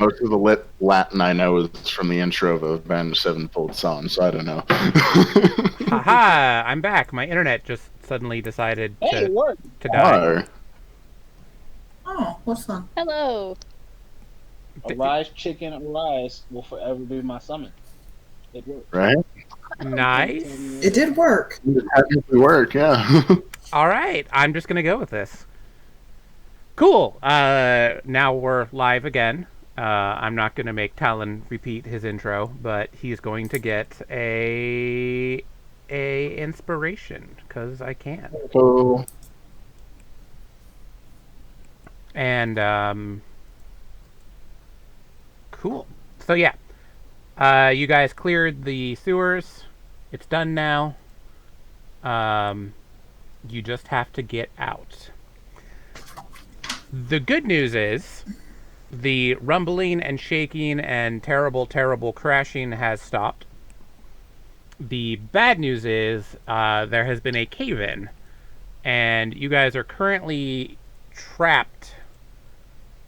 Most of the Latin I know is from the intro of Avenged Sevenfold Son, so I don't know. Haha! I'm back. My internet just suddenly decided Hey, it worked. to die. Or, Oh, what's fun? Hello. Arise, chicken, arise will forever be my summon. It worked. right? Nice. It did work. It technically work, yeah. All right, I'm just gonna go with this. Cool. Now we're live again. I'm not gonna make Talon repeat his intro, but he's going to get a inspiration because I can. So, And cool. So yeah, you guys cleared the sewers. It's done now. You just have to get out. The good news is the rumbling and shaking and terrible, terrible crashing has stopped. The bad news is there has been a cave-in, and you guys are currently trapped,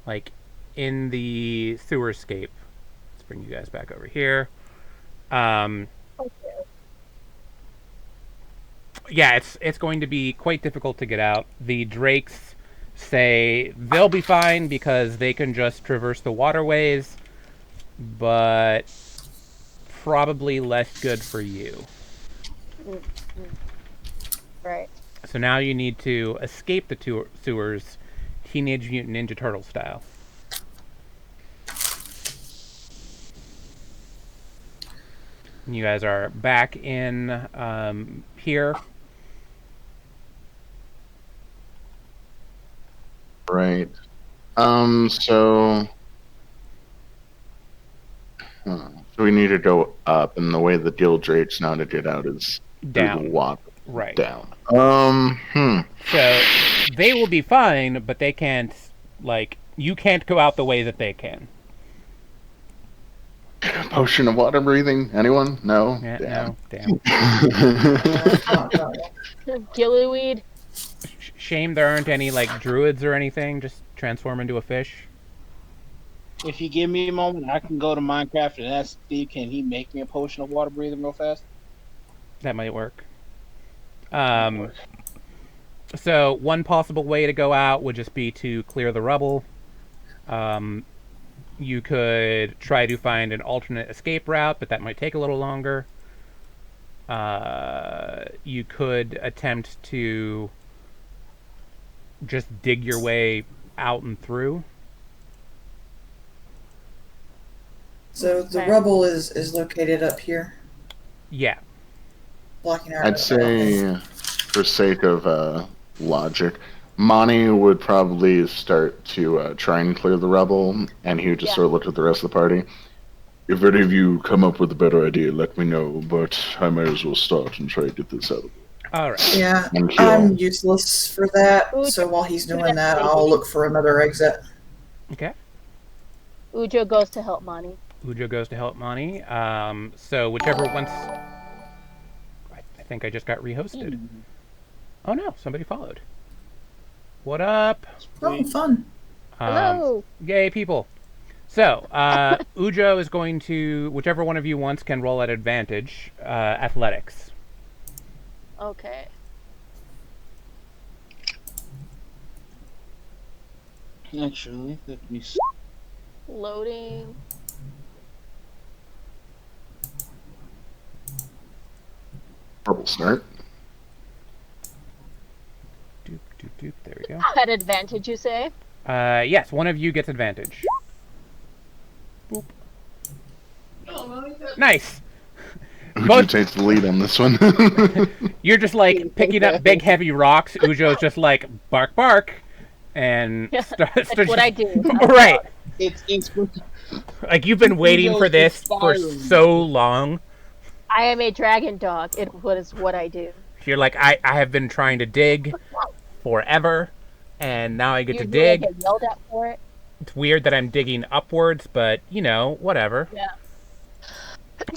like, in the sewerscape. Let's bring you guys back over here. Yeah, it's going to be quite difficult to get out. The drakes say they'll be fine because they can just traverse the waterways, but probably less good for you. Right. So now you need to escape the sewers, Teenage Mutant Ninja Turtle style. You guys are back in here. right. So we need to go up, and the way the guild rates now to get out is Down. through the water. Right. Down. So they will be fine, but they can't, like, you can't go out the way that they can. Potion of water breathing? Anyone? No? Yeah, Damn. no, damn. Gillyweed. Shame there aren't any, like, druids or anything. Just transform into a fish. If you give me a moment, I can go to Minecraft and ask Steve, can he make me a potion of water breathing real fast? That might work. So one possible way to go out would just be to clear the rubble. You could try to find an alternate escape route, but that might take a little longer. You could attempt to just dig your way out and through. So the rubble is located up here, Yeah. blocking our. I'd say, for sake of logic, Monty would probably start to try and clear the rubble, and he would just sort of look at the rest of the party. If any of you come up with a better idea, let me know, but I might as well start and try to get this out. All right. Yeah, Thank you. I'm useless for that. So while he's doing that, I'll look for another exit. Okay. Ujo goes to help Monty. Ujo goes to help Monty. So whichever once... I think I just got rehosted. Oh no, somebody followed. What up? Oh, fun. Hello. Yay, people. So, Ujo is going to... Whichever one of you wants can roll at advantage. Athletics. Okay. Actually, let me see. Loading. Purple start. Doop, doop, doop. There we go. At advantage, you say? Yes, one of you gets advantage. Boop. Nice! Uju takes the lead on this one. You're just like picking up big heavy rocks. Ujo's just like bark bark, and That's what I do. Right. It's Like you've been waiting for this for so long. I am a dragon dog. It is what I do. You're like I have been trying to dig forever, and now I get to Usually I dig. get yelled at for it. It's weird that I'm digging upwards, but you know, whatever. Yeah.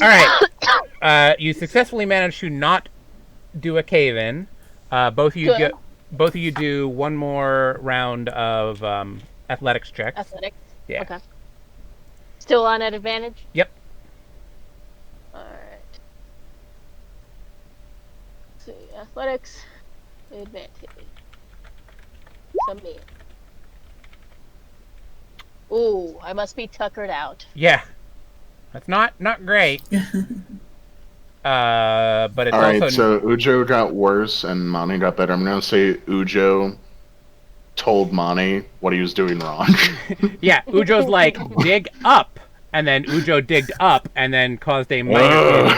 All right. You successfully managed to not do a cave-in. Both of you do one more round of athletics checks. Athletics. Yeah. Okay. Still on at advantage? Yep. Alright. Let's see. Athletics. Advantage. Submit. Ooh, I must be tuckered out. Yeah. That's not great. But it's All right, also so Ujo got worse and Mani got better. I'm gonna say Ujo told Mani what he was doing wrong. yeah. Ujo's like dig up, and then Ujo digged up, and then caused a minor.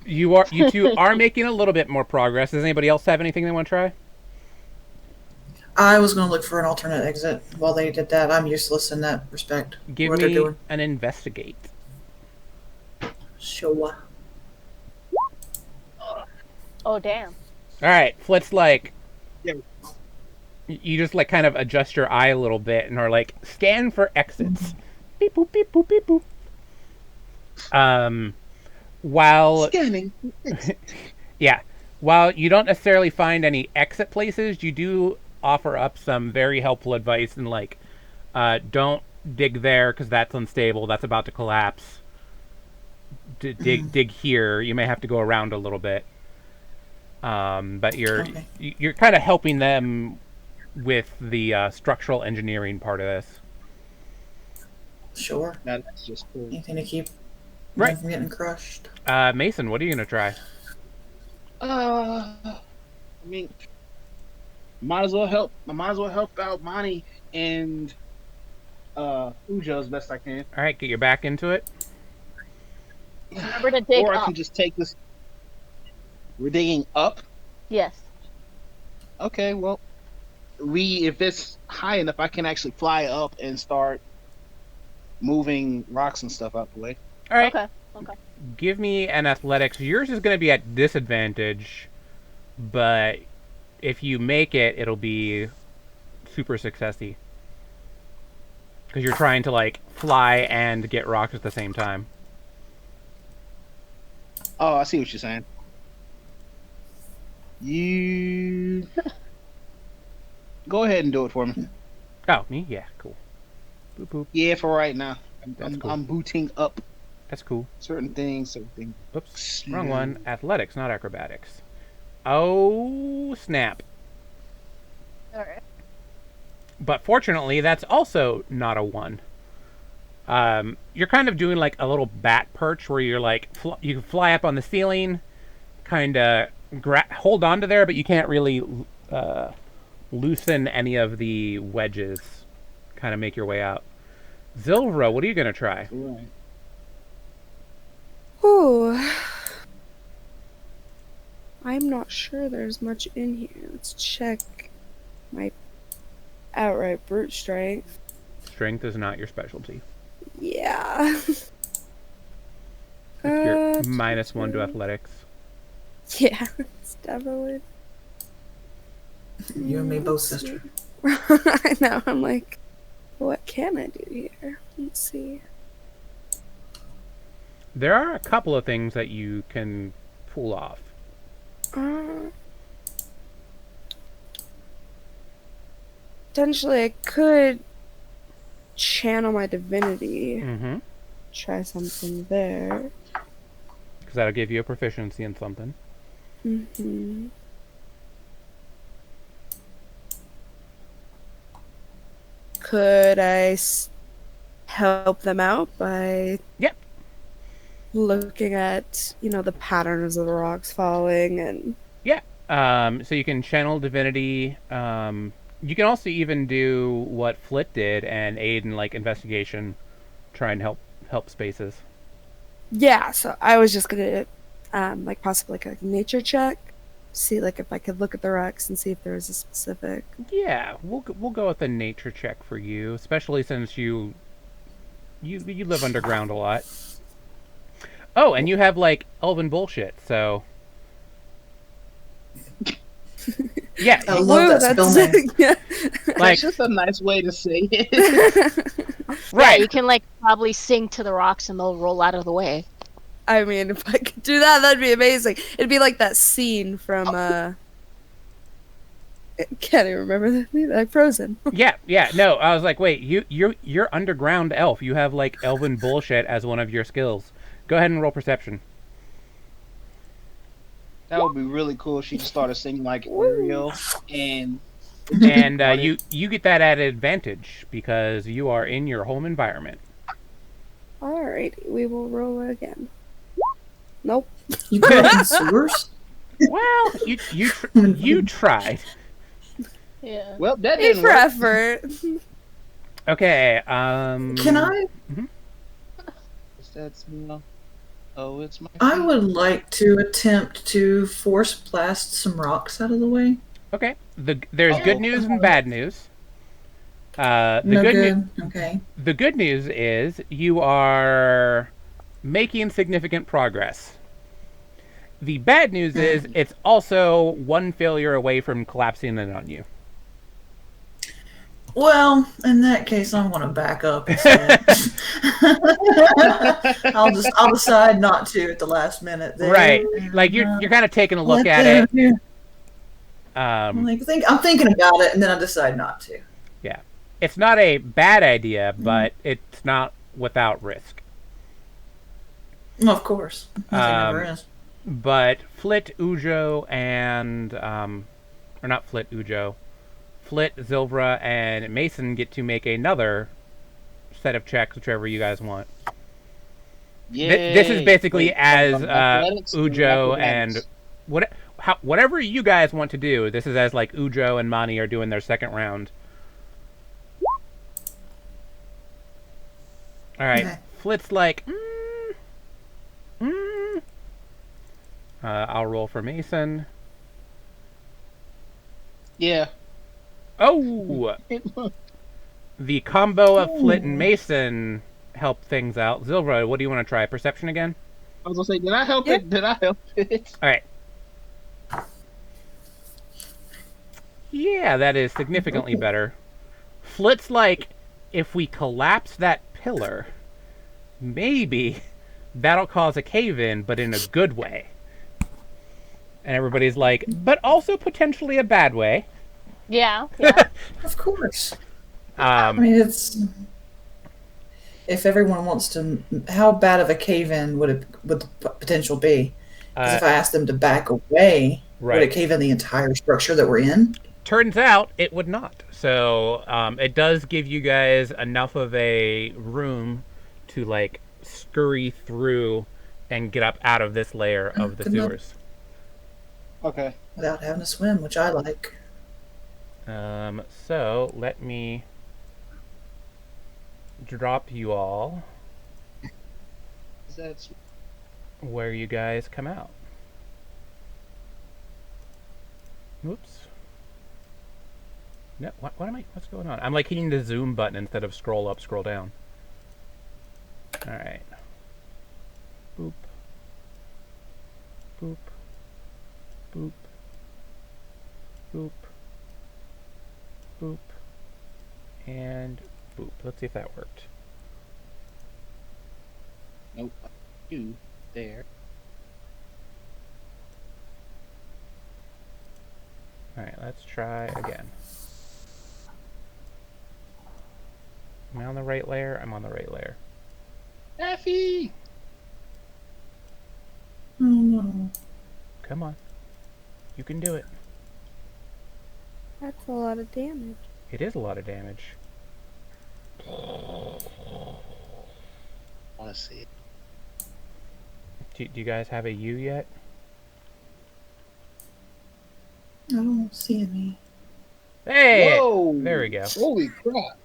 You two are making a little bit more progress. Does anybody else have anything they want to try? I was going to look for an alternate exit while they did that. I'm useless in that respect. Give what they're me doing. an investigate. Sure. Oh, damn. All right, Flit's like, Yeah. you just like kind of adjust your eye a little bit and are like, scan for exits. Beep boop beep boop beep boop. While Scanning. yeah, while you don't necessarily find any exit places, you do offer up some very helpful advice and like, don't dig there because that's unstable. That's about to collapse. Dig here. You may have to go around a little bit. But you're kind of helping them with the structural engineering part of this. Sure. That's just cool. Anything to keep Right. them from getting crushed. Mason, what are you gonna try? I mean, might as well help. I might as well help out Mani and Ujo as best I can. All right, get your back into it. Remember to dig Or I up. can just take this. We're digging up. Yes. Okay, well, if it's high enough, I can actually fly up and start moving rocks and stuff out the way. All right. Okay. Okay. Give me an athletics. Yours is gonna be at disadvantage, but if you make it, it'll be super successy because you're trying to like fly and get rocks at the same time. Oh, I see what you're saying. You go ahead and do it for me. Oh, me? Yeah, cool. Boop boop. Yeah, for right now. That's cool. I'm booting up That's cool. certain things. Oops, wrong one. Athletics, not acrobatics. Oh, snap. Alright. But fortunately, that's also not a 1. You're kind of doing like a little bat perch where you're like, you can fly up on the ceiling, kind of hold on to there, but you can't really loosen any of the wedges. Kind of make your way out. Zilvra, what are you going to try? Right. Ooh. I'm not sure there's much in here. Let's check my outright brute strength. Strength is not your specialty. Yeah. You're -1 to athletics. Yeah, it's definitely. You and me both, sister. I know. I'm like, what can I do here? Let's see. There are a couple of things that you can pull off. Potentially, I could channel my divinity. Mm-hmm. Try something there. Because that'll give you a proficiency in something. Mm-hmm. Could I help them out by Yep. looking at, the patterns of the rocks falling and... So you can channel divinity. You can also even do what Flit did and aid in like investigation, try and help spaces. Yeah, so I was just gonna possibly like a nature check, see like if I could look at the rocks and see if there was a specific... Yeah, we'll go with a nature check for you, especially since you live underground a lot. Oh, and you have like elven bullshit, so yeah. I love that spell name. Yeah. Like That's just a nice way to say it. right. Yeah, you can like probably sing to the rocks and they'll roll out of the way. I mean, if I could do that, that'd be amazing. It'd be like that scene from Can't even remember that. Like Frozen. Yeah. No, I was like, wait, you're underground elf. You have like elven bullshit as one of your skills. Go ahead and roll perception. That would be really cool. She just started singing like Ariel, and And you get that added advantage because you are in your home environment. Alrighty, we will roll again. Nope. You grew up in sewers? Well, you tried. Yeah. well, that A didn't for work. effort. Okay. Can I? Is that smell? Oh, it's my. I would like to attempt to force blast some rocks out of the way. Okay. There's good news and bad news. The No good good. Okay. The good news is you are making significant progress. The bad news is it's also one failure away from collapsing in on you. Well, in that case, I'm going to back up instead. I'll decide not to at the last minute. There. Right. Like you're kind of taking a look at it. Yeah. Um, I'm thinking about it, and then I decide not to. yeah. It's not a bad idea, but it's not without risk. Well, of course. Nothing ever is. But Flit, Ujo, and or not Flit, Ujo, Flit, Zilvra, and Mason get to make another set of checks, whichever you guys want. This is basically as Ujo and whatever you guys want to do. This is as like Ujo and Mani are doing their second round. All right, Okay. Flit's like, I'll roll for Mason. Yeah. Oh, the combo of Flit and Mason help things out. Zilvra, what do you want to try? Perception again? I was gonna say, did I help Yeah. it? Did I help it? All right. Yeah, that is significantly better. Flit's like, if we collapse that pillar, maybe that'll cause a cave-in, but in a good way. And everybody's like, but also potentially a bad way. Yeah. Of course. I mean, it's if everyone wants to. How bad of a cave-in would the potential be? Because if I asked them to back away, would it cave in the entire structure that we're in? Turns out it would not. So it does give you guys enough of a room to like scurry through and get up out of this layer of the Good enough. sewers. Okay. Without having to swim, which I like. So let me drop you all That's where you guys come out. Whoops. No, what am I? What's going on? I'm like hitting the zoom button instead of scroll up, scroll down. All right. Boop. Boop. Boop. Boop. Boop. And boop. Let's see if that worked. nope. You there? All right, let's try again. Am I on the right layer? I'm on the right layer. Effie. Oh no. Come on. You can do it. That's a lot of damage. It is a lot of damage. I want to see it. Do you guys have a U yet? I don't see any. Hey! Whoa! There we go. Holy crap!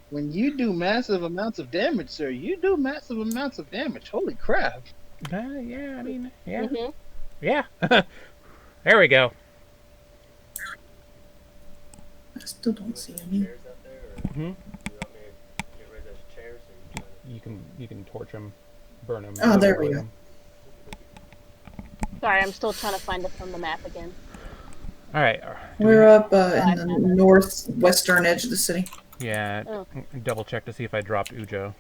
When you do massive amounts of damage, sir, you do massive amounts of damage. Holy crap! Yeah, I mean, yeah. Mhm. Yeah. There we go. I still don't see any. Hmm? You can torch them, burn them. Oh, there we go. Sorry, I'm still trying to find it from the map again. All right. We're up in the northwestern edge of the city. Yeah. Oh. Double check to see if I dropped Ujo.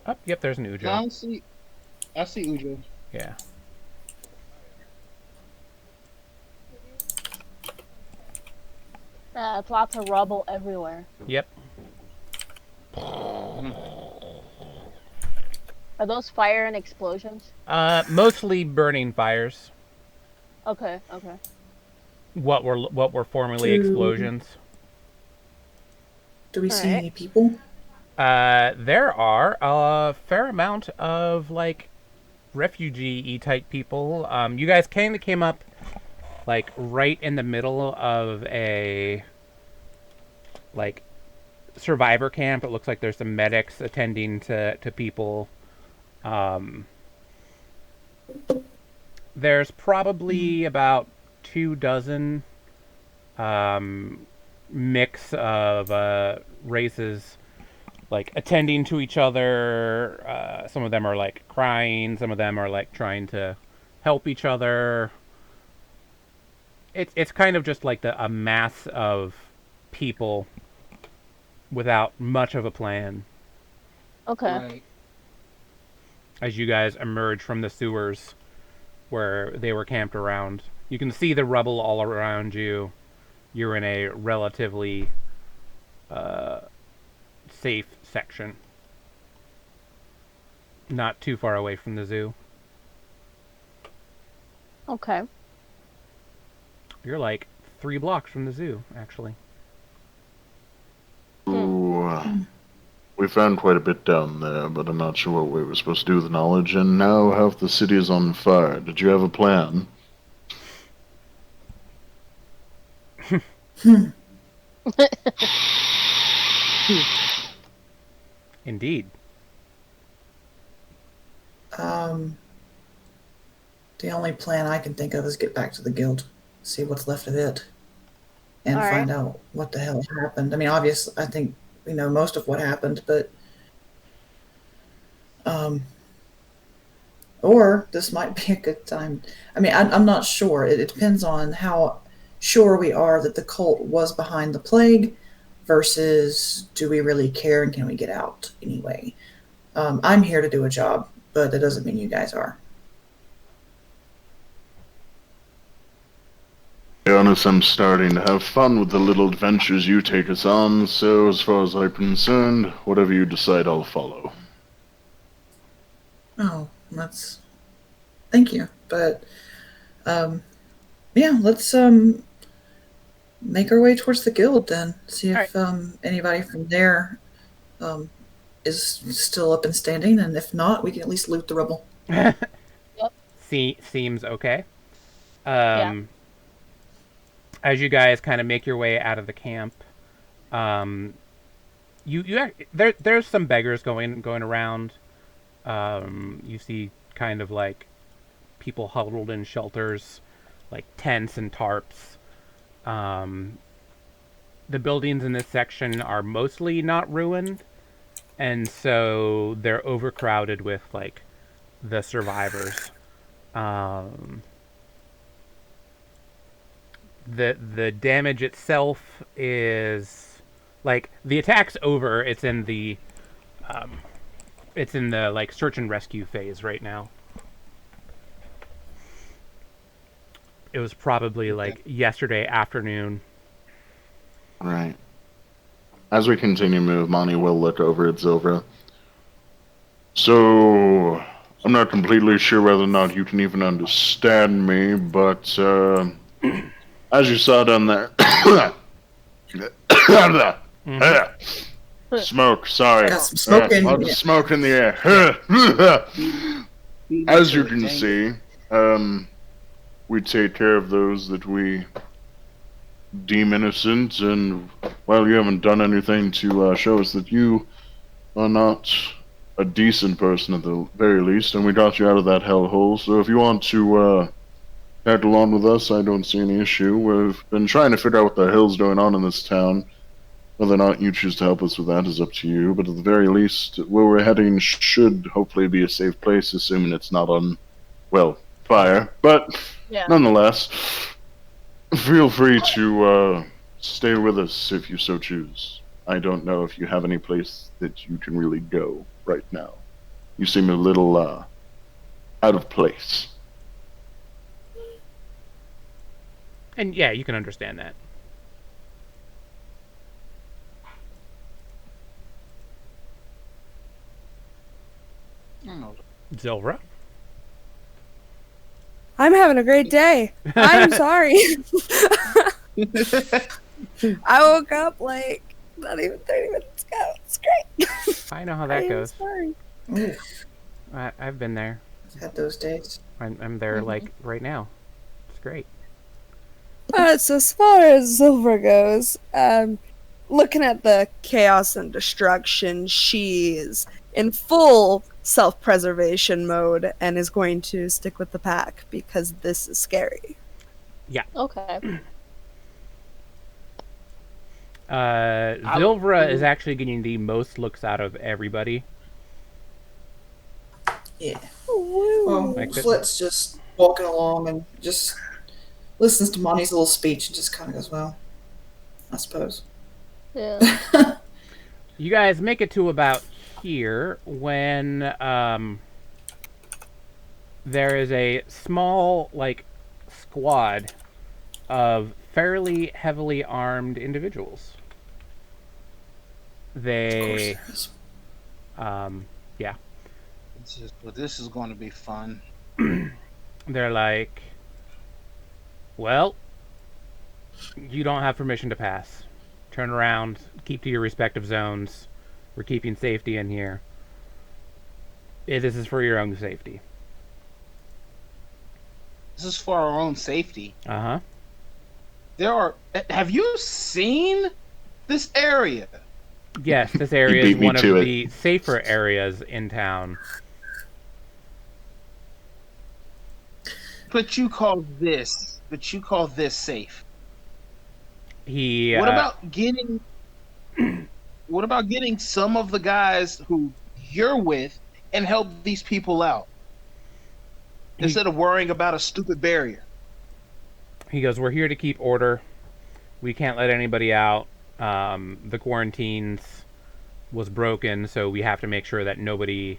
Oh, yep. There's an Ujo. I don't see. I see Ujo. Yeah. It's lots of rubble everywhere. Yep. Are those fire and explosions? Mostly burning fires. Okay, okay. What were formerly Do- explosions. Do we see Alright. any people? There are a fair amount of like refugee type people. You guys kind of came up like right in the middle of a like survivor camp. It looks like there's some medics attending to people. There's probably about 24 mix of races like attending to each other. Some of them are like crying, some of them are like trying to help each other. It's kind of just like a mass of people without much of a plan Okay. Right. as you guys emerge from the sewers where they were camped around. You can see the rubble all around you. You're in a relatively safe section. Not too far away from the zoo. Okay. You're like 3 blocks from the zoo, actually. Ooh, we found quite a bit down there, but I'm not sure what we were supposed to do with the knowledge, and now half the city is on fire. Did you have a plan? Indeed. The only plan I can think of is get back to the guild, see what's left of it, and All right. find out what the hell happened. I mean, obviously, I think we know most of what happened, but or this might be a good time. I mean, I'm not sure. It depends on how sure we are that the cult was behind the plague versus do we really care and can we get out anyway. I'm here to do a job, but that doesn't mean you guys are. To be honest, I'm starting to have fun with the little adventures you take us on, so as far as I'm concerned, whatever you decide, I'll follow. Oh, that's thank you. But yeah, let's make our way towards the guild then. See if anybody from there is still up and standing, and if not, we can at least loot the rubble. Seems okay. Yeah. As you guys kind of make your way out of the camp, there's some beggars going around. You see kind of like people huddled in shelters, like tents and tarps. The buildings in this section are mostly not ruined, and so they're overcrowded with like the survivors. The damage itself is like the attack's over. It's in the like search and rescue phase right now. It was probably like yesterday afternoon. Right. As we continue to move, Monty will look over at Zilvra. So, I'm not completely sure whether or not you can even understand me, but as you saw down there, smoke. Sorry, Got some smoke in lots here. of smoke in the air. As you can see, we take care of those that we deem innocent, and well, you haven't done anything to show us that you are not a decent person at the very least, and we got you out of that hellhole. So if you want to tag along with us, I don't see any issue. We've been trying to figure out what the hell's going on in this town. Whether or not you choose to help us with that is up to you, but at the very least, where we're heading should hopefully be a safe place, assuming it's not on, well, fire. But nonetheless, feel free to stay with us if you so choose. I don't know if you have any place that you can really go right now. You seem a little out of place. And yeah, you can understand that. I don't know. Zilra? I'm having a great day. I'm sorry. I woke up like not even 30 minutes ago. It's great. I know how that goes. Sorry. Ooh, I've been there. I've had those days. I'm there like right now. It's great. So as far as Silver goes, looking at the chaos and destruction, she's in full self-preservation mode and is going to stick with the pack because this is scary. Okay. Zilvra is actually getting the most looks out of everybody. Yeah. Woo. Well, Like that- Flit's just walking along and just listens to Monty's little speech and just kind of goes, well, I suppose. Yeah. You guys make it to about here when there is a small like squad of fairly heavily armed individuals. They yeah. This is going to be fun. They're like, well, you don't have permission to pass. Turn around, keep to your respective zones. We're keeping safety in here. This is for your own safety. This is for our own safety. Uh-huh. Have you seen this area? Yes, this area You is beat me one of to it. the safer areas in town. But you call this safe. He What about getting some of the guys who you're with and help these people out instead of worrying about a stupid barrier? He goes, we're here to keep order. We can't let anybody out. The quarantines was broken, so we have to make sure that nobody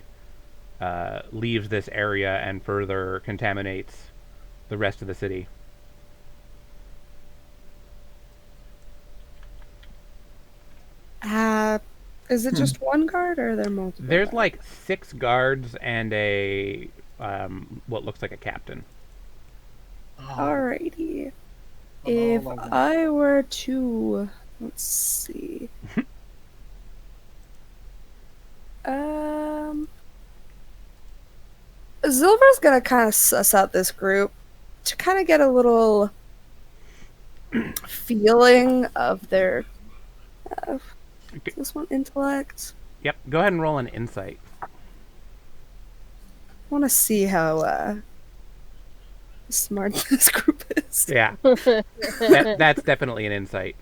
leaves this area and further contaminates the rest of the city. Is it just one guard or are there multiple? There's guards? like 6 guards and a what looks like a captain. Alrighty. Oh, If oh, oh. I were to, let's see. Zilver's gonna kind of suss out this group to kind of get a little feeling of their. Is this one intellect? Yep, go ahead and roll an insight. I want to see how smart this group is. Yeah, that's definitely an insight.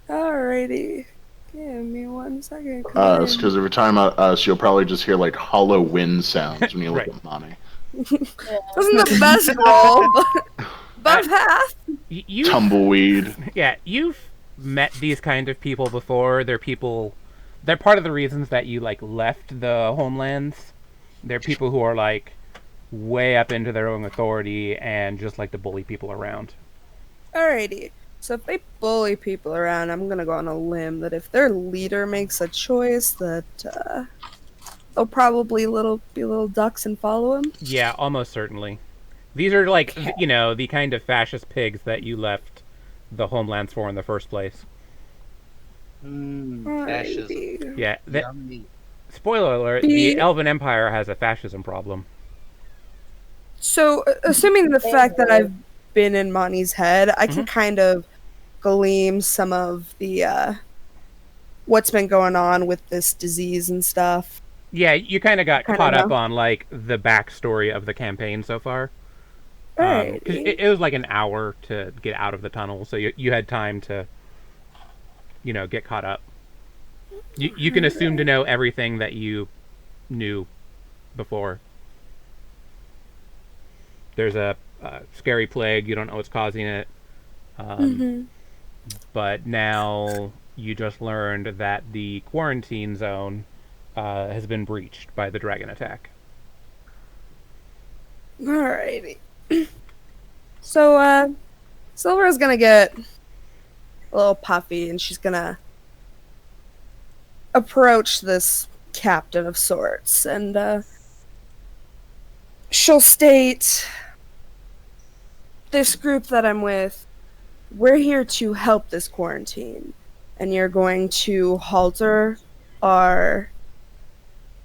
Alrighty. Give me 1 second. Us, because every time us, you'll probably just hear like hollow wind sounds when you look Right. at Monty. Wasn't the best roll, but above half. You Tumbleweed. Yeah, you've met these kind of people before. They're part of the reasons that you like left the homelands. They're people who are like way up into their own authority and just like to bully people around. Alrighty. So if they bully people around, I'm gonna go on a limb that if their leader makes a choice, that they'll probably be little ducks and follow him. Yeah, almost certainly. These are like the kind of fascist pigs that you left the homelands for in the first place. Fascism. Alrighty. Yeah. Yummy. Spoiler alert: the Elven Empire has a fascism problem. So assuming the fact that I've been in Monty's head, I can kind of glean some of the what's been going on with this disease and stuff. Yeah, you kind of got Kinda caught up know. on like the backstory of the campaign so far. 'Cause Alrighty. it was like an hour to get out of the tunnel, so you had time to, get caught up. You can assume to know everything that you knew before. There's a scary plague. You don't know what's causing it. But now you just learned that the quarantine zone has been breached by the dragon attack. Alrighty. So, Silver's gonna get a little puffy, and she's gonna approach this captain of sorts, and she'll state, "This group that I'm with, we're here to help this quarantine, and you're going to halter our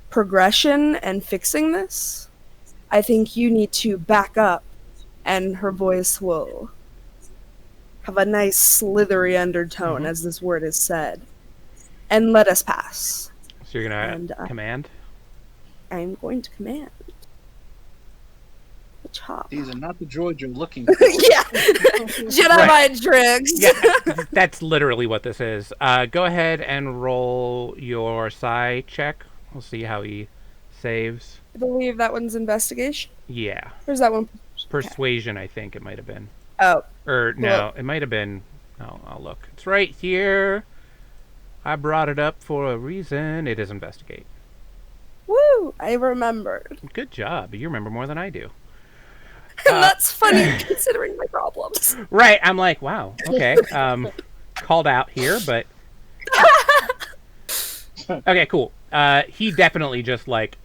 progression and fixing this. I think you need to back up," and her voice will have a nice slithery undertone as this word is said, "and let us pass." So you're gonna And, command? I'm going to command. The chop. These are not the droids you're looking for. Yeah. Jedi mind tricks. Yeah, that's literally what this is. Go ahead and roll your psi check. We'll see how he saves. I believe that one's investigation. Yeah. Where's that one? Persuasion, I think it might have been. Oh. Or, no, it might have been... Oh, I'll look. It's right here. I brought it up for a reason. It is investigate. Woo! I remembered. Good job. You remember more than I do. And that's funny considering my problems. Right. I'm like, wow. Okay. Called out here, but... Okay, cool. He definitely just, like...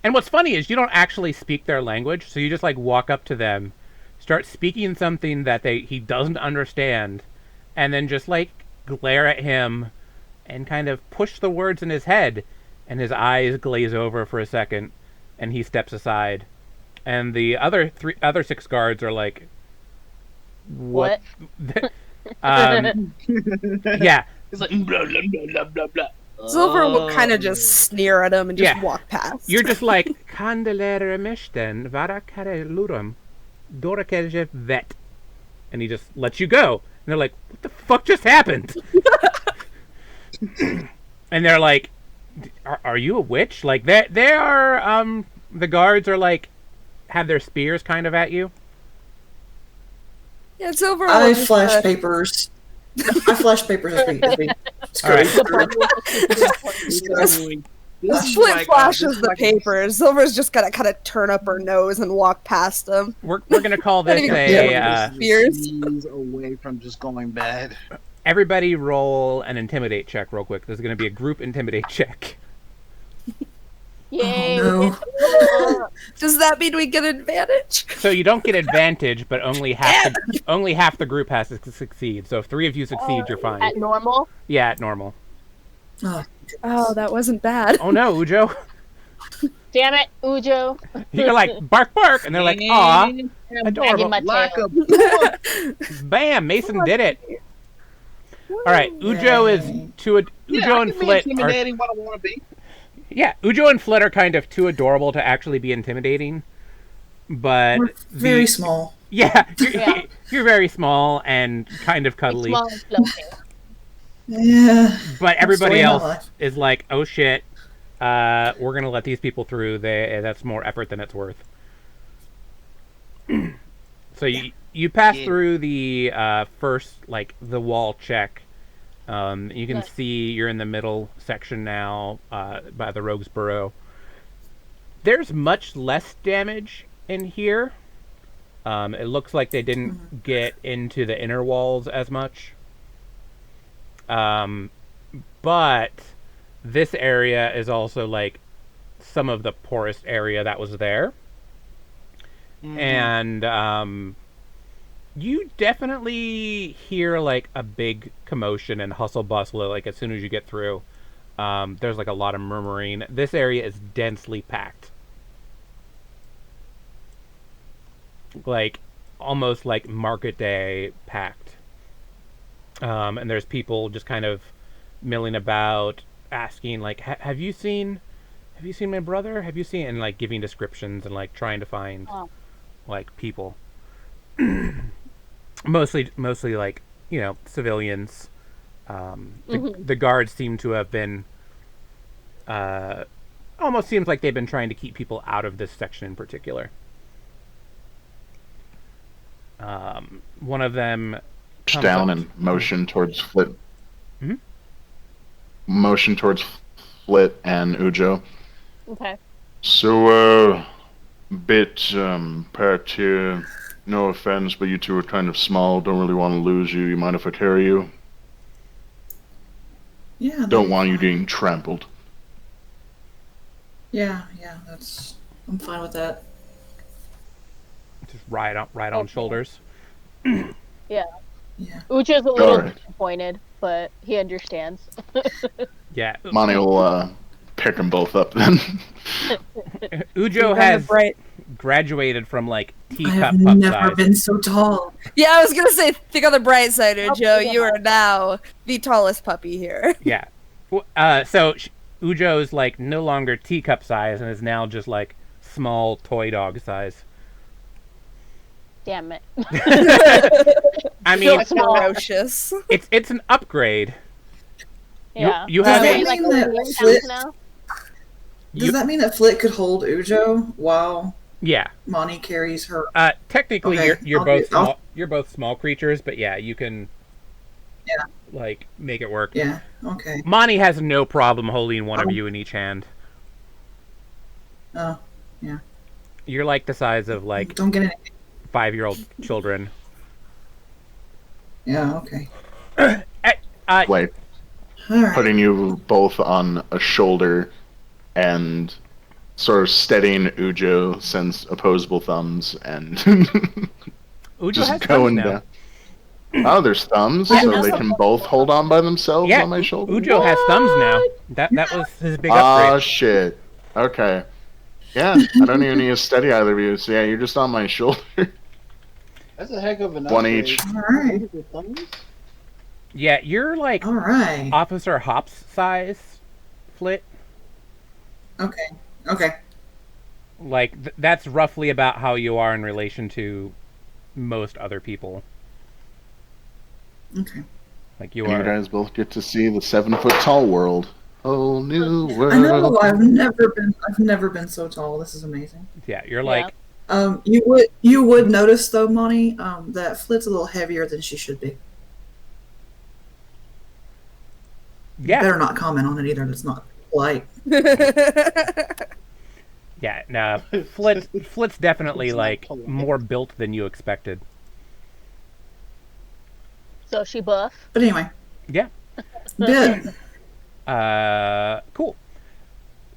And what's funny is you don't actually speak their language, so you just, like, walk up to them, start speaking something that he doesn't understand, and then just, like, glare at him and kind of push the words in his head, and his eyes glaze over for a second, and he steps aside. And the other 6 guards are like, what? Yeah. It's like blah blah blah blah blah blah. Silver will kind of just sneer at him and just walk past. You're just like, Candelere mishten, varakare lurum, dorakeje vet. And he just lets you go. And they're like, what the fuck just happened? And they're like, are you a witch? Like, they are, the guards are like, have their spears kind of at you. Yeah, Silver. I flash papers. I flash papers as we scurry. Flint flashes the papers. Silver's just gonna kind of turn up her nose and walk past them. We're gonna call this Spears away from just going bad. Everybody roll an intimidate check real quick. This is gonna be a group intimidate check. Yay! Oh, no. Does that mean we get advantage? So you don't get advantage, but only half the group has to succeed. So if 3 of you succeed, you're fine. At normal? Yeah, at normal. Oh, that wasn't bad. Oh no, Ujo. Damn it, Ujo. You're like, bark, bark, and they're like, aw, I'm adorable. wagging my Like tail. a Bam, Mason did it. All right, Ujo is Ujo and Flit are. Intimidating what I want to be. Yeah, Ujo and Flit are kind of too adorable to actually be intimidating, but we're very small. Yeah, you're very small and kind of cuddly. Small and floating. Yeah. But everybody Story of my else life. is like, oh shit, we're gonna let these people through. That's more effort than it's worth. So you pass through the first, like, the wall check. You can see you're in the middle section now by the Rogue's Burrow. There's much less damage in here. It looks like they didn't get into the inner walls as much. But this area is also, like, some of the poorest area that was there. And you definitely hear, like, a big commotion and hustle bustle, like, as soon as you get through. There's, like, a lot of murmuring. This area is densely packed. Like, almost like market day packed. And there's people just kind of milling about, asking, like, have you seen my brother? Have you seen? And, like, giving descriptions and, like, trying to find, like, people. Mostly, like, you know, civilians. The guards seem to have been, almost seems like they've been trying to keep people out of this section in particular. One of them comes down up. and motion towards Flit. Mhm. Motion towards Flit and Ujo. Okay. So, bit pert here. No offense, but you two are kind of small. Don't really want to lose you. You mind if I carry you? Yeah. Don't want you getting trampled. Yeah, I'm fine with that. Just ride on shoulders. Yeah. Yeah. Ucho's a little Alright. disappointed, but he understands. Yeah. Monty will pick them both up then. Ujo Think on the has bright- graduated from like I teacup have pup never size. been so tall. Yeah, I was gonna say, think on the bright side here, Oh, Joe. yeah. You are now the tallest puppy here. Yeah. So Ujo's like no longer teacup size and is now just like small toy dog size. Damn it. I mean, That's ferocious. it's an upgrade. Yeah. you Does have that a- mean like that 1 million Flit- pounds now? Does that mean that Flit could hold Ujo while Yeah. Monty carries her? Technically, Okay, you're I'll both do- I'll- small. You're both small creatures, but yeah, you can. Yeah. Like make it work. Yeah. Okay. Monty has no problem holding one of Oh. you in each hand. Oh, You're like the size of like don't get any. 5-year-old children. Yeah. Okay. Like All right. putting you both on a shoulder and sort of steadying Ujo, sends opposable thumbs and Ujo just has thumbs going now. down. Oh, there's thumbs, Yeah, so now they some- can both hold on by themselves Yeah, on my shoulder. Ujo has thumbs now. That was his big Oh upgrade. shit. Okay. Yeah, I don't even need to steady either of you. So yeah, you're just on my shoulder. That's a heck of an One upgrade. each. All right. Yeah, you're like All right. Officer Hops size, Flit. Okay. Okay. Like that's roughly about how you are in relation to most other people. Okay. Like you You are. guys both get to see the 7-foot-tall world. Whole new world. I know. I've never been so tall. This is amazing. Yeah, you're like. You would notice though, Monty, that Flit's a little heavier than she should be. Yeah. Better not comment on it either. That's not polite. Yeah. No. Flit's definitely It's not like polite. more built than you expected. So she buff. But anyway. Yeah. Good. Cool.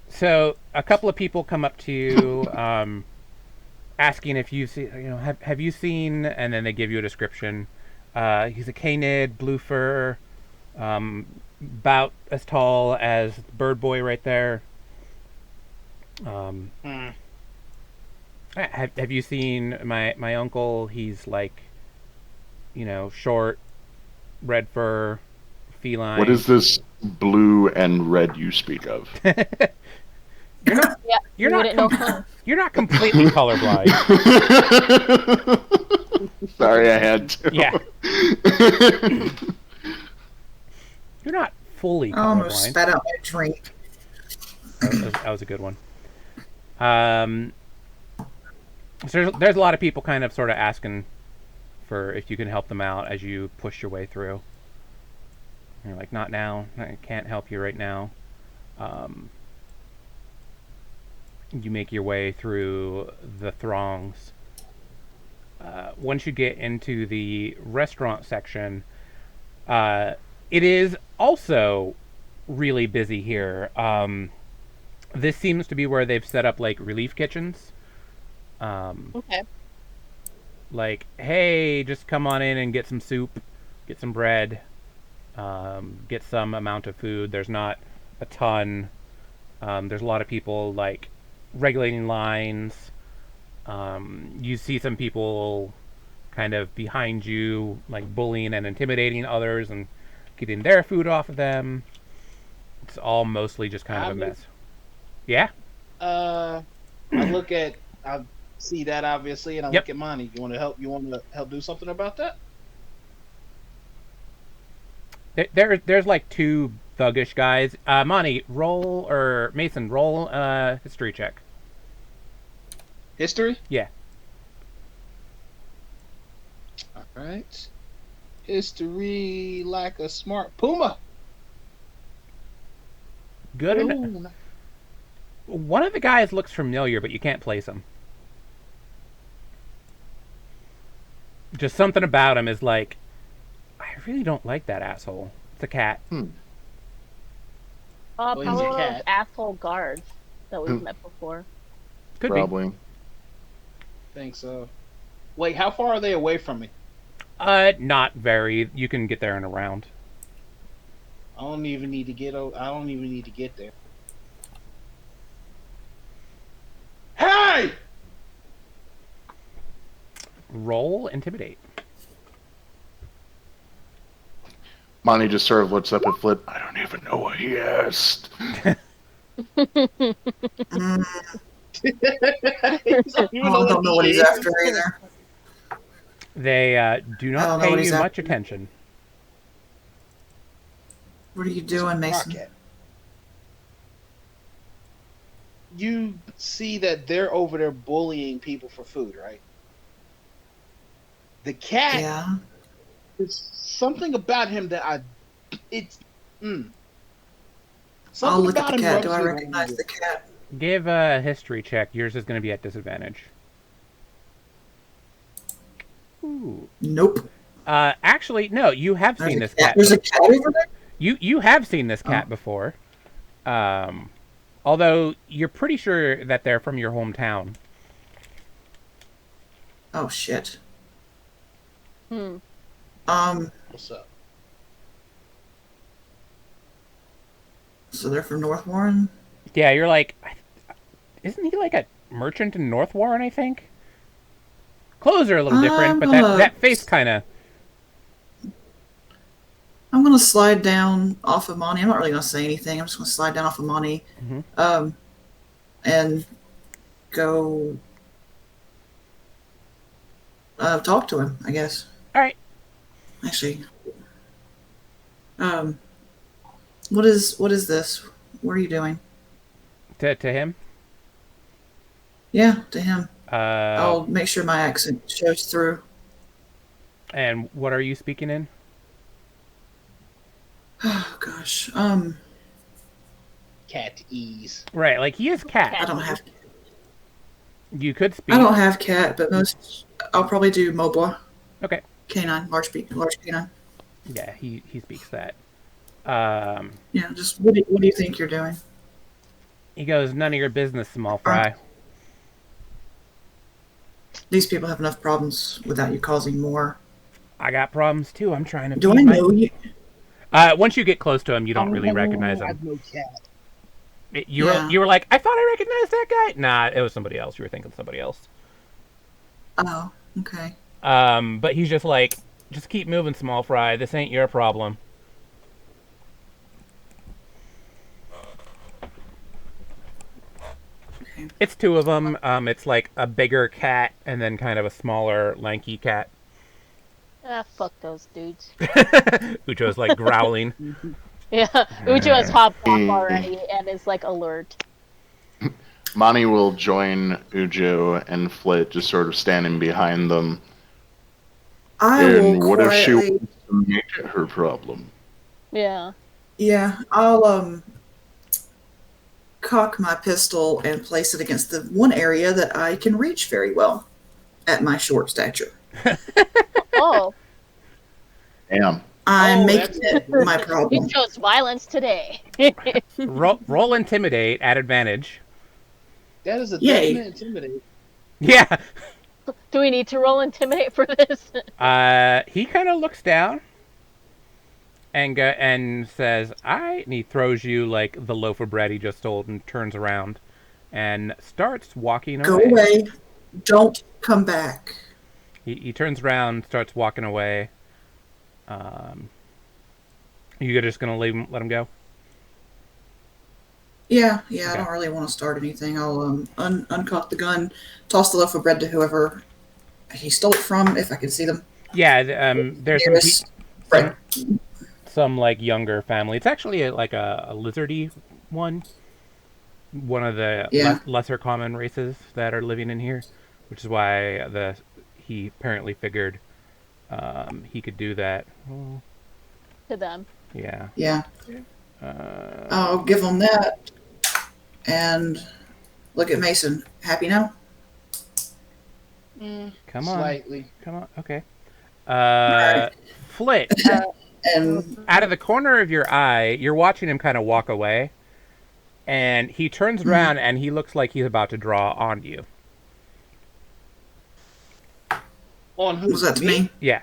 So a couple of people come up to you, asking if you see, have you seen, and then they give you a description. He's a canid, blue fur, about as tall as Bird Boy right there. Have you seen my uncle? He's like, short, red fur, feline. What is this blue and red you speak of? You're not. Yeah. You're you not. wouldn't know com- color. You're not completely colorblind. Sorry, I had to. Yeah. You're not fully I almost colorblind. spat out my drink. That was a good one. So there's a lot of people kind of sort of asking for if you can help them out as you push your way through. And you're like, not now. I can't help you right now. You make your way through the throngs. Once you get into the restaurant section, it is also really busy here. This seems to be where they've set up like relief kitchens. Okay. Like, hey, just come on in and get some soup, get some bread, get some amount of food. There's not a ton. There's a lot of people like regulating lines. You see some people kind of behind you, like bullying and intimidating others and getting their food off of them. It's all mostly just kind of a mess. Yeah? I see that obviously, and I Yep. look at Monty. You want to help? You want to help do something about that? There's like two thuggish guys. Monty, roll, or Mason, roll history check. History. Yeah. All right. History like a smart puma. Good enough. Ooh, One of the guys looks familiar, but you can't place him. Just something about him is like, I really don't like that asshole. It's a cat. Well, Probably he's a one of those cat. asshole guards that we've Hmm. met before. Could be. Probably. Think so. Wait, how far are they away from me? Not very. You can get there in a round. I don't even need to get. I don't even need to get there. Hey! Roll intimidate. Monty just sort of looks up at Flip. I don't even know what he asked. Mm, He's like, you I don't know what he's is. after either. They do I not don't know what pay he's you much after. attention. What are you doing, Mason? Rocket. You see that they're over there bullying people for food, right? The cat. Yeah. There's something about him that it's. Mm. I'll Something look at about the him cat. rubs Do I me wrong recognize way. the cat? Give a history check. Yours is going to be at disadvantage. Ooh. Nope. Actually, no. You have There's seen a this cat. cat. There's a cat over there? You have seen this cat Oh. before. Although you're pretty sure that they're from your hometown. Oh, shit. Hmm. What's up? So they're from North Warren? Yeah, you're like, isn't he like a merchant in North Warren? I think. Clothes are a little different, but that face kind of. I'm gonna slide down off of Monty. I'm not really gonna say anything. I'm just gonna slide down off of Monty, Mhm. and go talk to him. I guess. All right. Actually, what is this? What are you doing? To him. Yeah, to him. Uh, I'll make sure my accent shows through. and what are you speaking in? Oh gosh. Cat ease. Right, like he is cat. I don't have. You could speak. I don't have cat, but most. I'll probably do mobile. Okay. Canine, large canine. Yeah, he speaks that. Yeah, just what do you think you're doing? He goes, none of your business, small fry. These people have enough problems without you causing more. I got problems too. I'm trying to. Do feed I my- know you? Once you get close to him, you don't really recognize I him. have no cat. You were like, I thought I recognized that guy. Nah, it was somebody else. You were thinking somebody else. Oh, okay. But he's just like, just keep moving, small fry. This ain't your problem. Okay. It's two of them. It's like a bigger cat and then kind of a smaller, lanky cat. Ah, fuck those dudes. Ucho's like growling. Yeah, Ucho has hopped off already and is like alert. Monty will join Ujo and Flit, just sort of standing behind them. I And will what if she quietly. wants to make it her problem? Yeah. Yeah, I'll cock my pistol and place it against the one area that I can reach very well at my short stature. Oh, Damn. I'm Oh, making it my he problem. chose violence today. Roll intimidate at advantage. That is a Yay. definite intimidate. Yeah. Do we need to roll intimidate for this? He kind of looks down and says, "I." And he throws you like the loaf of bread he just stole and turns around and starts walking Go away. away. Don't come back. He turns around, starts walking away. You just gonna leave him, let him go? Yeah, I Okay. don't really want to start anything. I'll uncock the gun, toss the loaf of bread to whoever he stole it from, if I can see them. Yeah. There's Nearest bread. some like younger family. It's actually like a lizardy one. One of the Yeah. lesser common races that are living in here, which is why he apparently figured he could do that. Oh, To them. yeah. Yeah, Uh, I'll give them that. And look at Mason. Happy now? come on. Slightly. Come on. Okay. Flit, And out of the corner of your eye, you're watching him kind of walk away, and he turns around and he looks like he's about to draw on you. On who? was that to me? Yeah.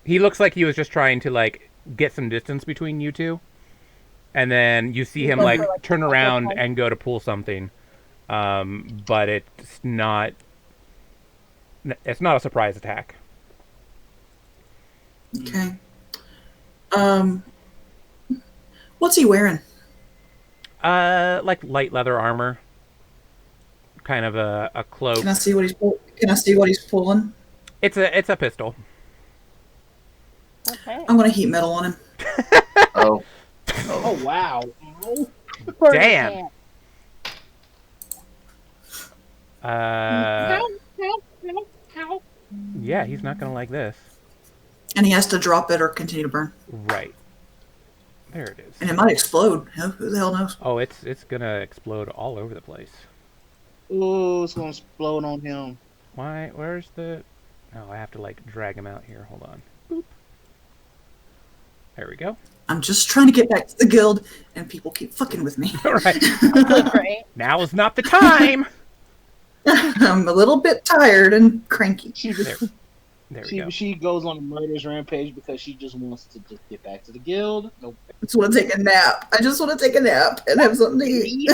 He looks like he was just trying to, like, get some distance between you two. And then you see him, like, turn around and go to pull something. But it's not a surprise attack. Okay. What's he wearing? Like light leather armor. Kind of a cloak. Can I see what he's pulling? It's a pistol. Okay. I'm gonna heat metal on him. Oh. Oh wow. Oh. Poor Damn. man. Yeah, he's not gonna like this. And he has to drop it or continue to burn. Right. There it is. And it might explode. Who the hell knows? Oh, it's gonna explode all over the place. Ooh, it's gonna explode on him. Why? Where's the? Oh, I have to like drag him out here. Hold on. Boop. There we go. I'm just trying to get back to the guild, and people keep fucking with me. All right. Right. Now is not the time. I'm a little bit tired and cranky. There we go. She goes on a murderous rampage because she just wants to just get back to the guild. Nope. I just want to take a nap. I just want to take a nap and have something to eat.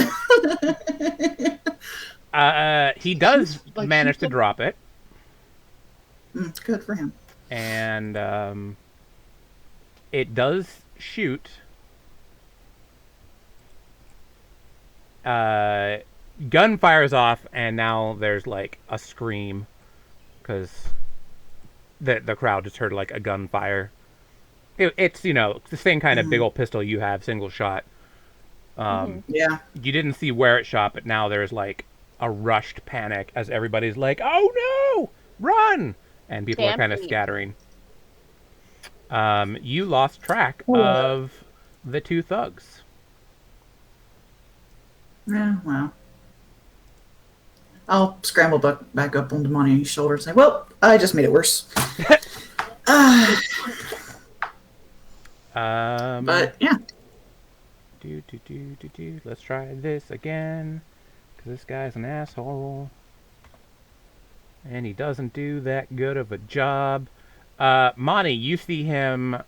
He does Like, manage to drop it, Good for him. and it does shoot. Gun fires off, and now there's like a scream because the crowd just heard like a gunfire. It's the same kind of big old pistol you have, single shot. Yeah. You didn't see where it shot, but now there's like a rushed panic as everybody's like, "Oh no, run!" and people are kind of scattering. You lost track of the two thugs. Yeah, well. I'll scramble back up onto Monty's shoulder and say, well, I just made it worse. But, yeah. Let's try this again, because this guy's an asshole. And he doesn't do that good of a job. Monty, you see him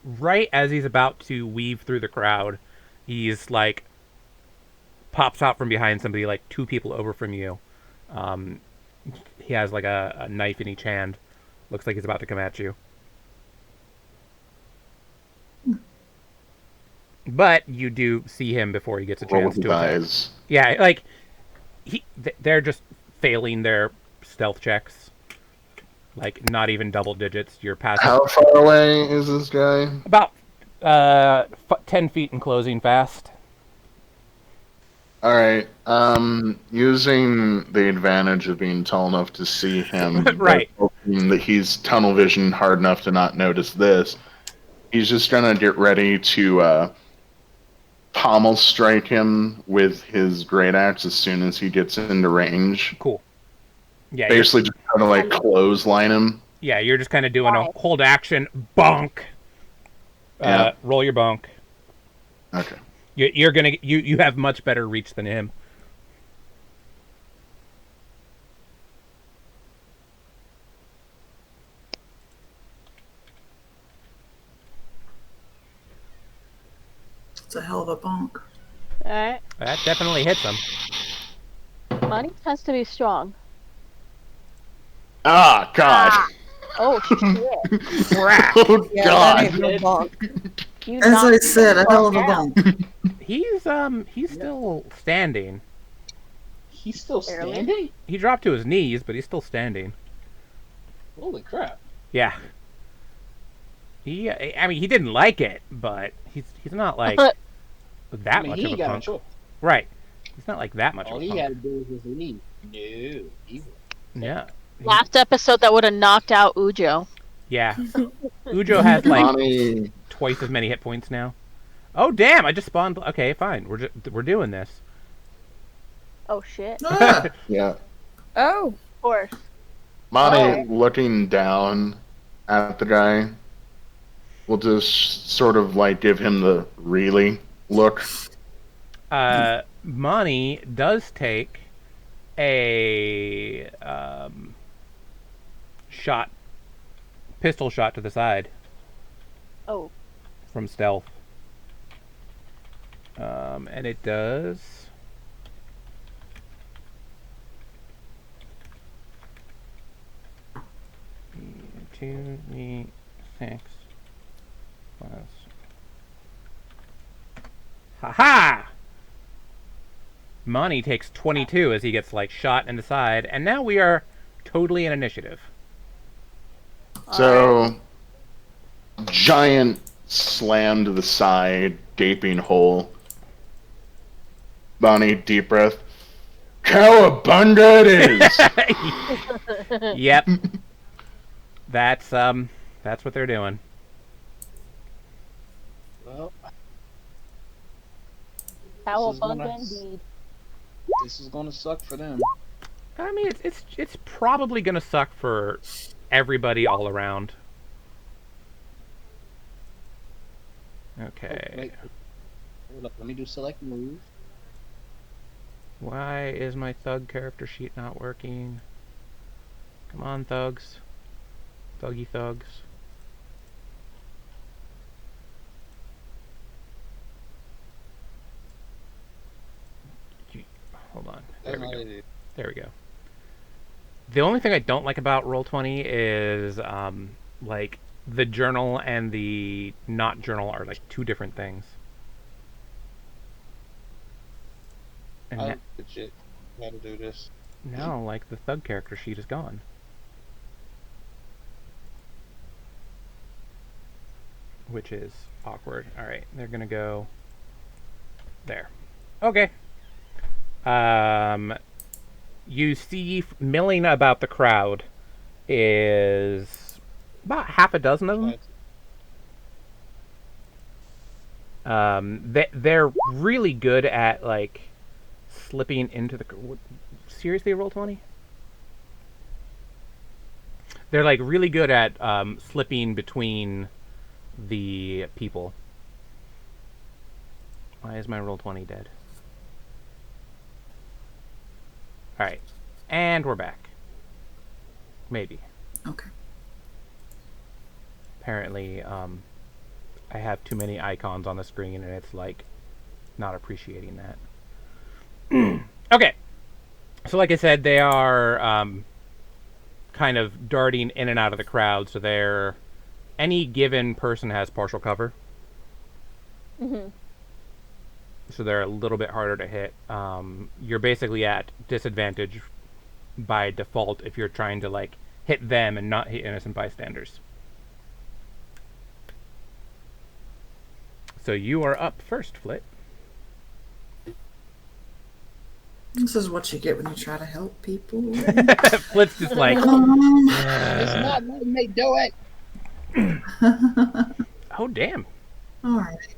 right as he's about to weave through the crowd. He's like, pops out from behind somebody, like 2 people over from you. He has like a knife in each hand. Looks like he's about to come at you. But you do see him before he gets a chance to attack. Eyes. Yeah, like they're just failing their stealth checks. Like not even double digits. You're passing. How far away is this guy? About 10 feet and closing fast. All right. Using the advantage of being tall enough to see him, Right. hoping that he's tunnel vision hard enough to not notice this. He's just gonna get ready to pommel strike him with his great axe as soon as he gets into range. Cool. Yeah. Basically, just kind of like clothesline him. Yeah, you're just kind of doing a hold action bonk. Yeah. Roll your bonk. Okay. You're gonna you have much better reach than him. It's a hell of a bonk. Alright. That definitely hits him. Money has to be strong. Ah, God. Oh, shit. Oh, Yeah, God. that ain't no bonk. You As I knocked said, a him hell of a down. bonk. He's still standing. He's still Barely. standing? He dropped to his knees, but he's still standing. Holy crap. Yeah. I mean, he didn't like it, but he's not like that I mean, much he of a ain't got a punk. choice. Right. He's not like that much All of a he punk. had to do was just leave. No. Yeah. Last episode that would have knocked out Ujo. Yeah. Ujo has like Monty. twice as many hit points now. Oh damn! I just spawned. Okay, fine. We're doing this. Oh shit. Of Ah, Yeah. Oh, course. Monty, Alright. looking down at the guy. We'll just sort of like give him the really look. Money does take a pistol shot to the side Oh, from stealth. And it does 2d6 plus. Ha! Monty takes 22 as he gets like shot in the side, and now we are totally in initiative. So, giant slam to the side, gaping hole. Bonnie, deep breath. Cowabunga it is! Yep. That's what they're doing. Well, cowabunga indeed. this is gonna suck for them. I mean, it's probably gonna suck for everybody all around. Okay. Oh, wait. Hold up, let me do select move. Why is my thug character sheet not working? Come on, thugs. Thuggy thugs. Hold on. There we go. There we go. The only thing I don't like about Roll20 is like the journal and the not journal are like two different things. And I legit gotta do this. now, like, the thug character sheet is gone. Which is awkward. Alright, they're gonna go there. Okay. You see milling about the crowd is about half a dozen of them. They're really good at, like, slipping into the... Seriously, Roll20? They're, like, really good at slipping between the people. Why is my Roll20 dead? Alright. And we're back. Maybe. Okay. Apparently, I have too many icons on the screen and it's, like, not appreciating that. Okay. So, like I said, they are kind of darting in and out of the crowd, so they're... Any given person has partial cover. Mm-hmm. So they're a little bit harder to hit. You're basically at disadvantage by default if you're trying to, like, hit them and not hit innocent bystanders. So you are up first, Flit. This is what you get when you try to help people. Flit's just like... It's not letting me do it! Oh, damn. Alright.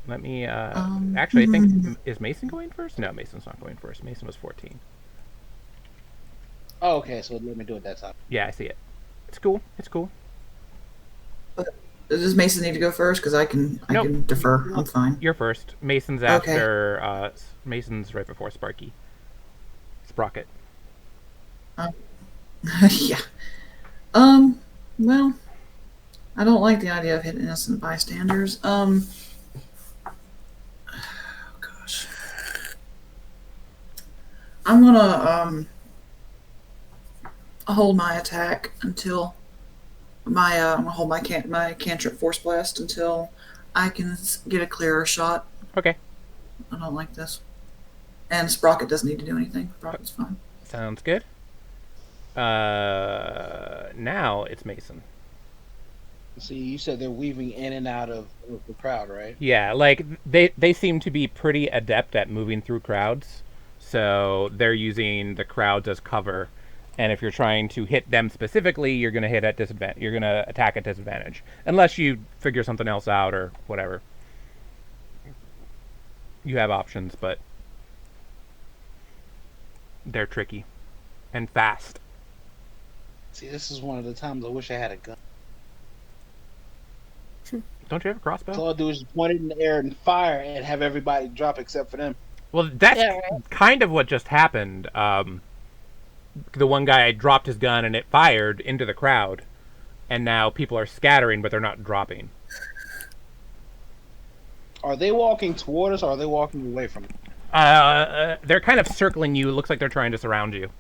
Let me, actually, I think... Is Mason going first? No, Mason's not going first. Mason was 14. Oh, okay, so let me do it that time. Yeah, I see it. It's cool. It's cool. Does Mason need to go first? Because I can defer. I'm fine. You're first. Mason's after, Mason's right before Sparky. Sprocket. Yeah. Well, I don't like the idea of hitting innocent bystanders. Oh gosh. I'm gonna hold my attack until I'm gonna hold my cantrip force blast until I can get a clearer shot. Okay. I don't like this. And Sprocket doesn't need to do anything. Sprocket's fine. Sounds good. Now it's Mason. See, you said they're weaving in and out of the crowd, right? Yeah, like, they seem to be pretty adept at moving through crowds. So they're using the crowds as cover. And if you're trying to hit them specifically, you're going to hit at disadvantage. You're going to attack at disadvantage. Unless you figure something else out or whatever. You have options, but they're tricky. And fast. See, this is one of the times I wish I had a gun. Don't you have a crossbow? So all I do is just point it in the air and fire and have everybody drop except for them. Well, that's Yeah, right. kind of what just happened. The one guy dropped his gun and it fired into the crowd, and now people are scattering, but they're not dropping. Are they walking toward us or are they walking away from us? They're kind of circling you. It looks like they're trying to surround you.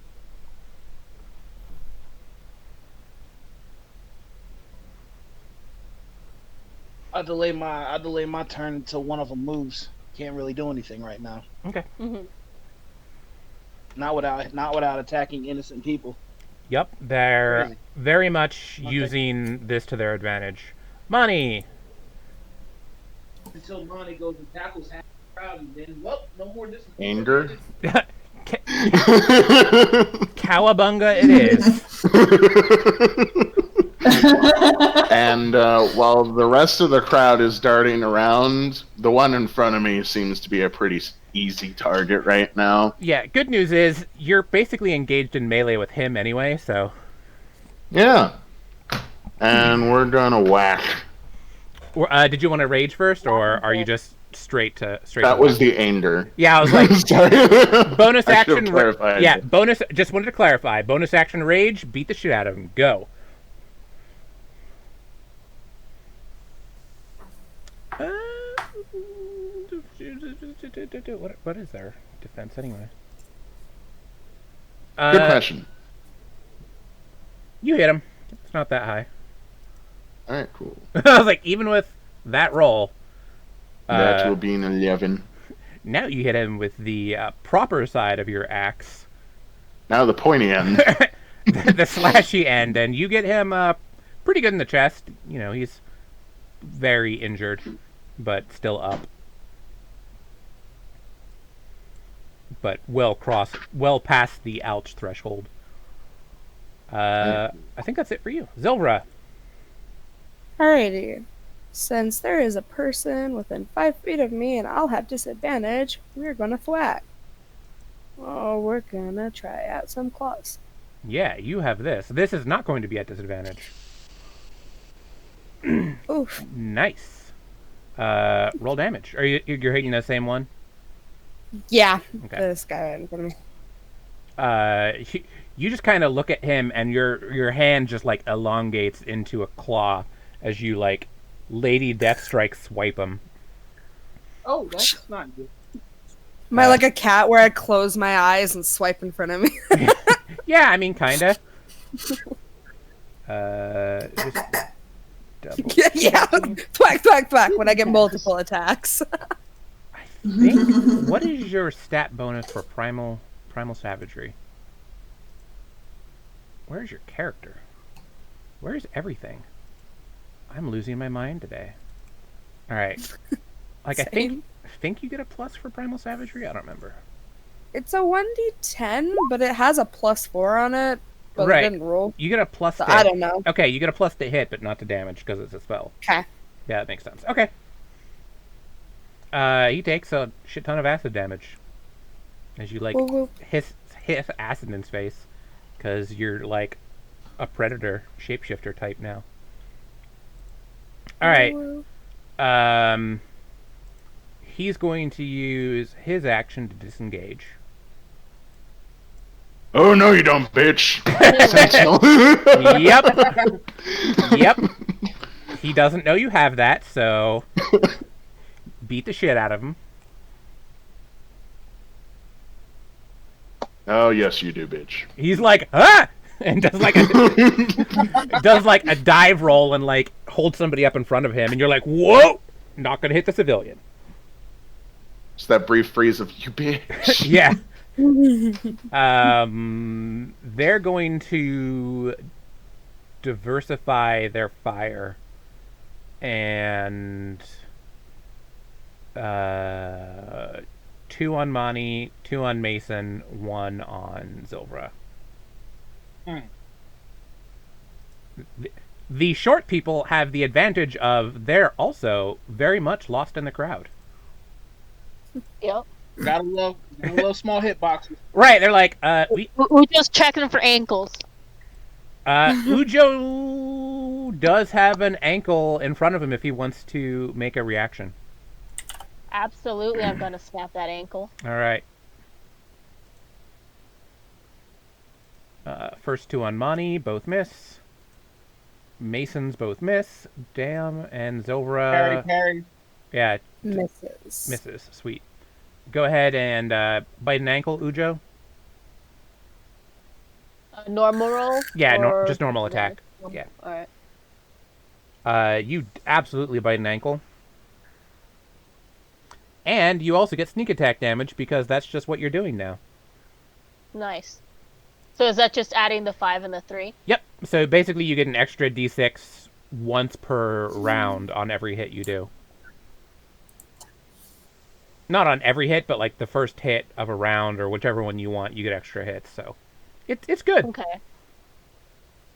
I delay my turn until one of them moves. Can't really do anything right now. Okay. Mhm. Not without attacking innocent people. Yep, they're Crazy. very much Okay. using this to their advantage. Money. Until Monty goes and tackles half the crowd, and then no more distance. Anger. Cowabunga it is. And while the rest of the crowd is darting around, the one in front of me seems to be a pretty easy target right now. Yeah, good news is you're basically engaged in melee with him anyway, so... Yeah. And we're gonna whack. Did you want to rage first, or are you just straight to... That was the anger. Yeah, I was like, Sorry. bonus I should have action... clarified. Yeah, bonus... Just wanted to clarify. Bonus action rage, beat the shit out of him. Go. What is their defense anyway? Good question. You hit him. It's not that high. Alright, cool. I was like, even with that roll, That will be an 11. now you hit him with the proper side of your axe, Now the pointy end. the slashy end, and you get him pretty good in the chest. You know, he's very injured, but still up. But well past the ouch threshold. I think that's it for you. Zilvra. Alrighty. Since there is a person within 5 feet of me and I'll have disadvantage, we're gonna thwack. Oh, we're gonna try out some claws. Yeah, you have this. This is not going to be at disadvantage. Oof. Nice. Roll damage. Are you're hitting the same one? Yeah, Okay. this guy right in front of me. You just kind of look at him, and your hand just like elongates into a claw as you like Lady Deathstrike swipe him. Oh, that's not good. Am I like a cat where I close my eyes and swipe in front of me? Yeah, I mean, kinda. Just double. Yeah. Thwack, thwack, thwack when I get multiple attacks. What is your stat bonus for primal savagery? Where's your character? Where's everything? I'm losing my mind today. All right. Like I think you get a plus for primal savagery. I don't remember. It's a 1d10, but it has a +4 on it. But Right. it didn't roll. You get a plus. So to, I don't know. Okay, you get a plus to hit, but not to damage because it's a spell. Okay. Yeah, that makes sense. Okay. He takes a shit ton of acid damage as you like Woo woo. hiss acid in his face because you're like a predator shapeshifter type now. All right. Woo woo. He's going to use his action to disengage. Oh no, you don't, bitch. Yep. He doesn't know you have that, so beat the shit out of him. Oh yes, you do, bitch. He's like, ah! And does like a dive roll and like hold somebody up in front of him, and you're like, whoa! Not gonna hit the civilian. It's that brief freeze of you bitch. Yeah. They're going to diversify their fire and 2 on Mani, 2 on Mason, 1 on Zilvra. The short people have the advantage of they're also very much lost in the crowd. Yep. Gotta love small hitboxes. Right, they're like, We're just checking for ankles. Ujo does have an ankle in front of him if he wants to make a reaction. Absolutely, I'm gonna snap that ankle. All right. First two on Mani, both miss. Masons both miss. Damn, and Zilvra. Parry. Yeah, Misses. misses. Sweet. Go ahead and bite an ankle, Ujo. Normal roll? Yeah, or... just normal attack. Yeah. Alright. You absolutely bite an ankle. And you also get sneak attack damage because that's just what you're doing now. Nice. So is that just adding the 5 and the 3? Yep. So basically you get an extra d6 once per round on every hit you do. Not on every hit, but like the first hit of a round or whichever one you want, you get extra hits. So it's good. Okay.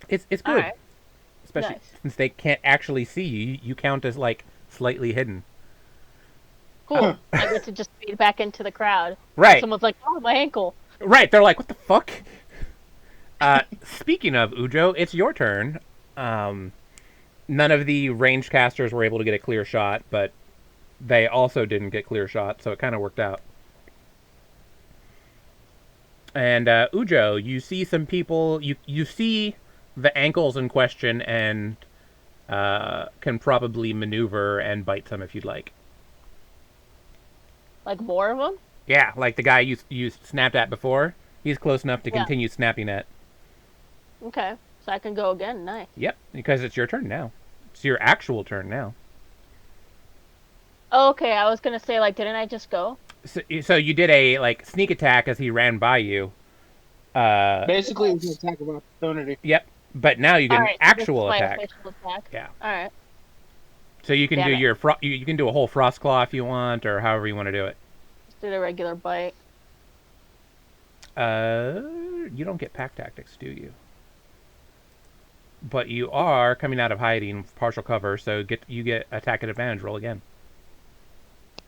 It's good. Alright. Especially Nice. since they can't actually see you. You count as like slightly hidden. Cool. I get to just fade back into the crowd. Right. Someone's like, oh, my ankle. Right. They're like, what the fuck? Speaking of Ujo, it's your turn. None of the ranged casters were able to get a clear shot, but they also didn't get clear shot, so it kind of worked out. And Ujo, you see some people. You see the ankles in question, and can probably maneuver and bite some if you'd like. Like more of them? Yeah, like the guy you snapped at before. He's close enough to continue snapping at. Okay. So I can go again. Nice. Yep, because it's your turn now. It's your actual turn now. Okay, I was gonna say, like, didn't I just go? So you did a like sneak attack as he ran by you. Basically, it's an attack of opportunity. Yep, but now you get Alright, an actual this is my attack. official attack. Yeah. Alright. So you can Damn do it. your you can do a whole frost claw if you want, or however you want to do it. Let's do the regular bite. You don't get pack tactics, do you? But you are coming out of hiding, partial cover, so you get attack at advantage. Roll again.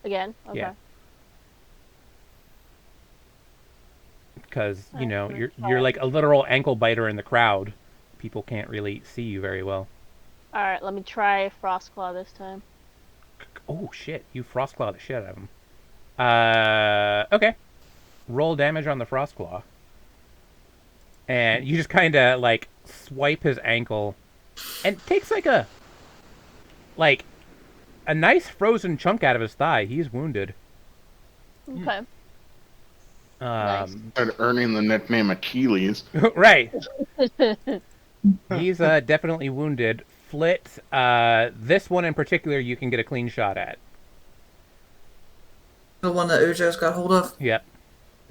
Again? Okay. Yeah. Because you know Alright, you're like a literal ankle biter in the crowd. People can't really see you very well. Alright, let me try Frostclaw this time. Oh shit! You frostclaw the shit out of him. Okay. Roll damage on the frostclaw, and you just kind of like swipe his ankle, and it takes like a nice frozen chunk out of his thigh. He's wounded. Okay. Nice. Started earning the nickname Achilles. Right. He's definitely wounded. Flit. This one in particular, you can get a clean shot at. The one that Ujo's got hold of. Yep.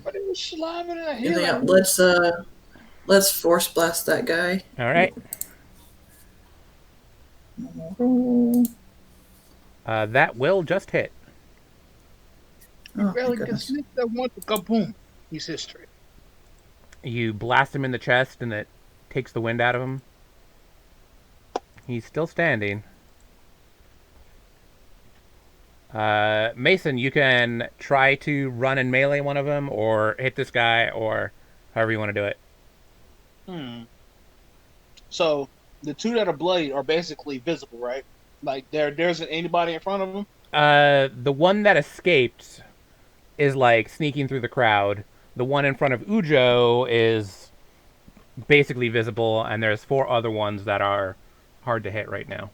But it was slaving at Yeah, him. let's force blast that guy. All right. That will just hit. Oh, my Barely goodness. can sniff that one. Kaboom! He's history. You blast him in the chest, and it takes the wind out of him. He's still standing. Mason, you can try to run and melee one of them, or hit this guy, or however you want to do it. So the two that are bloody are basically visible, right? Like there isn't anybody in front of them. The one that escaped is like sneaking through the crowd. The one in front of Ujo is basically visible, and there's 4 other ones that are hard to hit right now.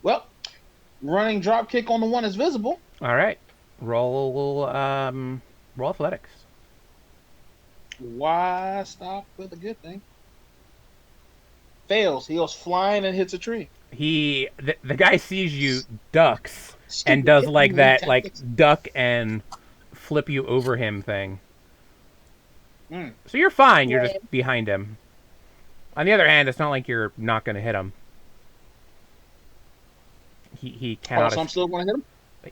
Well, running drop kick on the one is visible. All right, roll athletics. Why stop with a good thing? Fails. He goes flying and hits a tree. The guy sees you, ducks, and does like that like duck and flip you over him thing. So you're fine. You're just behind him. On the other hand, it's not like you're not going to hit him. He cannot. So I'm still going to hit him.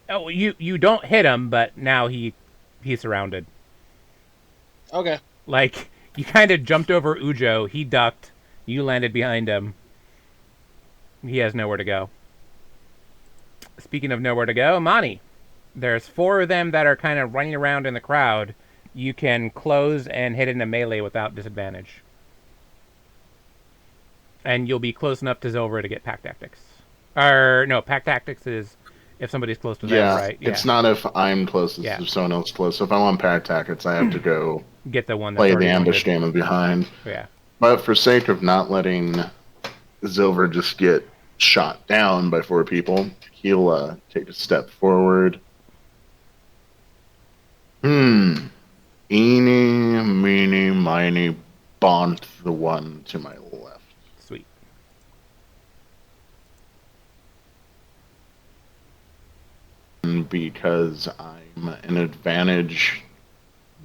Oh, you don't hit him, but now he's surrounded. Okay. Like you kind of jumped over Ujo. He ducked. You landed behind him. He has nowhere to go. Speaking of nowhere to go, Mani. There's 4 of them that are kind of running around in the crowd, you can close and hit into melee without disadvantage. And you'll be close enough to Zilver to get pack tactics. Or, no, pack tactics is if somebody's close to them, right? Yeah. It's not if I'm close, it's if someone else is close. So if I want pack tactics, I have to go get the one that's play the wounded. ambush game of behind. Yeah. But for sake of not letting Zilver just get shot down by 4 people, he'll take a step forward. Eeny, meeny, miny, bont the one to my left. Sweet. Because I'm an advantage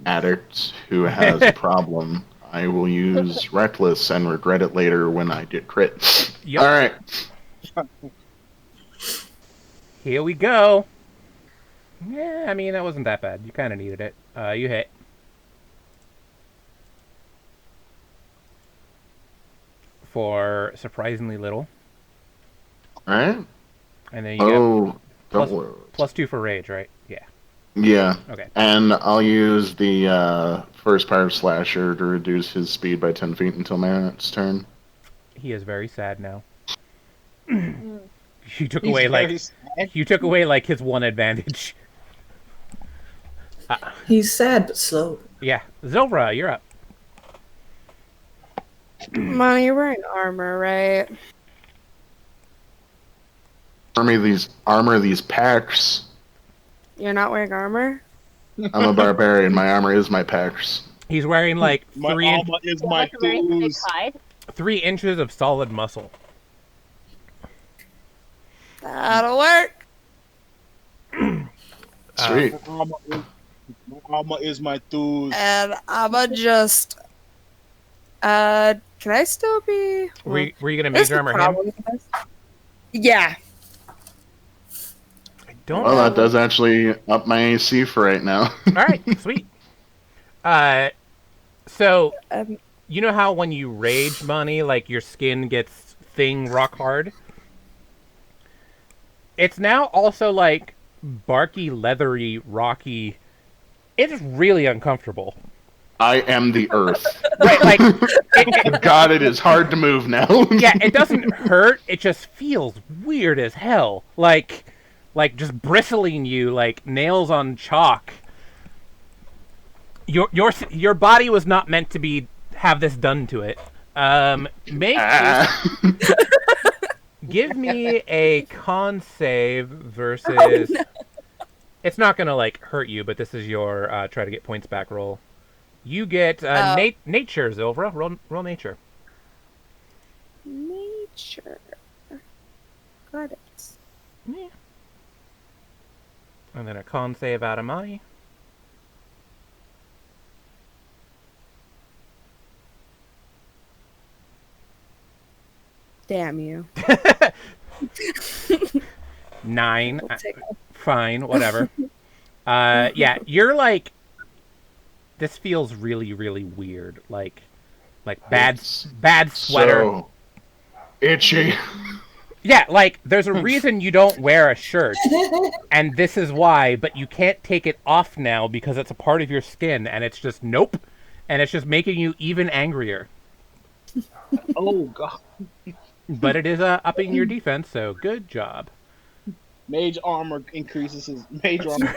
addict who has a problem, I will use Reckless and regret it later when I get crit. Yep. Alright. Here we go. Yeah, I mean, that wasn't that bad. You kind of needed it. You hit. For surprisingly little. Alright. And then you get plus 2 for rage, right? Yeah. Yeah. Okay. And I'll use the first part of Slasher to reduce his speed by 10 feet until my next turn. He is very sad now. You took away like his one advantage. He's sad but slow. Yeah. Zilvra, you're up. Money, you're wearing armor, right? Armor these packs. You're not wearing armor? I'm a barbarian. My armor is my packs. He's wearing like My armor is my tools. 3 inches of solid muscle. That'll work. Sweet. My armor is my tools. And I'ma just can I still be Were you gonna major armor him? Yeah. I don't Well, know. that does actually up my AC for right now. Alright, sweet. So you know how when you rage money, like your skin gets thing rock hard? It's now also like barky, leathery, rocky. It's really uncomfortable. I am the earth. Right, like God, it is hard to move now. Yeah, it doesn't hurt. It just feels weird as hell. Like just bristling you like nails on chalk. Your body was not meant to have this done to it. Give me a con save versus. Oh, no. It's not gonna like hurt you, but this is your try to get points back roll. You get nature, Zilvra. Roll nature. Nature. Got it. Yeah. And then a con save out of money. Damn you. 9. Fine, whatever. Yeah, you're like. This feels really, really weird. Like bad sweater. So itchy. Yeah, like there's a reason you don't wear a shirt, and this is why. But you can't take it off now because it's a part of your skin, and it's just nope, and it's just making you even angrier. Oh god. But it is upping your defense, so good job. Mage armor increases his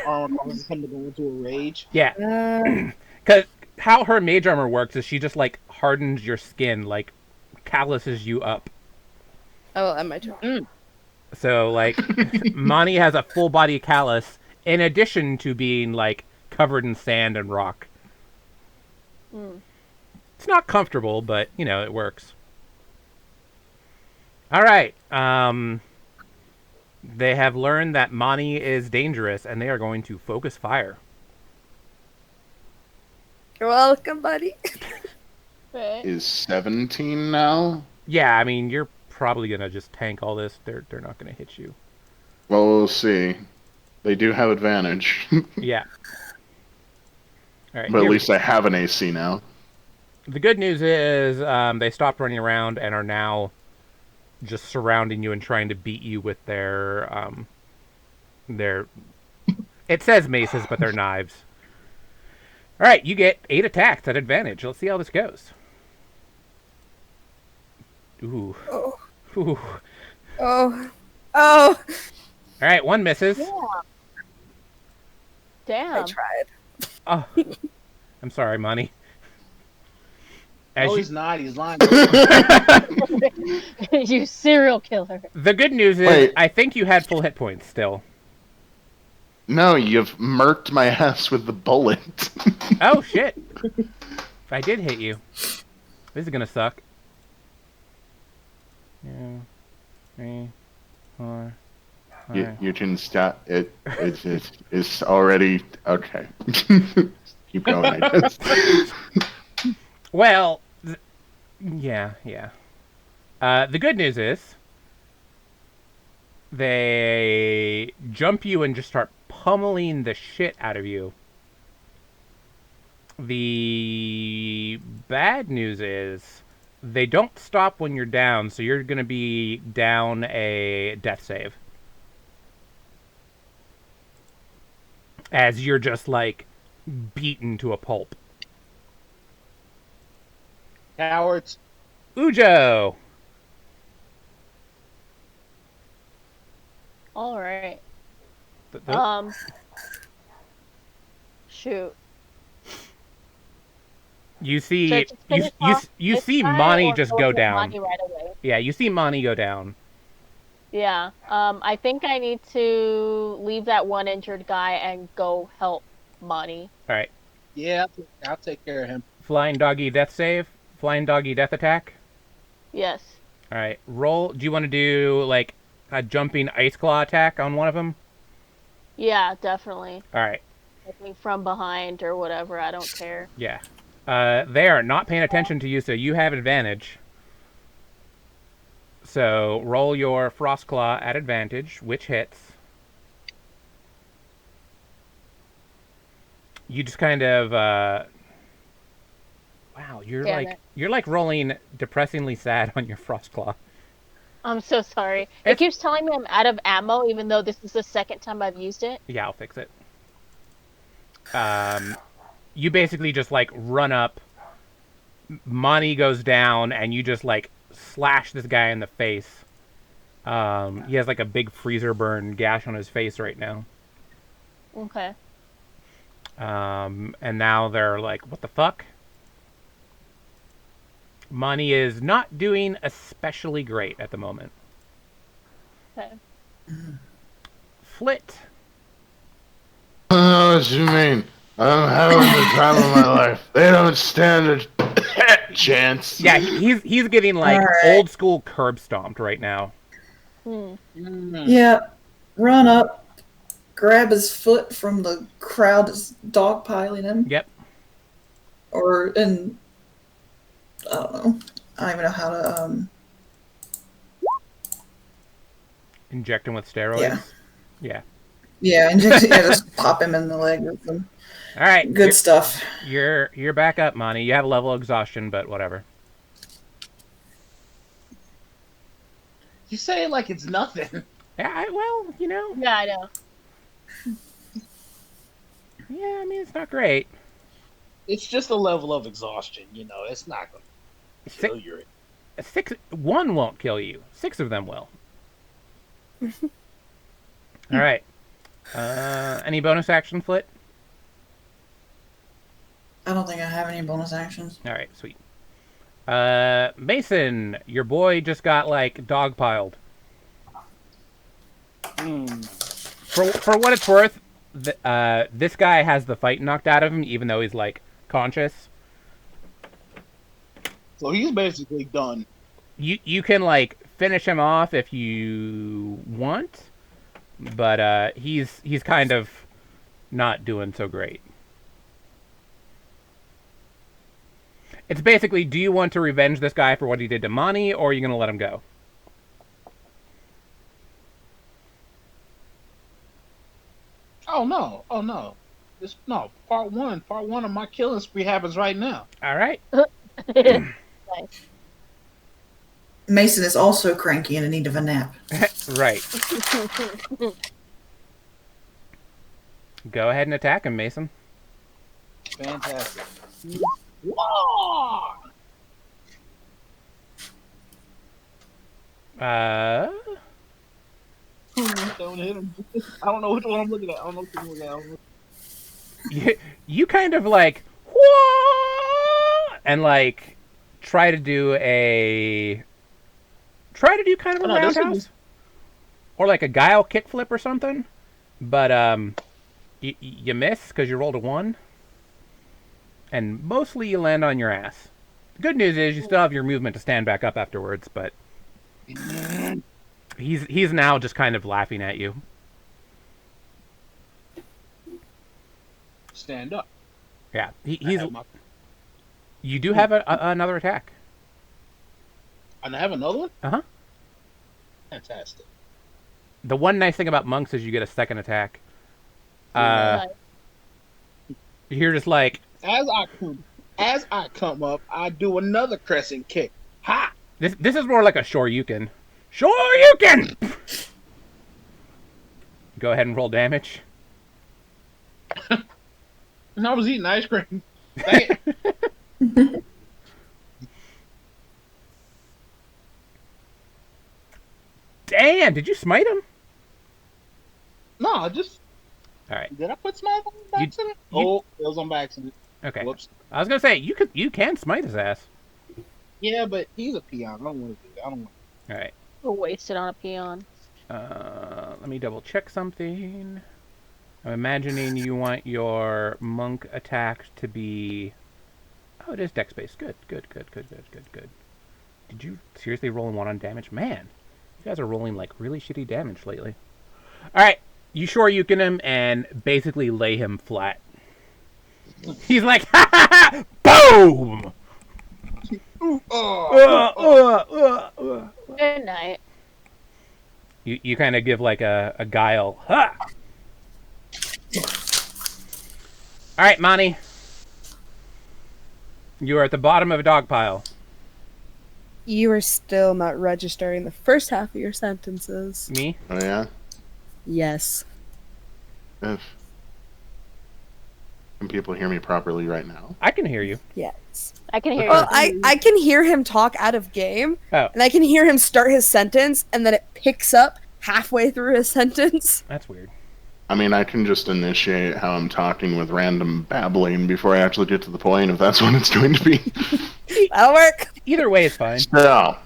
armor causes him to go into a rage. Yeah. Because how her mage armor works is she just like hardens your skin, like calluses you up. Oh, at my turn. So like Mani has a full body callus in addition to being like covered in sand and rock. It's not comfortable, but you know, it works. All right. They have learned that Mani is dangerous, and they are going to focus fire. You're welcome, buddy. Is 17 now? Yeah, I mean, you're probably gonna just tank all this. They're not gonna hit you. Well, we'll see. They do have advantage. Yeah. All right. But at least I have an AC now. The good news is they stopped running around and are now just surrounding you and trying to beat you with their it says maces, but they're knives. All right, you get 8 attacks at advantage. Let's see how this goes. Ooh. Oh. Ooh. Oh. All right, 1 misses. Yeah. Damn. I tried. Oh, I'm sorry, Monty. No, he's not. He's lying. You serial killer. The good news is, Wait. I think you had full hit points still. No, you've murked my ass with the bullet. Oh shit! If I did hit you, this is gonna suck. 2, 3, 4. You can stop it. It's already okay. Keep going. I guess. Well, yeah. The good news is, they jump you and just start pummeling the shit out of you. The bad news is, they don't stop when you're down, so you're gonna be down a death save. As you're just, like, beaten to a pulp. Cowards. Ujo! All right. Th- Shoot. You Should I see, just finish off you this see guy Mani or just go go with down. Mani right away? Yeah, you see Mani go down. Yeah. I think I need to leave that one injured guy and go help Mani. All right, Yeah, I'll take care of him. flying doggy death save, flying doggy death attack. Yes. All right, roll. Do you want to do like a jumping ice claw attack on one of them? Yeah, definitely. All right, I think from behind or whatever. I don't care. yeah. They are not paying attention to you, so you have advantage. So roll your frost claw at advantage, which hits. You just kind of wow, Damn you're like rolling depressingly sad on your frost claw. I'm so sorry. It It's- keeps telling me I'm out of ammo, even though this is the second time I've used it. Yeah, I'll fix it. You basically just like run up. Mani goes down, and you just like slash this guy in the face. He has like a big freezer burn gash on his face right now. Okay. And now they're like, what the fuck? Mani is not doing especially great at the moment. Okay. Flit. I don't know what you mean. I'm having the time of my life. They don't stand a chance. Yeah, he's getting like All right. old school curb stomped right now. Yeah, run up, grab his foot from the crowd that's dogpiling him. Yep. And I don't know. I don't even know how to. Inject him with steroids. Yeah. Yeah. Just pop him in the leg with them. All right. Good stuff. You're back up, Mani. You have a level of exhaustion, but whatever. You say it like it's nothing. Yeah, well, you know. Yeah, I know. Yeah, I mean, it's not great. It's just a level of exhaustion, you know. It's not going to kill you. One won't kill you. 6 of them will. All right. Any bonus action, Flit? I don't think I have any bonus actions. All right, sweet. Mason, your boy just got like dogpiled. For what it's worth, this guy has the fight knocked out of him, even though he's like conscious. So he's basically done. You can like finish him off if you want, but he's kind of not doing so great. It's basically, do you want to revenge this guy for what he did to Mani, or are you going to let him go? Oh no! Part one of my killing spree happens right now. All right. Nice. Mason is also cranky and in need of a nap. Right. Go ahead and attack him, Mason. Fantastic. Whoa! Don't hit him. I don't know which one I'm looking at. I don't know which one I'm looking at. You kind of like, whoa, and like try to do kind of a roundhouse or like a guile kickflip or something, but you miss because you rolled a 1, and mostly you land on your ass. The good news is you still have your movement to stand back up afterwards, but he's now just kind of laughing at you. Stand up. Yeah, he's. You do have another attack. And I have another one? Uh huh. Fantastic. The one nice thing about monks is you get a second attack. You're just like, As I come up, I do another crescent kick. Ha! this is more like a Shoryuken. Shoryuken! Go ahead and roll damage. And I was eating ice cream. Dang it. Damn, did you smite him? No, I just... All right. Did I put smite on by accident? Oh, it was on by accident. Okay. Whoops. I was gonna say you can smite his ass. Yeah, but he's a peon. I don't want to do that. I don't want All right. We're wasted on a peon. Let me double check something. I'm imagining you want your monk attack to be. Oh, it is dex based. Good. Did you seriously roll a 1 on damage? Man, you guys are rolling like really shitty damage lately. All right, you Shoryuken him and basically lay him flat. He's like, ha ha ha! Boom! Good night. You kind of give like a guile. Ha! All right, Monty. You are at the bottom of a dog pile. You are still not registering the first half of your sentences. Me? Oh yeah. Yes. Can people hear me properly right now? I can hear you. Yes. I can hear Well, you. I can hear him talk out of game, Oh, and I can hear him start his sentence, and then it picks up halfway through his sentence. that's weird. I mean, I can just initiate how I'm talking with random babbling before I actually get to the point, if that's what it's going to be. That'll work. Either way is fine. So,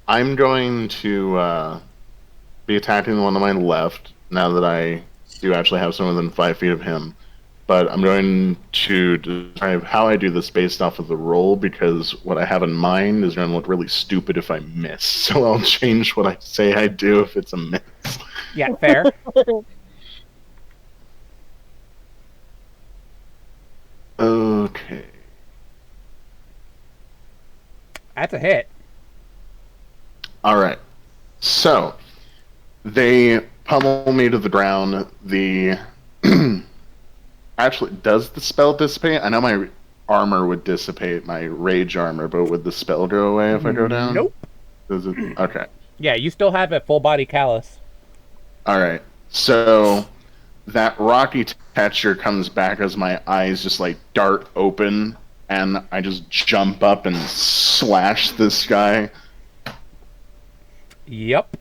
I'm going to be attacking the one on my left, now that I do actually have someone within 5 feet of him. But I'm going to describe how I do this based off of the roll, because what I have in mind is going to look really stupid if I miss. So I'll change what I say I do if it's a miss. Yeah, fair. Okay. That's a hit. Alright. So, they pummel me to the ground. The... Actually, does the spell dissipate? I know my armor would dissipate, my rage armor, but would the spell go away if I go down? Nope. Does it? Okay. Yeah, you still have a full body callus. Alright. So, that rocky texture comes back as my eyes just like dart open, and I just jump up and slash this guy. Yep.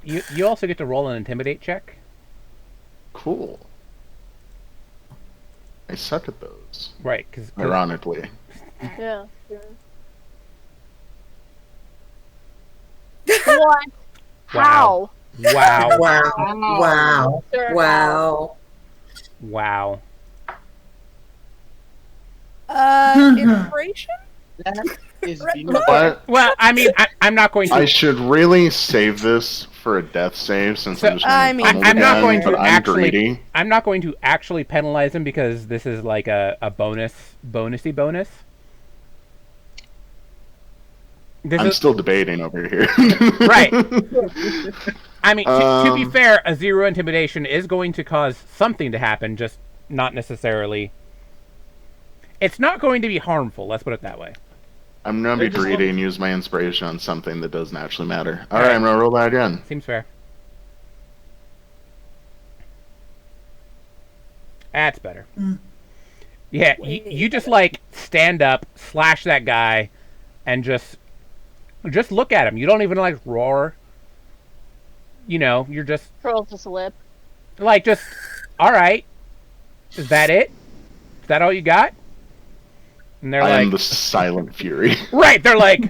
You also get to roll an intimidate check. Cool. I suck at those. Right, because Ironically. Yeah. What? How? Wow. Wow. Sir, Wow. Wow. Inspiration? That is Right. beautiful. But Well, I mean, I'm not going to. I should really save this for a death save, since So, I'm just going to I'm not going to but I'm actually. greedy. I'm not going to actually penalize him because this is like a bonusy bonus. This I'm is still debating over here. right. I mean, to be Um, fair, a 0 intimidation is going to cause something to happen, just not necessarily. It's not going to be harmful. Let's put it that way. I'm gonna be They're just greedy little- and use my inspiration on something that doesn't actually matter. All All right, right. I'm gonna roll that again. Seems fair. That's better. Mm. Yeah, you just like stand up, slash that guy, and just look at him. You don't even like roar. You know, you're just Curls his lip. like all right. Is that it? Is that all you got? And they're I like, am the silent fury. right. They're like,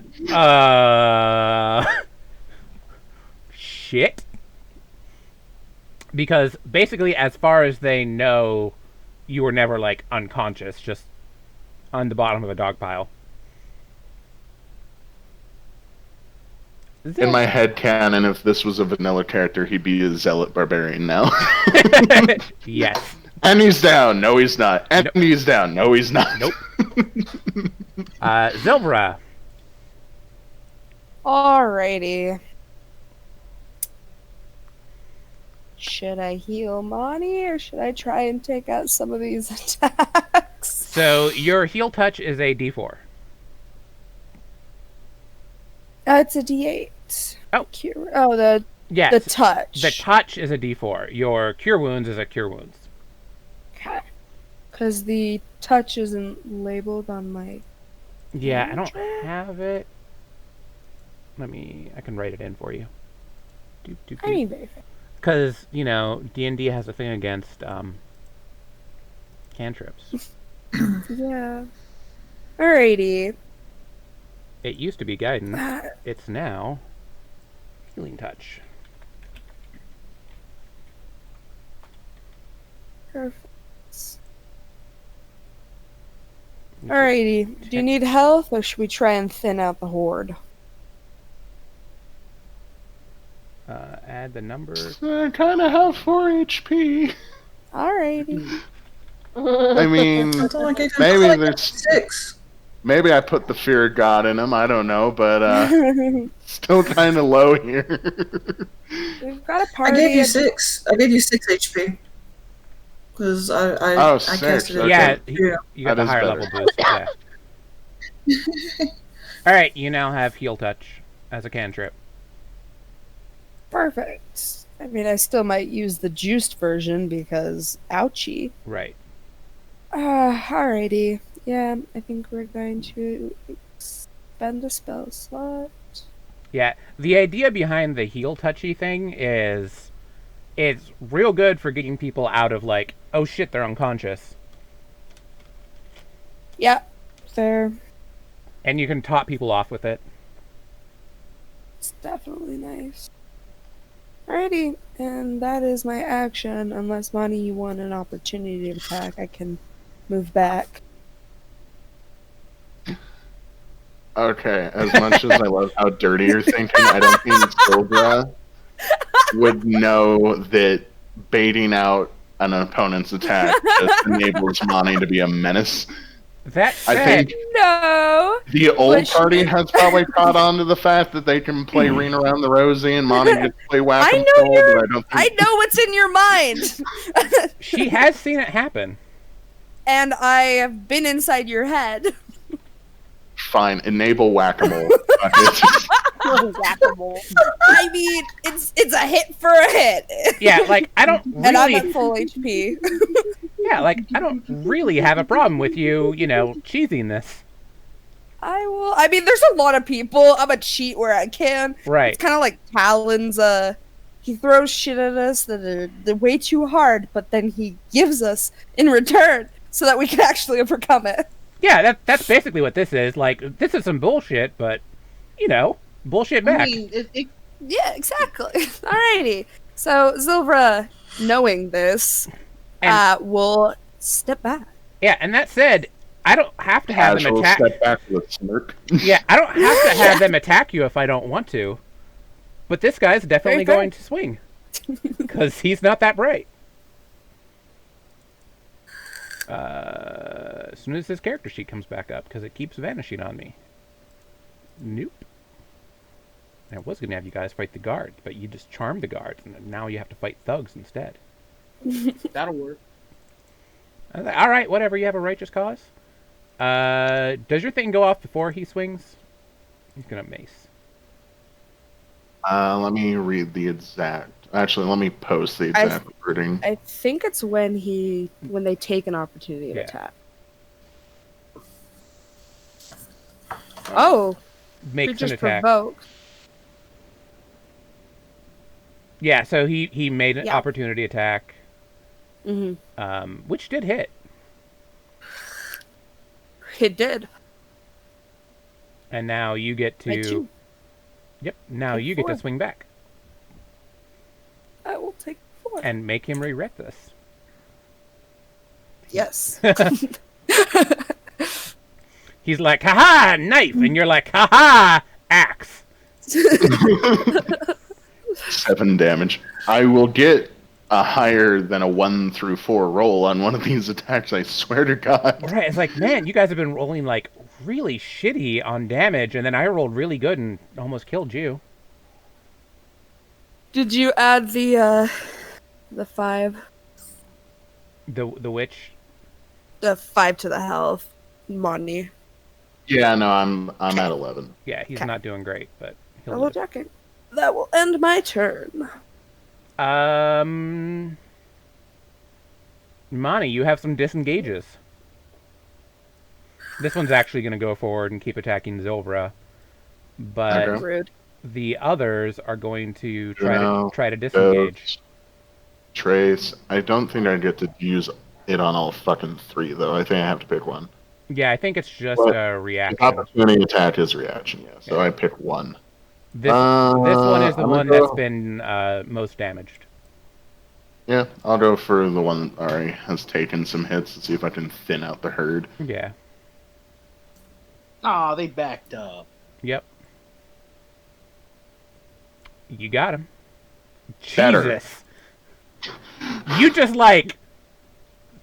shit. Because basically, as far as they know, you were never like unconscious, just on the bottom of a dog pile. In my head canon, if this was a vanilla character, he'd be a zealot barbarian now. Yes. And he's down. No, he's not. And Nope. he's down. No, he's not. Nope. Zilvra. Alrighty. Should I heal Monty or should I try and take out some of these attacks? So your heal touch is a D4. It's a D8. Oh. The Yes. touch. The touch is a D4. Your cure wounds is a cure wounds. Okay. Because the touch isn't labeled on my. Yeah, I don't Contract? have it. I can write it in for you. I mean, very fair. Because, you know, D&D has a thing against cantrips. Yeah. Alrighty. It used to be guidance. It's now healing touch. Perfect. Alrighty. Do you need health or should we try and thin out the horde? Add the number. I kind of have 4 HP. Alrighty. I mean, That's all I gave him. maybe That's all I there's- gave him 6. maybe I put the fear of God in him. I don't know, but still kind of low here. We've got a I party. gave you of- 6. I gave you 6 HP. Because I Oh, I 6, casted it. okay. Yeah, Yeah. you got That the is higher better. level boost. Yeah. Alright, you now have heal touch as a cantrip. Perfect. I mean, I still might use the juiced version because ouchie. Right. Alrighty. Yeah, I think we're going to expend a spell slot. Yeah, the idea behind the heal touchy thing is it's real good for getting people out of like, oh shit, they're unconscious. Yeah, fair. And you can top people off with it. It's definitely nice. Alrighty, and that is my action. Unless, Monty, you want an opportunity to attack, I can move back. Okay, as much as I love how dirty you're thinking, I don't think Silvra would know that baiting out an opponent's attack just enables Monty to be a menace. That I said, think No! the old But she- party has probably caught on to the fact that they can play Ring Around the Rosie and Monty gets to play Whack I and know Roll, you're- but I don't I think know what's in your mind! she has seen it happen. And I have been inside your head. fine, enable Whack-A-Mole. Whack-a-mole. I mean, it's a hit for a hit. Yeah, like I don't And I'm really at full HP. yeah, like I don't really have a problem with you, you know, cheesing this. I will. I mean, there's a lot of people. I'm a cheat where I can. Right. It's kind of like Talon's. He throws shit at us that are they're way too hard, but then he gives us in return so that we can actually overcome it. Yeah, that's basically what this is. Like, this is some bullshit, but, you know, bullshit back. I mean, Yeah, exactly. Alrighty. So Zilvra, knowing this, And- will step back. Yeah, and that said, I don't have to have them Casual attack. step back with a smirk. Yeah, I don't have to have them attack you if I don't want to. But this guy's definitely fair. going to swing. Because he's not that bright. As soon as his character sheet comes back up, because it keeps vanishing on me. Nope. I was going to have you guys fight the guards, but you just charmed the guards, and now you have to fight thugs instead. that'll work. I was like, all right, whatever, you have a righteous cause? Does your thing go off before he swings? He's gonna mace. Let me read the exact. Actually, let me post the exact wording. I think it's when they take an opportunity of attack. Oh, Makes an attack. Provoked. Yeah, so he made an opportunity attack. Which did hit. It did. And now you get to. Yep. Now you get to swing back. I will take 4. And make him re-wreck this. Yes. He's like, haha, knife! And you're like, haha, axe. 7 damage. I will get a higher than a 1 through 4 roll on one of these attacks, I swear to God. Right, it's like, man, you guys have been rolling, like, really shitty on damage, and then I rolled really good and almost killed you. Did you add the 5? The which? The 5 to the health. Money. Yeah, no, I'm at 11. Yeah, he's not doing great, but he'll Double checking. That will end my turn. Monty, you have some disengages. This one's actually going to go forward and keep attacking Zilvra, but Rude. The others are going to try to disengage. Trace. I don't think I get to use it on all fucking 3, though. I think I have to pick one. Yeah, I think it's just a reaction. Opportunity attack is reaction, yeah. So I pick one. This one is the one that's been most damaged. Yeah, I'll go for the one that already has taken some hits and see if I can thin out the herd. Yeah. Aw, they backed up. Yep. You got him. Better. Jesus. You just, like,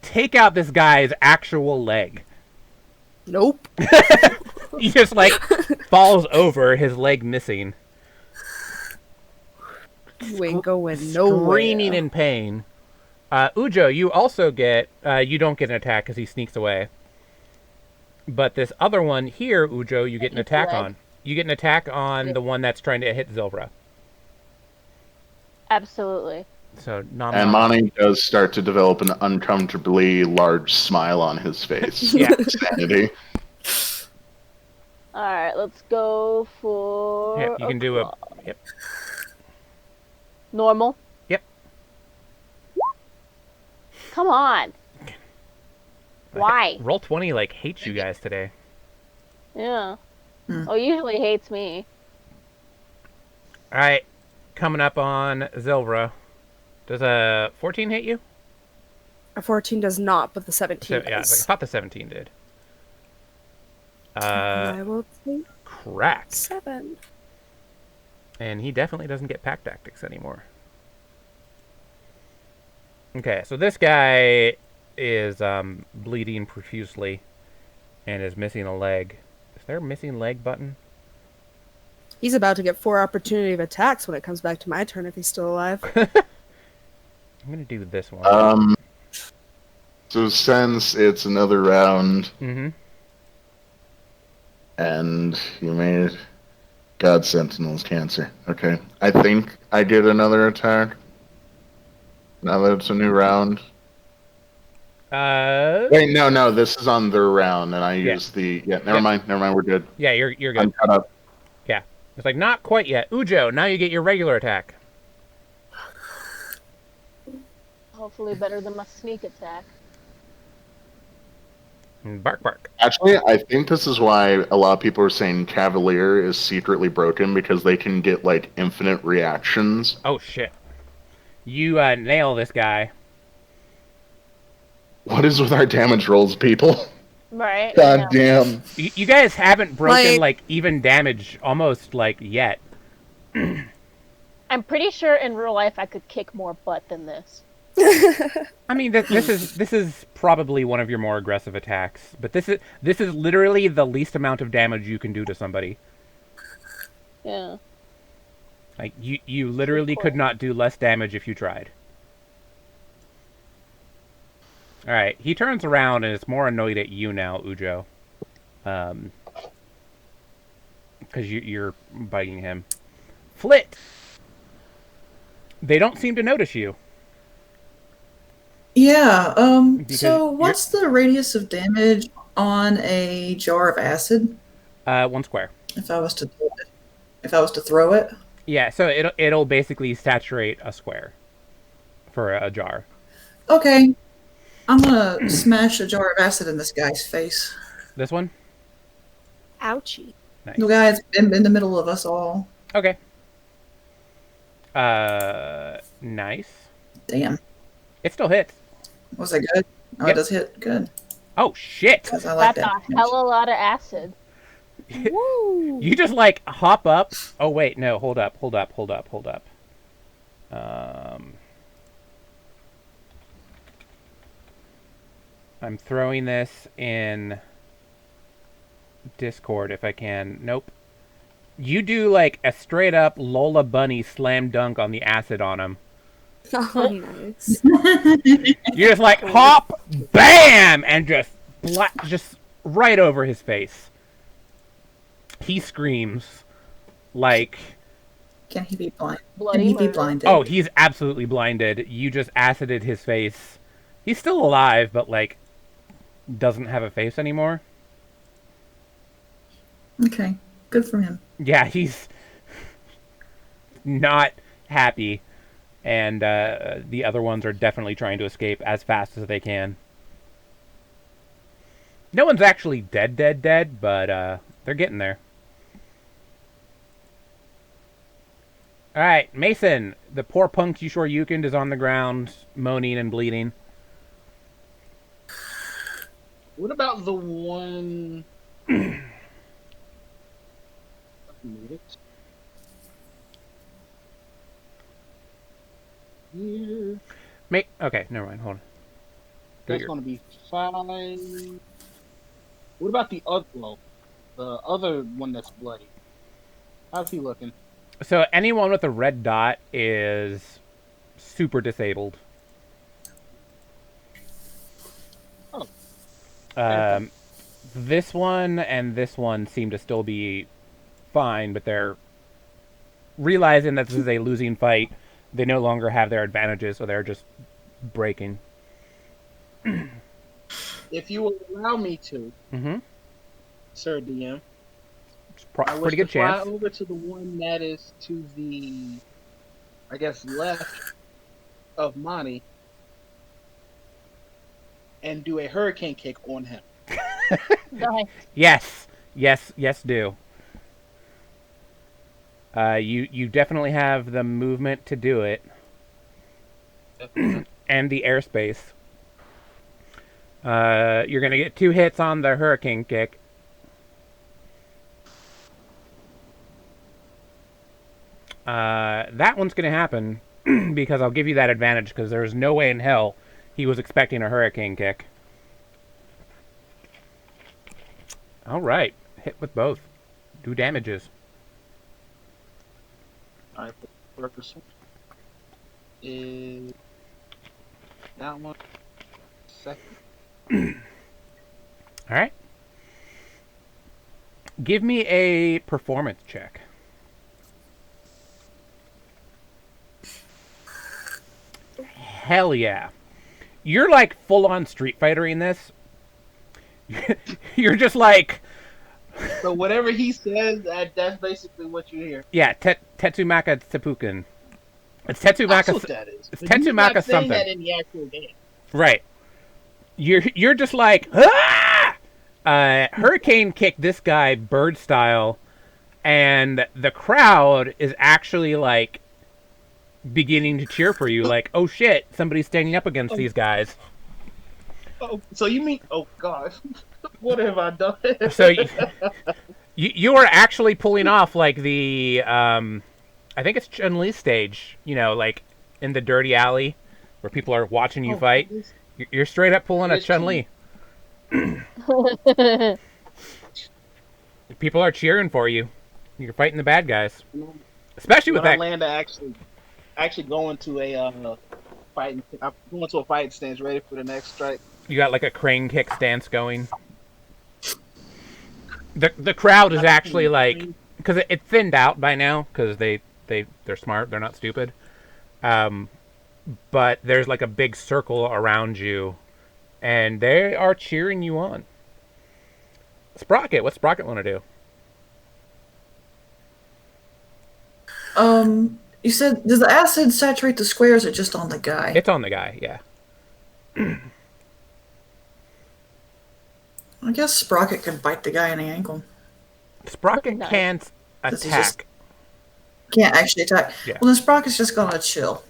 take out this guy's actual leg. Nope. He just, like, falls over, his leg missing. You ain't going nowhere. Screaming in pain. Ujo, you also get... you don't get an attack because he sneaks away. But this other one here, Ujo, you get an attack on. You get an attack on the one that's trying to hit Zilvra. Absolutely. So not. And Monty does start to develop an uncomfortably large smile on his face. Yeah. Sanity. All right, let's go for. Yep, you can do a. Yep. Normal. Yep. Come on. Why? Roll20 like hates you guys today. Yeah. Oh, usually hates me. All right, coming up on Zilvra. Does a 14 hit you? A 14 does not, but the 17 does. Yeah, I thought the 17 did. I will take crack. 7. And he definitely doesn't get pack tactics anymore. Okay, so this guy is bleeding profusely and is missing a leg. Is there a missing leg button? He's about to get 4 opportunity of attacks when it comes back to my turn if he's still alive. I'm gonna do this one. So since it's another round, and you made God Sentinel's cancer. Okay, I think I get another attack. Now that it's a new round. Wait, no, this is on their round, and I use the never mind, we're good. Yeah, you're good. I'm caught up. Yeah, it's like not quite yet. Ujo, now you get your regular attack. Hopefully better than my sneak attack. Bark, bark. Actually, I think this is why a lot of people are saying Cavalier is secretly broken, because they can get, like, infinite reactions. Oh, shit. You nail this guy. What is with our damage rolls, people? Right. God damn. You guys haven't broken, like, even damage almost, like, yet. I'm pretty sure in real life I could kick more butt than this. I mean, this is probably one of your more aggressive attacks, but this is literally the least amount of damage you can do to somebody. Yeah. Like you literally could not do less damage if you tried. All right, he turns around and is more annoyed at you now, Ujo. Because you're biting him. Flit! They don't seem to notice you. Yeah, Because so what's the radius of damage on a jar of acid 1 square. if I was to throw it? If I was to throw it? Yeah, so it'll basically saturate a square for a jar. Okay. I'm gonna smash a jar of acid in this guy's face. This one? Ouchie. Nice. The guy's in the middle of us all. Okay. Nice. Damn. It still hits. Was that good? Oh, Yep. it does hit. Good. Oh, shit! Because I like That's that. a hell of a lot of acid. Woo! You just, like, hop up. Oh, wait, no, hold up. I'm throwing this in Discord if I can. Nope. You do, like, a straight-up Lola Bunny slam dunk on the acid on him. Oh, nice. You just, like, hop, bam, and just right over his face. He screams like... Can he be blind? Bloody Can he be murder. blinded? Oh, he's absolutely blinded. You just acided his face. He's still alive, but, like, doesn't have a face anymore. Okay. Good for him. Yeah, he's not happy. And the other ones are definitely trying to escape as fast as they can. No one's actually dead, but they're getting there. Alright, Mason, the poor punk Yushoryukin is on the ground, moaning and bleeding. What about the one? Here. Okay, never mind, hold on. That's going to be 5. What about the other? Well, the other one that's bloody. How's he looking? So anyone with a red dot is super disabled. Oh. This one and this one seem to still be fine, but they're realizing that this is a losing fight. They no longer have their advantages, so they're just breaking. If you will allow me to, Mm-hmm. Sir DM, I wish Pretty good to fly chance. over to the one that is to the, I guess, left of Monty and do a hurricane kick on him. Nice. Yes, do. You definitely have the movement to do it. And the airspace. You're gonna get 2 hits on the hurricane kick. That one's gonna happen because I'll give you that advantage because there's no way in hell he was expecting a hurricane kick. Alright, hit with both. Do damages. Alright, the first one is that one. Second. Alright. Give me a performance check. Hell yeah. You're like full on Street Fighter in this. You're just like... So whatever he says, that's basically what you hear. Yeah, Tetsumaka Seppuken. It's That's Tetsumaka... what that is. It's But he's not Tetsumaka saying something. that in the actual game. Right. You're just like... Ah! Hurricane kick this guy bird style, and the crowd is actually like beginning to cheer for you, like, oh shit, somebody's standing up against these guys. Oh, so you mean? Oh God, what have I done? So you are actually pulling off like the I think it's Chun-Li's stage, you know, like in the dirty alley where people are watching you fight. You're straight up pulling a Chun-Li. People are cheering for you. You're fighting the bad guys, especially with When I that. land, I actually go into a fighting. I'm going to a fighting stance, ready for the next strike. You got like a crane kick stance going. The crowd is actually like, because it thinned out by now because they're smart, they're not stupid. But there's like a big circle around you, and they are cheering you on. Sprocket, what's Sprocket want to do? You said, does the acid saturate the squares or just on the guy? It's on the guy, yeah. I guess Sprocket could bite the guy in the ankle. Sprocket Nice. can't Does he attack. Can't actually attack. Yeah. Well, then Sprocket's just gonna chill.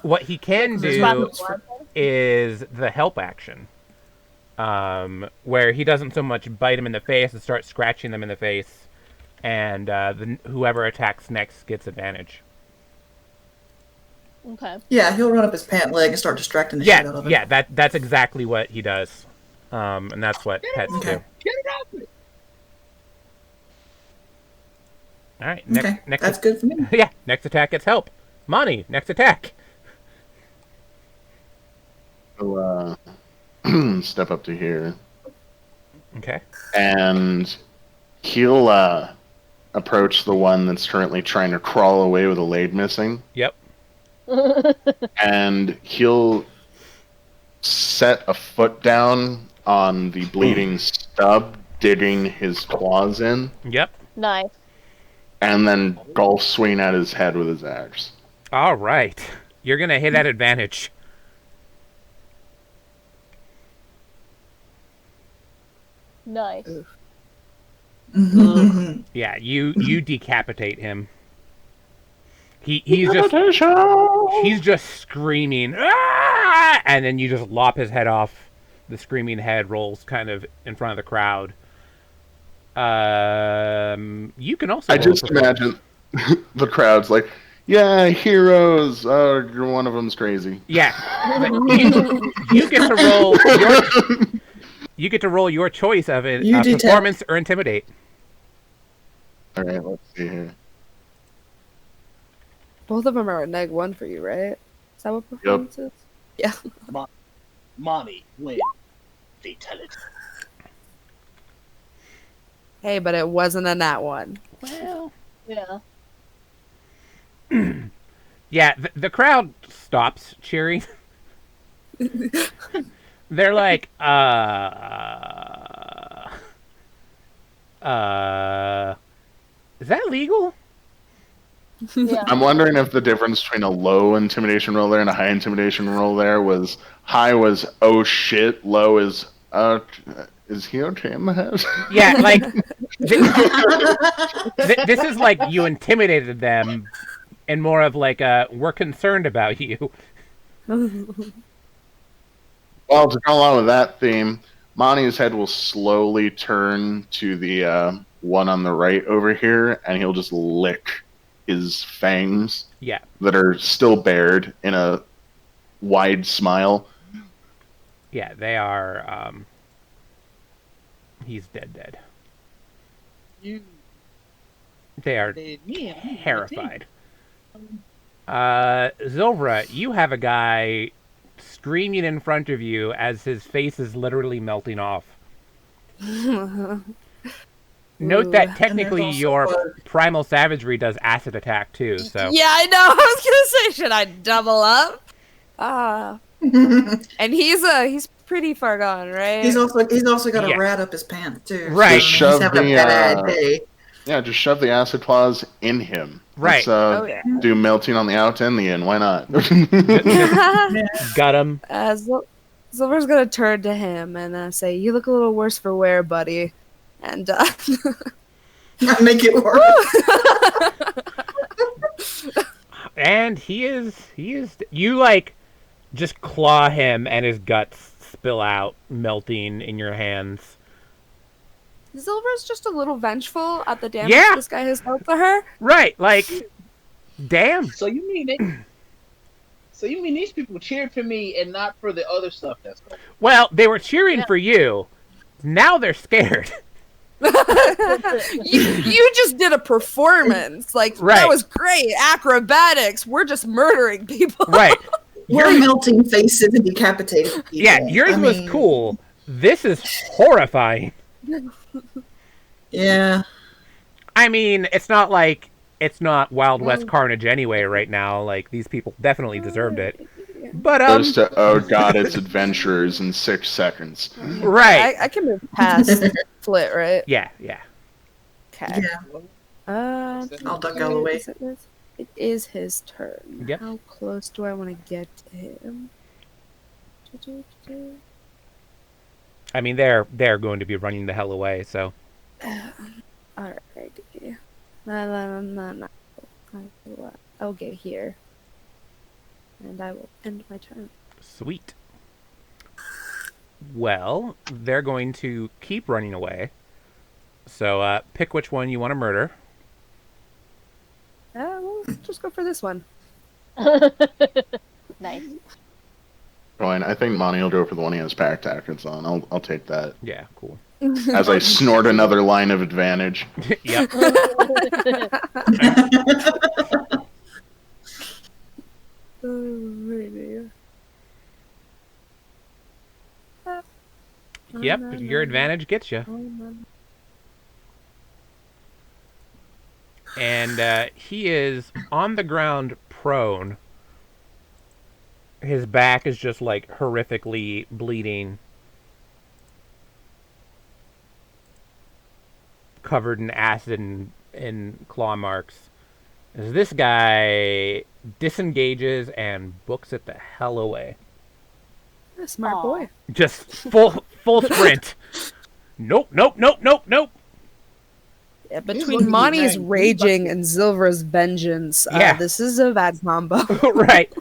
What he can do Sprocket is the help action, where he doesn't so much bite him in the face and start scratching them in the face, and whoever attacks next gets advantage. Okay. Yeah, he'll run up his pant leg and start distracting the shit out of him. Yeah, that's exactly what he does, and that's what pets do. Get it off me. All right, Okay, next that's good for me. Yeah, next attack gets help. Monty, next attack. So, step up to here, Okay. and he'll approach the one that's currently trying to crawl away with a leg missing, Yep. and he'll set a foot down on the bleeding stub, digging his claws in, Yep. Nice. and then golf swing at his head with his axe. All right. You're gonna hit at advantage. Nice. Yeah, you decapitate him. He's just screaming, "Ah!" And then you just lop his head off. The screaming head rolls kind of in front of the crowd. You can also. I roll just performance. imagine the crowd's like, "Yeah, heroes. One of them's crazy." Yeah, you get to roll. You get to roll your choice of it: You detect. performance or intimidate. All right, let's see here. Both of them are a -1 for you, right? Is that what performance is? Yeah. Monty, win. Fatality. Hey, but it wasn't a nat one. Well, Yeah. yeah. The crowd stops cheering. They're like, is that legal? Yeah. I'm wondering if the difference between a low intimidation roll there and a high intimidation roll there was high was oh shit, low is he okay in the head? Yeah, like this is like you intimidated them, and more of like we're concerned about you. Well, to go along with that theme, Monty's head will slowly turn to the one on the right over here, and he'll just lick his fangs Yeah, that are still bared in a wide smile. yeah, they are. He's dead. You They are did me. terrified. Zilvra, you have a guy screaming in front of you as his face is literally melting off. Note that technically also your primal savagery does acid attack too, so Yeah, I know. I was gonna say, should I double up? And he's pretty far gone, right? He's also got Yeah. a rat up his pants too. Right. Just He's shove having a the, bad day. Yeah, just shove the acid claws in him. Right. Oh, Let's yeah. do melting on the out and the in. Why not? got him. Silver's gonna turn to him and say, "You look a little worse for wear, buddy." And Make it work. And he is you like just claw him and his guts spill out, melting in your hands. Silver's just a little vengeful at the damage Yeah. this guy has done to her. Right, like damn. So you mean it? So you mean these people cheered for me and not for the other stuff that's going on? Well, they were cheering Yeah. for you. Now they're scared. You just did a performance. Like, Right. that was great. Acrobatics. We're just murdering people. Right. We're melting faces and decapitating people. Yeah, yours I was mean, cool. This is horrifying. Yeah. I mean, it's not like it's not Wild West carnage anyway right now. Like, these people definitely deserved it. But, Goes to, oh god, it's adventurers in 6 seconds. right. I can move past Flit, right? Yeah, yeah. Okay. Yeah. I'll duck out of the way. It is his turn. Yep. How close do I want to get to him? I mean, they're going to be running the hell away, so. Alrighty. No. I'll get here. And I will end my turn. Sweet. Well, they're going to keep running away. So, pick which one you want to murder. We'll just go for this one. Nice. Fine, I think Monty will go for the one he has pack tactics on. I'll take that. Yeah, cool. As I snort another line of advantage. Yep. Maybe. Yep, your advantage gets you. And he is on the ground prone. His back is just like horrifically bleeding. Covered in acid and claw marks. As this guy disengages and books it the hell away. A smart boy. Just full sprint. Nope. Yeah, between Monty's raging and Zilver's vengeance, Yeah. This is a bad combo. Right.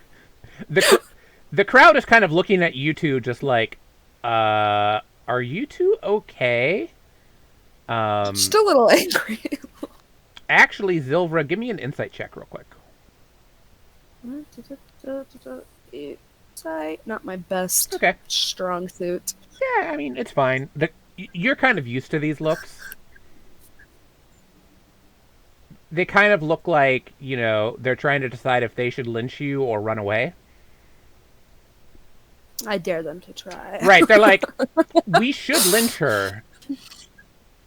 The crowd is kind of looking at you two just like, are you two okay? Just a little angry. Actually, Zilvra, give me an insight check real quick. Insight, not my best Okay. strong suit. Yeah, I mean, it's fine. You're kind of used to these looks. They kind of look like, they're trying to decide if they should lynch you or run away. I dare them to try. Right, they're like, we should lynch her,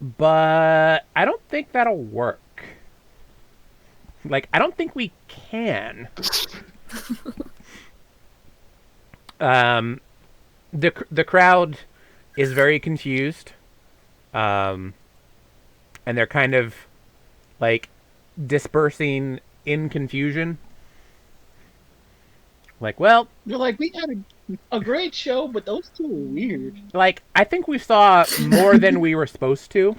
but I don't think that'll work. Like, I don't think we can. The crowd is very confused. And they're kind of, like, dispersing in confusion. Like, well... You're like, we had a great show, but those two are weird. Like, I think we saw more than we were supposed to.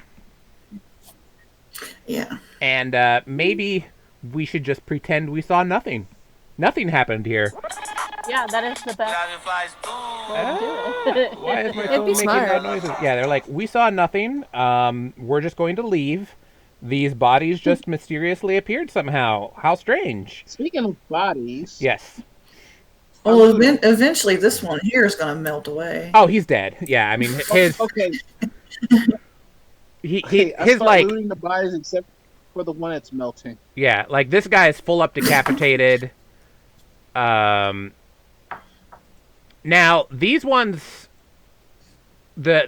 Yeah. And maybe we should just pretend we saw nothing. Nothing happened here. Yeah, that is the best. Why is my It'd phone be making smart. loud noises? Yeah, they're like, we saw nothing. We're just going to leave. These bodies just mysteriously appeared somehow. How strange. Speaking of bodies, Yes. Well, eventually this one here is going to melt away. Oh, he's dead. Yeah, I mean, his okay, I his start like looting the bodies except for the one that's melting. yeah, like this guy is full up decapitated. Now these ones, this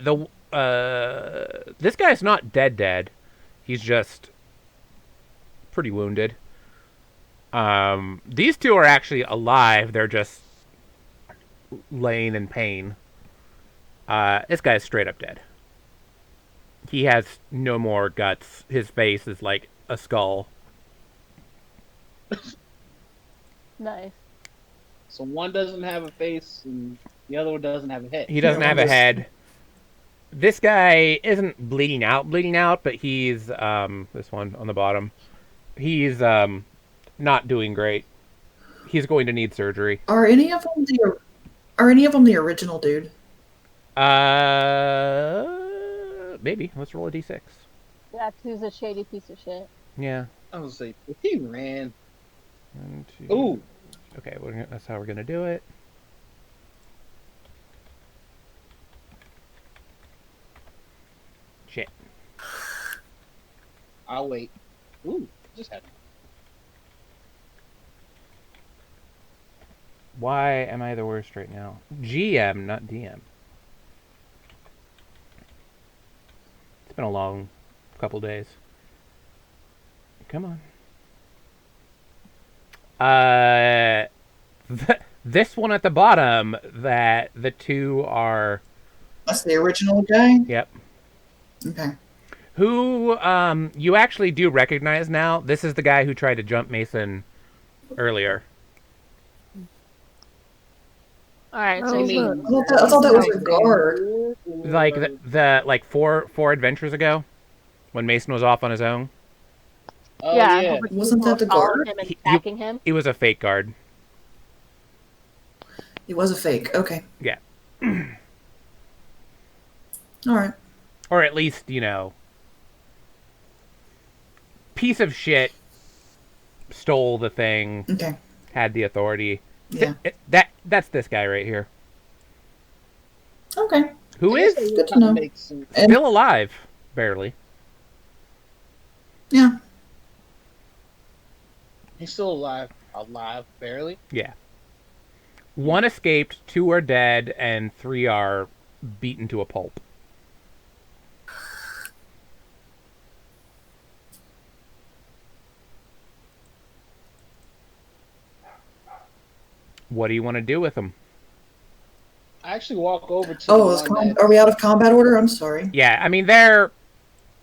guy's not dead. He's just pretty wounded. These two are actually alive. They're just laying in pain. This guy's straight up dead. He has no more guts. His face is like a skull. Nice. So one doesn't have a face, and the other one doesn't have a head. He doesn't have a head. This guy isn't bleeding out, but he's this one on the bottom. He's not doing great. He's going to need surgery. Are any of them the original dude? Maybe. Let's roll a d6. Yeah, two's a shady piece of shit. Yeah. I was like, if he ran. 1, 2. Ooh, Okay, that's how we're gonna do it. Shit. I'll wait. Ooh, just had. Why am I the worst right now? GM, not DM. It's been a long couple days. Come on. This one at the bottom, that the two are... That's the original guy? Yep. Okay. Who, you actually do recognize now. This is the guy who tried to jump Mason earlier. Alright, so Oh, you mean look. I thought that was a guard. Like, the like, four adventures ago, when Mason was off on his own. Oh, yeah, yeah. but Wasn't people that the followed guard? him and He- attacking him? He was a fake guard. It was a fake. Okay. Yeah. All right. Or at least, you know, piece of shit stole the thing, Okay. had the authority. Yeah. That's this guy right here. Okay. Who is Good to know. Makes sense. And- still alive, barely. Yeah. He's still alive. Alive, barely. Yeah. 1 escaped, 2 are dead, and 3 are beaten to a pulp. What do you want to do with them? I actually walk over to Oh, the one that, are we out of combat order? I'm sorry. Yeah, I mean,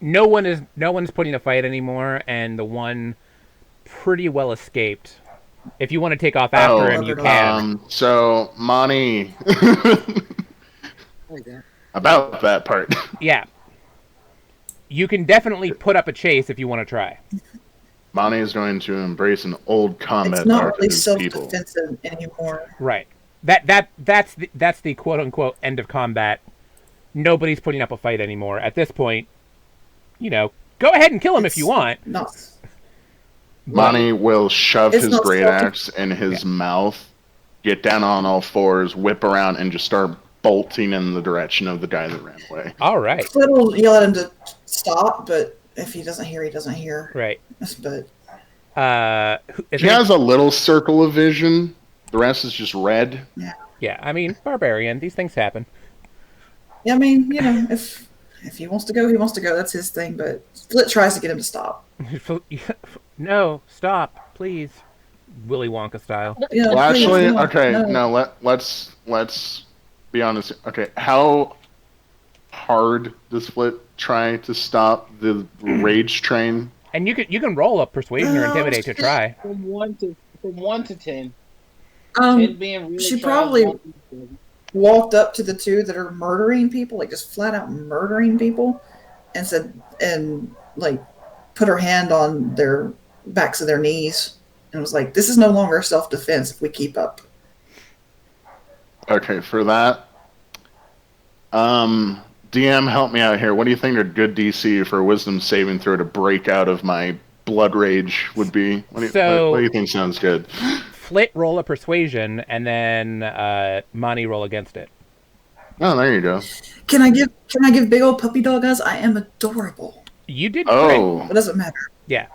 no one's putting a fight anymore, and the one pretty well escaped. If you want to take off after him, you can. So Monty, about that part. Yeah. You can definitely put up a chase if you want to try. Monty is going to embrace an old combat It's not art of really his people. self-defensive anymore. Right. That's the quote unquote end of combat. Nobody's putting up a fight anymore. At this point, you know, go ahead and kill him if you want. Not. Monty will shove It's his not great self- axe in his mouth, get down on all fours, whip around, and just start bolting in the direction of the guy that ran away. All right. Flint will yell at him to stop, but if he doesn't hear, he doesn't hear. Right. But He has a little circle of vision. The rest is just red. Yeah, I mean, barbarian. These things happen. yeah, I mean, you know, if he wants to go, he wants to go. That's his thing. But Flint tries to get him to stop. No, stop, please. Willy Wonka style. Yeah, Well, please, actually, come on, okay, no. no, let's be honest. Okay, how hard does Flit try to stop the rage train? And you can roll up persuasion or intimidate to try. from 1 to 10. 10 being really She trash, probably 1 to 7. walked up to the two that are murdering people, like just flat out murdering people, and said, and like put her hand on their backs of their knees, and was like, "This is no longer self-defense if we keep up." Okay, for that, DM, help me out here. What do you think a good DC for a Wisdom saving throw to break out of my blood rage would be? What do you think sounds good? Flit roll a persuasion, and then Monty roll against it. Oh, there you go. Can I give big old puppy dog eyes? I am adorable. You did Oh, It doesn't matter. Yeah.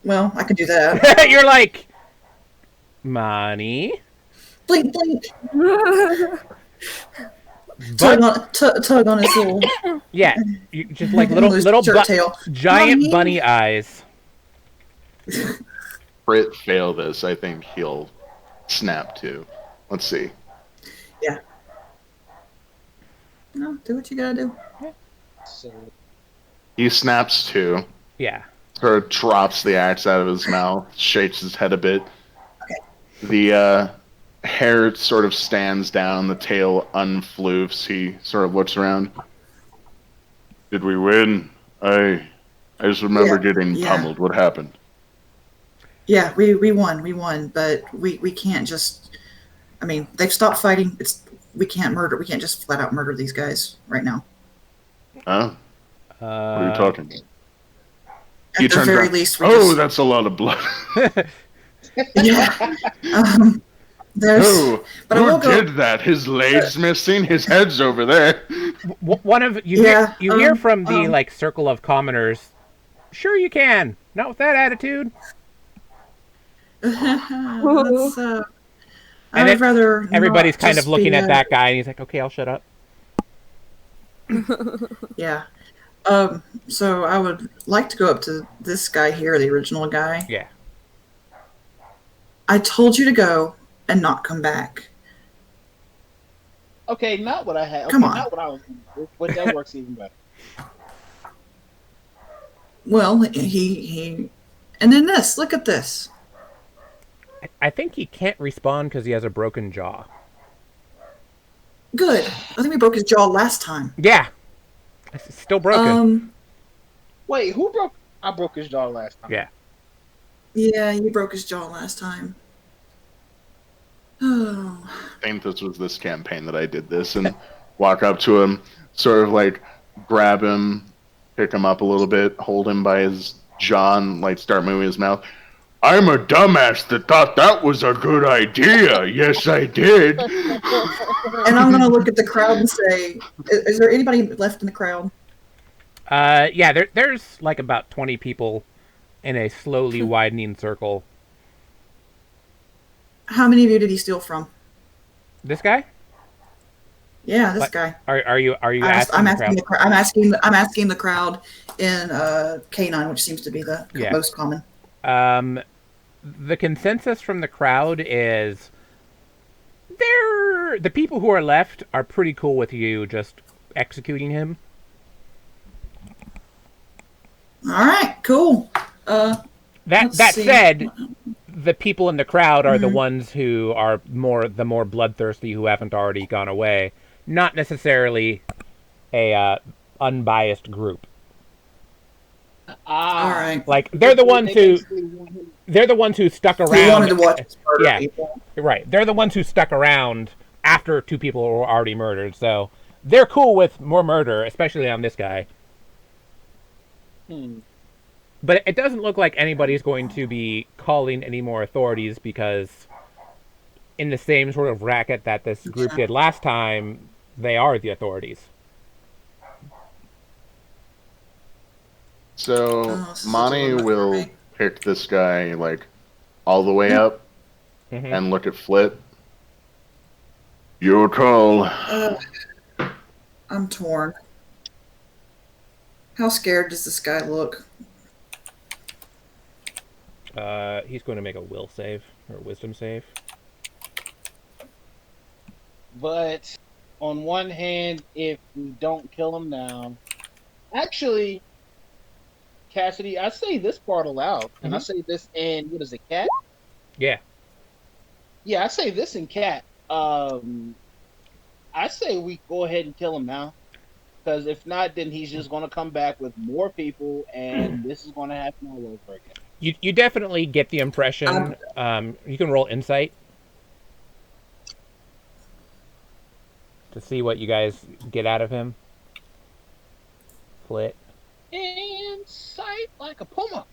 Well, I can do that. You're like, Monty. Blink, blink. But, Tug on his little yeah, you, just like little shirt tail. giant Mommy. bunny eyes. Crit fail this. I think he'll snap too. Let's see. Yeah. No, do what you gotta do. So, He snaps too. Yeah. Sort of drops the axe out of his mouth, shakes his head a bit. The hair sort of stands down, the tail unfloofs. He sort of looks around. Did we win? I just remember getting pummeled. What happened? Yeah, we won, but we can't just. I mean, they've stopped fighting. We can't just flat out murder these guys right now. Huh? What are you talking about? At the very least, That's a lot of blood. yeah. There's. Oh, but I who will go. did that? His leg's missing. His head's over there. One of you hear from the like circle of commoners. Sure, you can. Not with that attitude. Let's, And I'd rather. Everybody's not kind of just looking be, at that guy, and he's like, "Okay, I'll shut up." Yeah. So I would like to go up to this guy here, the original guy. Yeah. I told you to go and not come back. Okay, not what I had. Okay, Come on. not what I was going to do, but that works even better. Well, he, and then this. Look at this. I think he can't respawn because he has a broken jaw. Good. I think we broke his jaw last time. Yeah. It's still broken. Wait, who broke? I broke his jaw last time. Yeah. Yeah, you broke his jaw last time. Oh. I think this was this campaign that I did this and walk up to him, sort of like grab him, pick him up a little bit, hold him by his jaw and like start moving his mouth. I'm a dumbass that thought that was a good idea. Yes, I did. And I'm going to look at the crowd and say, is there anybody left in the crowd? Yeah, there's like about 20 people in a slowly widening circle. How many of you did he steal from? This guy? Yeah, this What? guy. Are you asking I'm the asking crowd? the crowd. I'm asking the crowd in K9, which seems to be the most common. The consensus from the crowd is the people who are left are pretty cool with you just executing him. All right, cool. That see. said, the people in the crowd are the ones who are the more bloodthirsty, who haven't already gone away. Not necessarily a unbiased group. All right. Like they're the ones who stuck around. They wanted to watch us murder Yeah, people. right. They're the ones who stuck around after 2 people were already murdered. So they're cool with more murder, especially on this guy. But it doesn't look like anybody's going to be calling any more authorities because in the same sort of racket that this group did last time, they are the authorities. So Monty will pick this guy like all the way up and look at Flit. Your call. I'm torn. How scared does this guy look? He's going to make a will save or a wisdom save. But on one hand, if we don't kill him now, actually, Cassidy, I say this part aloud, and I say this in what is it, Cat? Yeah. Yeah, I say this in Cat. I say we go ahead and kill him now, because if not, then he's just going to come back with more people, and this is going to happen all over again. You definitely get the impression. You can roll insight to see what you guys get out of him. Flit. Insight like a puma.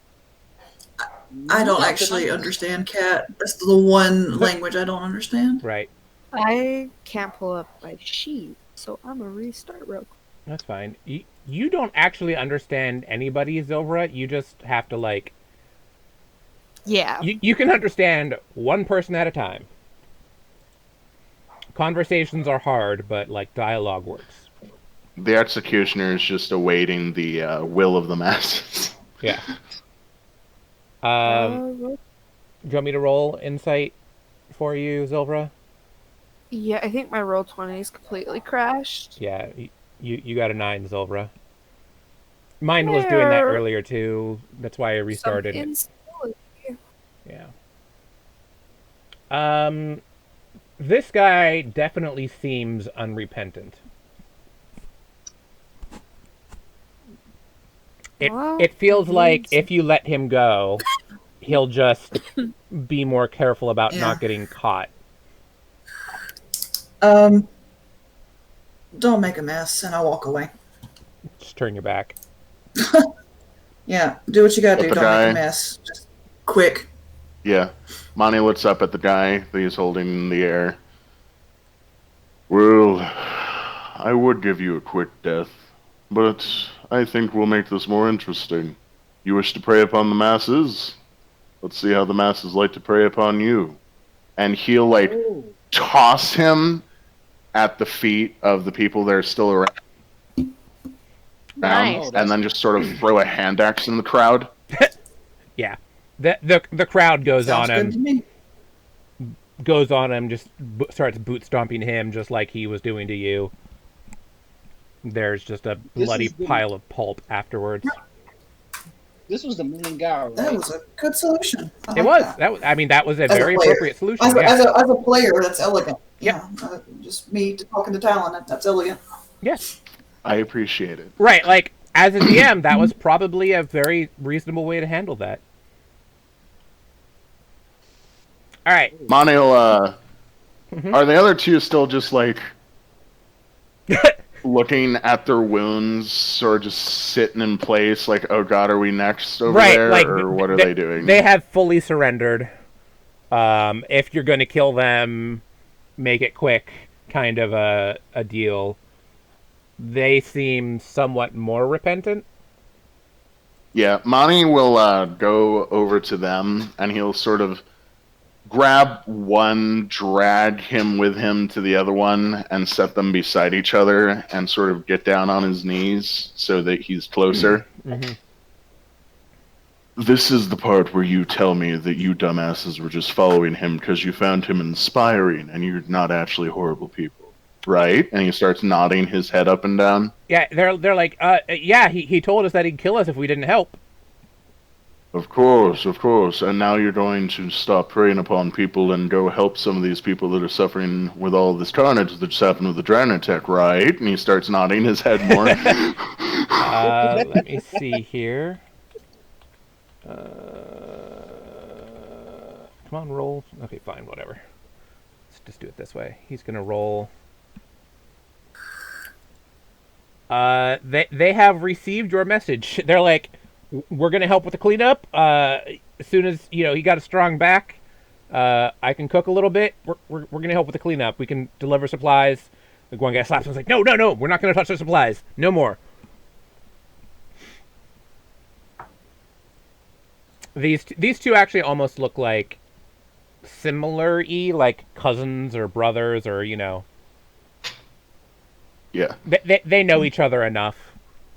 I don't actually understand Cat. That's the one language I don't understand. Right. I can't pull up my sheet, so I'm gonna restart real quick. That's fine. You don't actually understand anybody, Zilvra. You just have to like. Yeah. You can understand one person at a time. Conversations are hard, but like dialogue works. The executioner is just awaiting the will of the masses. Yeah. Do you want me to roll insight for you, Zilvra? Yeah, I think my roll 20 is completely crashed. Yeah, you got a 9, Zilvra. Mine was doing that earlier too. That's why I restarted it. Yeah. This guy definitely seems unrepentant. It feels like if you let him go, he'll just be more careful about not getting caught. Don't make a mess, and I'll walk away. Just turn your back. Yeah, do what you gotta do. Don't guy. make a mess. Just quick. Yeah. Monty looks up at the guy that he's holding in the air. Well, I would give you a quick death, but I think we'll make this more interesting. You wish to prey upon the masses? Let's see how the masses like to prey upon you. And he'll, like, toss him at the feet of the people that are still around. Nice. and then just sort of throw a hand axe in the crowd. Yeah. The crowd goes Sounds on good him. to me. Goes on him, just starts boot stomping him, just like he was doing to you. There's just a bloody pile of pulp afterwards. This was the main guy, right? That was a good solution. It was. That was. I mean, that was a very appropriate solution. As a player, that's elegant. Yep. Yeah. Just me talking to Talon. That's elegant. Yes. I appreciate it. Right. Like as a DM, that was probably a very reasonable way to handle that. All right. Monil, are the other two still just like looking at their wounds or just sitting in place like, oh god, are we next over there? Like, or what are they doing? They have fully surrendered. If you're going to kill them, make it quick, kind of a deal. They seem somewhat more repentant. Yeah, Monty will go over to them and he'll sort of grab one, drag him with him to the other one, and set them beside each other and sort of get down on his knees so that he's closer. Mm-hmm. This is the part where you tell me that you dumbasses were just following him because you found him inspiring and you're not actually horrible people, right? And he starts nodding his head up and down. Yeah, they're like, yeah, he told us that he'd kill us if we didn't help. Of course, and now you're going to stop preying upon people and go help some of these people that are suffering with all this carnage that just happened with the dragon attack, right? And he starts nodding his head more. Let me see here. Come on, roll. Okay, fine, whatever. Let's just do it this way. He's gonna roll. They have received your message. They're like, we're gonna help with the cleanup. As soon as he got a strong back, I can cook a little bit. We're gonna help with the cleanup. We can deliver supplies. The one guy slaps him. He's like, no, we're not gonna touch the supplies. No more. These two actually almost look like similar-y, like cousins or brothers, or Yeah. They know each other enough.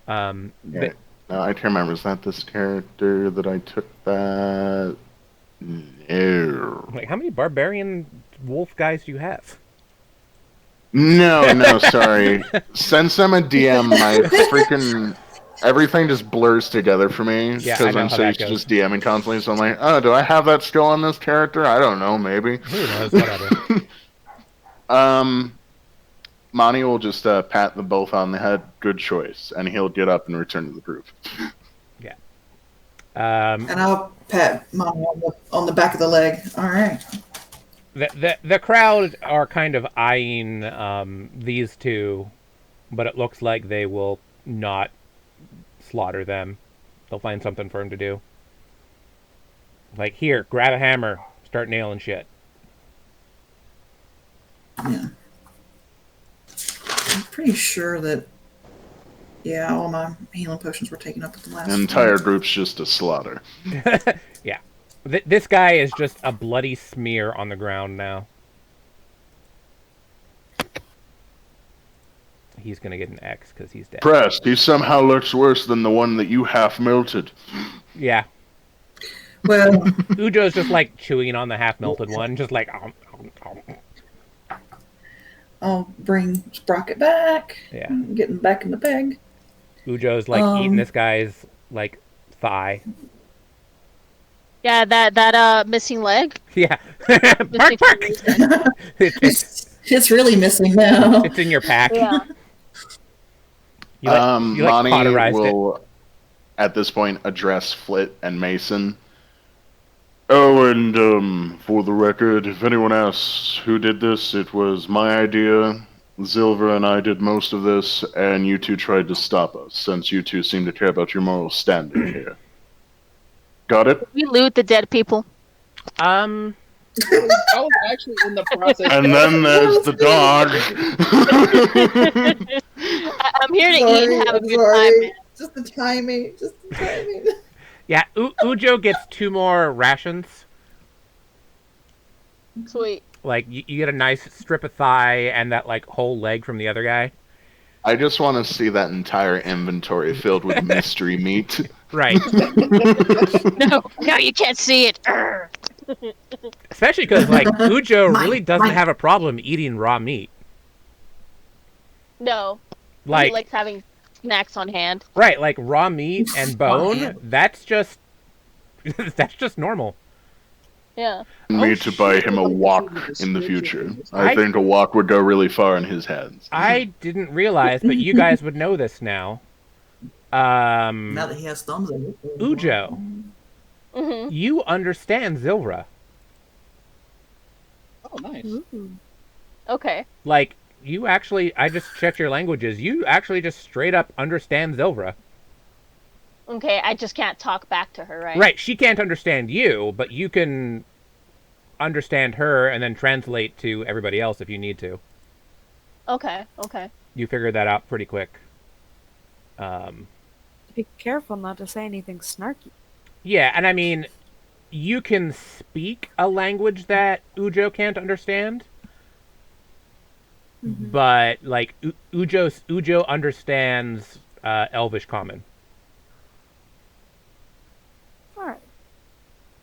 Yeah. I can't remember. Is that this character that I took that? No. Like, how many barbarian wolf guys do you have? No, sorry. Since I'm a DM, my freaking everything just blurs together for me because I'm so used to just DMing constantly. So I'm like, oh, do I have that skill on this character? I don't know. Maybe. Who knows? Whatever. Monty will just pat them both on the head. Good choice, and he'll get up and return to the group. Yeah. And I'll pat Mommy on the back of the leg. All right. The crowd are kind of eyeing these two, but it looks like they will not slaughter them. They'll find something for him to do. Like, here, grab a hammer, start nailing shit. Yeah. I'm pretty sure that, all my healing potions were taken up at the last. The entire group's just a slaughter. Yeah. This guy is just a bloody smear on the ground now. He's gonna get an X because he's dead. Pressed, he somehow looks worse than the one that you half melted. Yeah. Well, Ujo's just like chewing on the half melted one, just like. I'll bring Sprocket back. Yeah. Getting back in the bag. Ujo's like eating this guy's like thigh. Yeah, that missing leg. Yeah. Missing Bark. It's really missing now. It's in your pack. Yeah. You Monty cauterized will, at this point, address Flit and Mason. Oh, and for the record, if anyone asks who did this, it was my idea. Zilver and I did most of this, and you two tried to stop us, since you two seem to care about your moral standing here. Got it? We loot the dead people. I was actually in the process. And then there's the dog. I'm here to eat and have a good time, man. Just the timing. Yeah, Ujo gets 2 more rations. Sweet. Like, you get a nice strip of thigh and that, like, whole leg from the other guy. I just want to see that entire inventory filled with mystery meat. Right. No, you can't see it. Urgh. Especially because, like, Ujo Mine, really doesn't mine. have a problem eating raw meat. No, he Like, likes having snacks on hand. right, like raw meat and bone, hand. that's just that's just normal. Yeah. Me Oh, to buy him a shit. wok in the future. I I- think a wok would go really far in his hands. I didn't realize, but you guys would know this now. Now that he has thumbs in it. Ujo, Hmm. you understand Zilra. Oh, nice. Ooh. Okay. Like, you actually, I just checked your languages. You actually just straight up understand Zilra. Okay, I just can't talk back to her, right? Right, she can't understand you, but you can understand her and then translate to everybody else if you need to. Okay. You figured that out pretty quick. Be careful not to say anything snarky. Yeah, and I mean, you can speak a language that Ujo can't understand, but like Ujo understands Elvish Common, All right.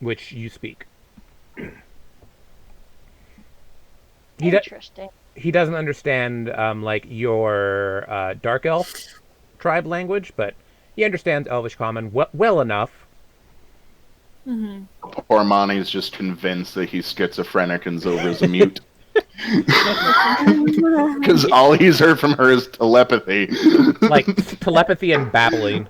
which you speak. He Interesting. he doesn't understand like your Dark Elf tribe language, but he understands Elvish Common well enough. Poor Monty's just convinced that he's schizophrenic and Zilver's a mute. Because all he's heard from her is telepathy. Like telepathy and babbling.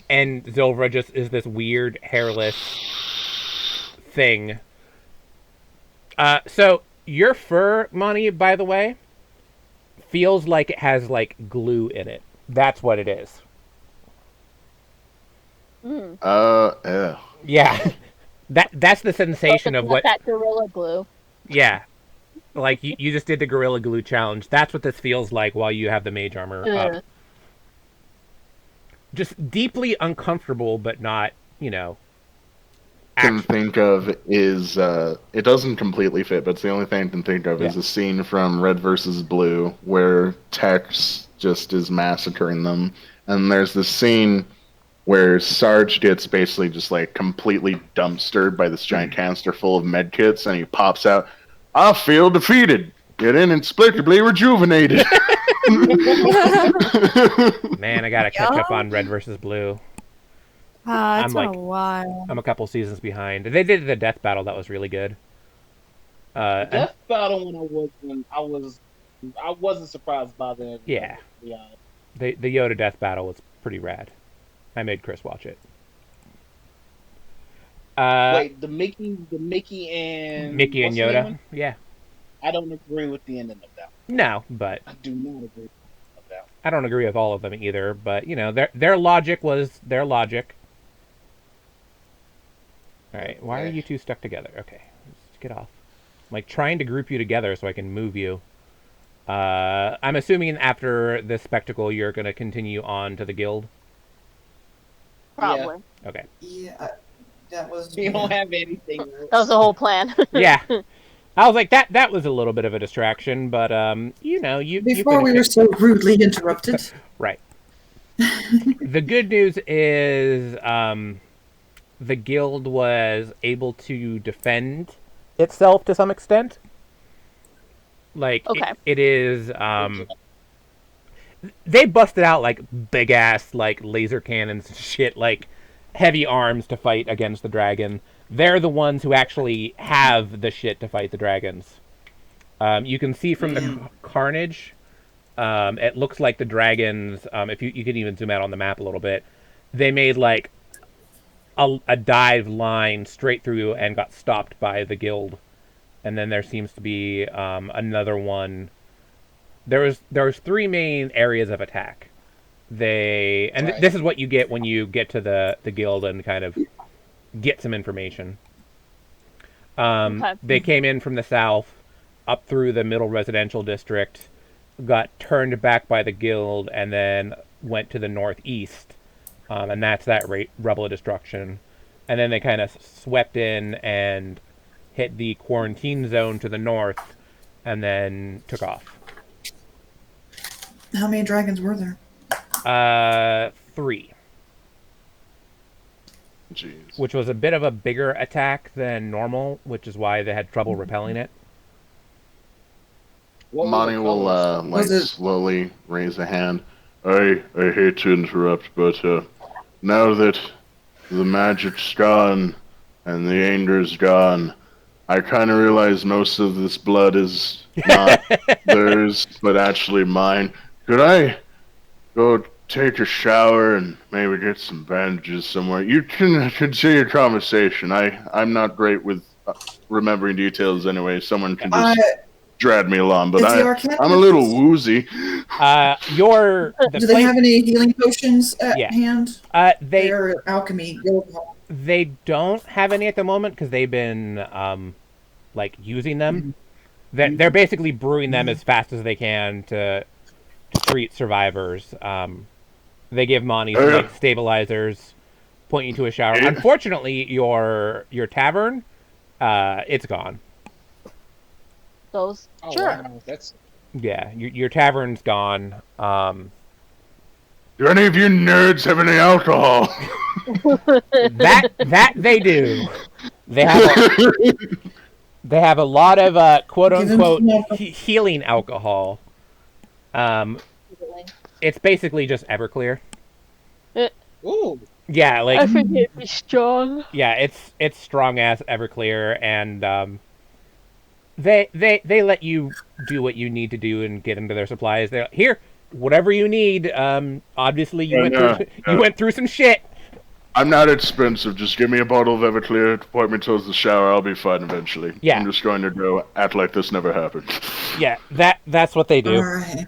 And Zilvra just is this weird, hairless thing. So your fur, Monty, by the way, feels like it has like glue in it. That's what it is. Yeah. Yeah. That's the sensation of what. That gorilla glue. Yeah. Like you just did the Gorilla Glue challenge. That's what this feels like while you have the mage armor up. Ugh. Just deeply uncomfortable, but not, Can think of is it doesn't completely fit, but it's the only thing I can think of is Yeah. a scene from Red versus Blue where Tex just is massacring them, and there's this scene where Sarge gets basically just like completely dumpstered by this giant canister full of medkits, and he pops out, "I feel defeated, yet inexplicably rejuvenated." Man, I gotta catch up on Red versus Blue. It's I'm been like- a while. I'm a couple seasons behind. They did the death battle. That was really good. And- Death battle when I wasn't surprised by that. Yeah. Yeah. the Yoda death battle was pretty rad. I made Chris watch it. Wait, the Mickey and Mickey and what's the name Yoda. one? Yeah. I don't agree with the ending of that. No, but I do not agree with that. I don't agree with all of them either. But their logic was their logic. All right, why are you two stuck together? Okay, let's get off. I'm like trying to group you together so I can move you. I'm assuming after this spectacle, you're gonna continue on to the guild. Probably. Okay. Yeah, that was. You don't have anything. That was the whole plan. Yeah. I was like that was a little bit of a distraction, but you Before we were so rudely interrupted. right. The good news is the guild was able to defend itself to some extent. Like Okay. it is they busted out like big ass like laser cannons and shit, like heavy arms to fight against the dragon. They're the ones who actually have the shit to fight the dragons. You can see from the carnage, it looks like the dragons, if you can even zoom out on the map a little bit, they made like a dive line straight through and got stopped by the guild. And then there seems to be another one. There was three main areas of attack. This is what you get when you get to the guild and kind of get some information. Okay. They came in from the south, up through the middle residential district, got turned back by the guild, and then went to the northeast. And that's that Rebel of Destruction. And then they kind of swept in and hit the quarantine zone to the north, and then took off. How many dragons were there? 3. Jeez. Which was a bit of a bigger attack than normal, which is why they had trouble repelling it. What were Monty the will colors? Was it- slowly raise a hand. I hate to interrupt, but now that the magic's gone and the anger's gone, I kind of realize most of this blood is not theirs, but actually mine. Could I go take a shower and maybe get some bandages somewhere? You can continue your conversation. I'm not great with remembering details anyway. Someone can just drag me along, but Is the Arcanist- I'm a little woozy. Do they have any healing potions at hand? Their alchemy. They don't have any at the moment because they've been using them. They're basically brewing them as fast as they can to treat survivors. They give Monty some stabilizers, point you to a shower. Unfortunately, your tavern, it's gone. Those Sure. Wow. That's Yeah, your tavern's gone. Do any of you nerds have any alcohol? that they do. They have a lot of quote unquote healing alcohol. It's basically just Everclear. ooh. Yeah, I think it'd be strong. Yeah, it's strong ass Everclear, and they let you do what you need to do and get into their supplies. They're like, here, whatever you need. Obviously you went through some shit. I'm not expensive. Just give me a bottle of Everclear, point me towards the shower. I'll be fine eventually. Yeah. I'm just going to go act like this never happened. Yeah, that's what they do. All right.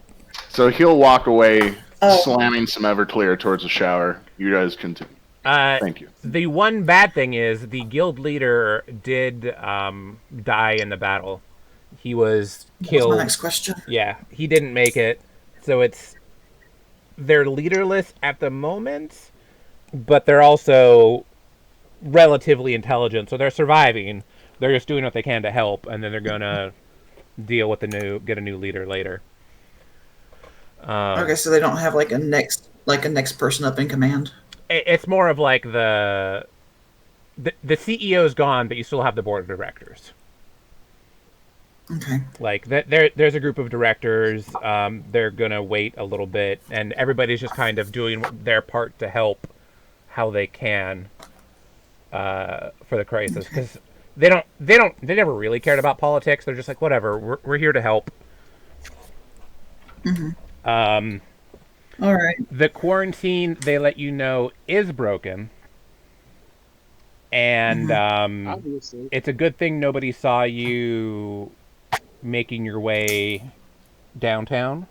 So he'll walk away, slamming some Everclear towards the shower. You guys continue. Thank you. The one bad thing is the guild leader did die in the battle. He was killed. That's my next question. Yeah, he didn't make it. So they're leaderless at the moment, but they're also relatively intelligent. So they're surviving. They're just doing what they can to help, and then they're gonna deal with get a new leader later. Okay, so they don't have a next person up in command. It's more of like the CEO's gone, but you still have the board of directors. Okay. There's a group of directors. They're gonna wait a little bit, and everybody's just kind of doing their part to help how they can for the crisis, because they never really cared about politics. They're just like, whatever, we're here to help. Mm-hmm. All right. The quarantine, they let you know, is broken. And it's a good thing nobody saw you making your way downtown.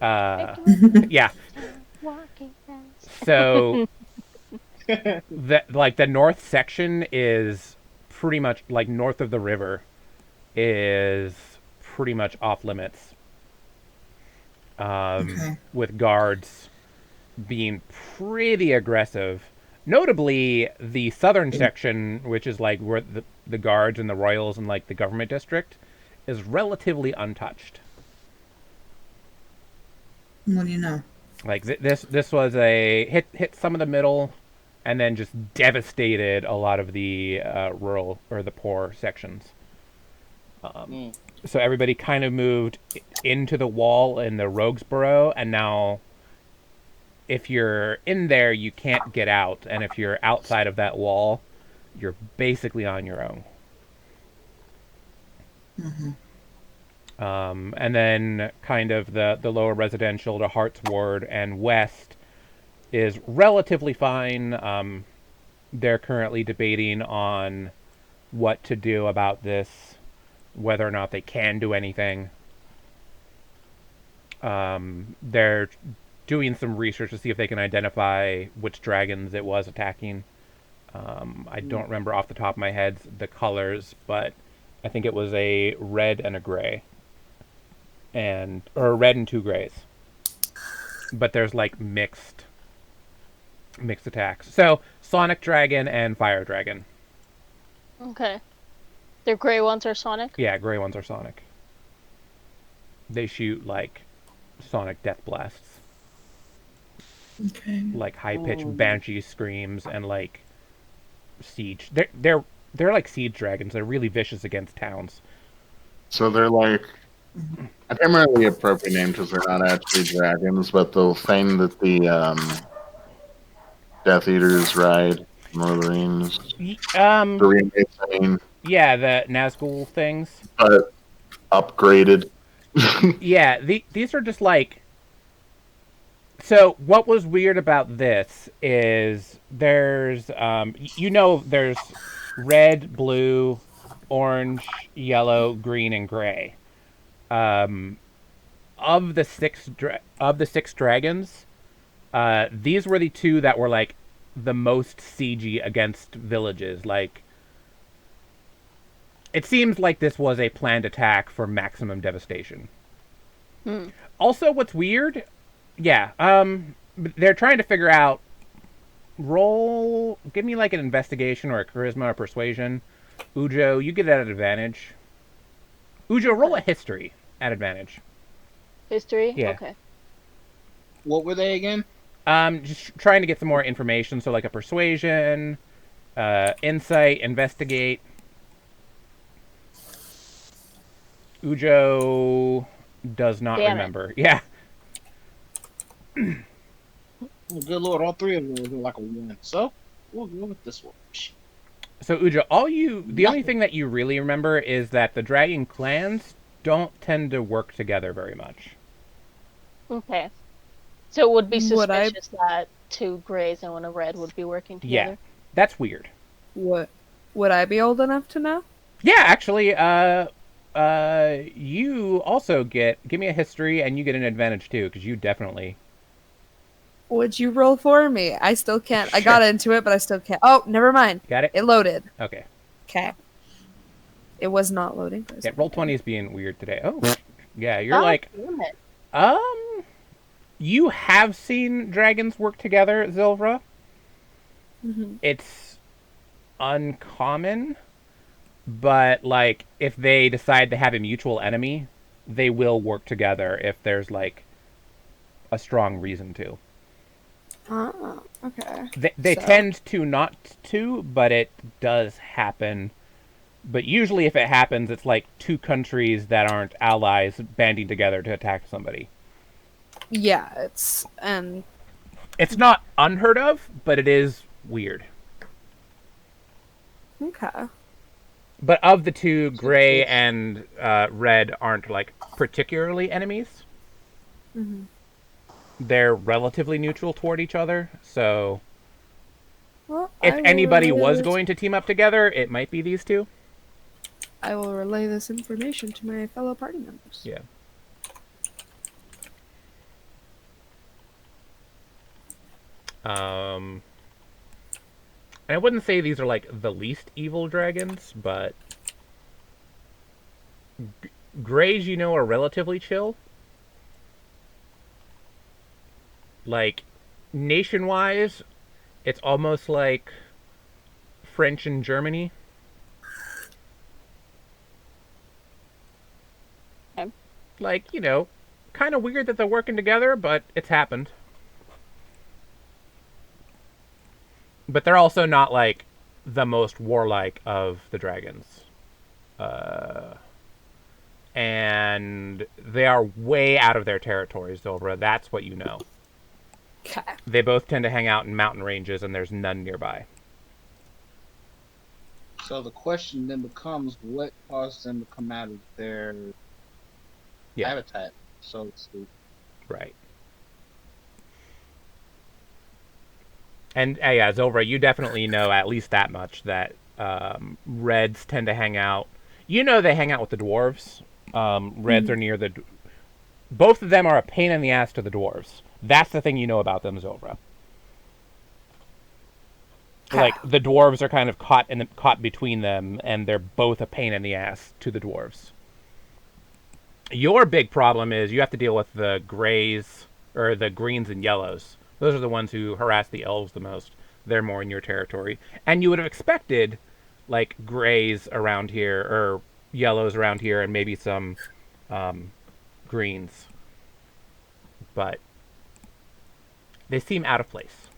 Yeah. So, the north section is pretty much, north of the river, is pretty much off limits. With guards being pretty aggressive. Notably, the southern section, which is where the guards and the royals and the government district, is relatively untouched. What do you know? This was a hit some of the middle, and then just devastated a lot of the rural or the poor sections. So everybody kind of moved into the wall in the Roguesboro, and now if you're in there, you can't get out. And if you're outside of that wall, you're basically on your own. Mm-hmm. And then kind of the lower residential to Hart's Ward and west is relatively fine. They're currently debating on what to do about this, whether or not they can do anything. They're doing some research to see if they can identify which dragons it was attacking. I don't remember off the top of my head the colors, but I think it was a red and a gray. Or a red and 2 grays. But there's mixed attacks. So, Sonic Dragon and Fire Dragon. Okay. The gray ones are Sonic? Yeah, gray ones are Sonic. They shoot like sonic death blasts, Okay. like high pitched banshee screams and like siege. They're like siege dragons. They're really vicious against towns. So they're like, I can't remember the appropriate name because they're not actually dragons, but they'll feign that the Death Eaters ride Lord of the Rings. The remake thing, Yeah, the Nazgul things. but upgraded. Yeah, these are just like. So what was weird about this is there's there's red, blue, orange, yellow, green, and gray. Um, of the six dragons, these were the two that were like the most siegey against villages. Like, it seems like this was a planned attack for maximum devastation. Also, what's weird, they're trying to figure out. Give me like an investigation or a charisma or persuasion. Ujo, you get that at advantage. Ujo, roll a history at advantage. History? Yeah. Okay. What were they again? Just trying to get some more information. So like a persuasion, insight, investigate. Ujo does not remember. Yeah. Oh, good lord, all three of them were like a 1. So we'll go with this one. So Ujo, the only thing that you really remember is that the dragon clans don't tend to work together very much. Okay. So it would be suspicious that 2 grays and 1 red would be working together? Yeah, that's weird. What? Would I be old enough to know? Yeah, actually, you also give me a history, and you get an advantage too, because you definitely. Would you roll for me? I still can't. Sure. I got into it, but I still can't. Oh, never mind. Got it? It loaded. Okay. Okay. It was not loading. Yeah, Roll20 is being weird today. Oh, yeah, you're like. You have seen dragons work together, Zilvra. Mm-hmm. It's uncommon, but like if they decide to have a mutual enemy, they will work together if there's like a strong reason to. Oh, okay. They tend to not to, but it does happen. But usually if it happens, it's like 2 countries that aren't allies banding together to attack somebody. Yeah, it's not unheard of, but it is weird. Okay. But of the 2, gray and red aren't like particularly enemies. Mm-hmm. They're relatively neutral toward each other, so well, if anybody was going to team up together, it might be these 2. I will relay this information to my fellow party members. Yeah. And I wouldn't say these are like the least evil dragons, but grays, are relatively chill. Like, nation-wise, it's almost like French and Germany. Okay. Like, kind of weird that they're working together, but it's happened. But they're also not, like, the most warlike of the dragons. And they are way out of their territories, Zilvra. That's what you know. Okay. They both tend to hang out in mountain ranges, and there's none nearby. So the question then becomes, what caused them to come out of their habitat, so to speak? Right. And Zilvra, you definitely know at least that much, that reds tend to hang out. They hang out with the dwarves. Reds are near the... Both of them are a pain in the ass to the dwarves. That's the thing you know about them, Zilvra. Like, the dwarves are kind of caught between them, and they're both a pain in the ass to the dwarves. Your big problem is you have to deal with the grays, or the greens and yellows. Those are the ones who harass the elves the most. They're more in your territory. And you would have expected, like, grays around here, or yellows around here, and maybe some greens, but they seem out of place.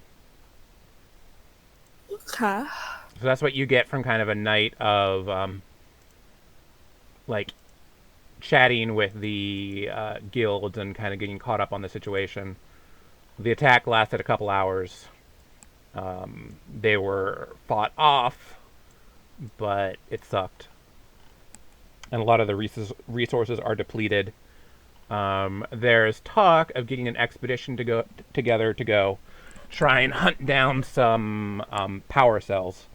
Okay. So that's what you get from kind of a night of like chatting with the guilds and kind of getting caught up on the situation. The attack lasted a couple hours. They were fought off, but it sucked. And a lot of the resources are depleted. There's talk of getting an expedition together to go try and hunt down some power cells.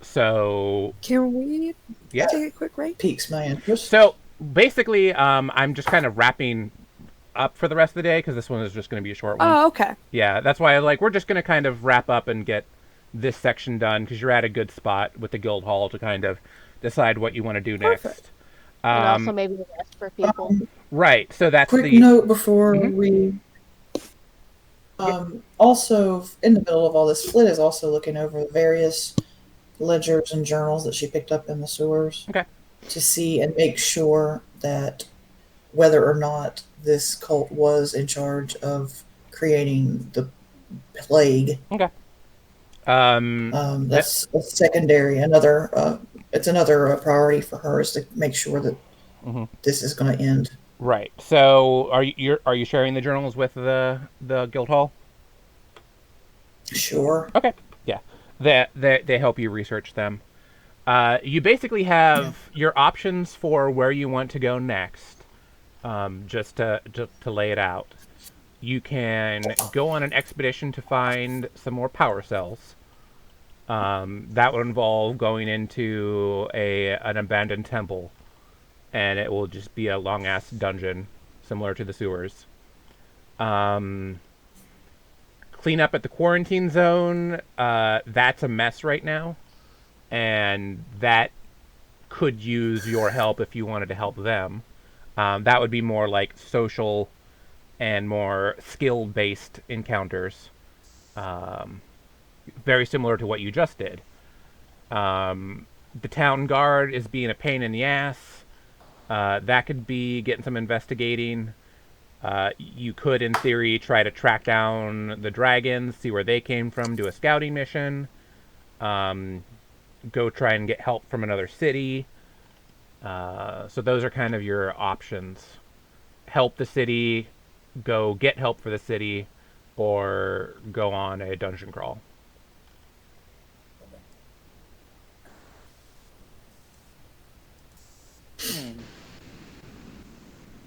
So Can we take a quick break? Piques my interest. So basically, I'm just kind of wrapping up for the rest of the day because this one is just going to be a short one. Oh, okay. Yeah, that's why we're just going to kind of wrap up and get this section done because you're at a good spot with the guild hall to kind of decide what you want to do next. Perfect. And also maybe the rest for people. Right. So that's Quick the note before we. Also, in the middle of all this, Flit is also looking over various ledgers and journals that she picked up in the sewers. Okay. To see and make sure that whether or not this cult was in charge of creating the plague. Okay. That's a secondary. It's another priority for her is to make sure that this is going to end. Right. So are you sharing the journals with the guild hall? Sure. Okay. Yeah. They help you research them. You basically have your options for where you want to go next. Just to lay it out. You can go on an expedition to find some more power cells. That would involve going into an abandoned temple, and it will just be a long-ass dungeon, similar to the sewers. Clean up at the quarantine zone. That's a mess right now, and that could use your help if you wanted to help them. That would be more like social and more skill-based encounters. Very similar to what you just did. The town guard is being a pain in the ass. That could be getting some investigating. You could, in theory, try to track down the dragons, see where they came from, do a scouting mission. Go try and get help from another city. So those are kind of your options. Help the city, go get help for the city, or go on a dungeon crawl.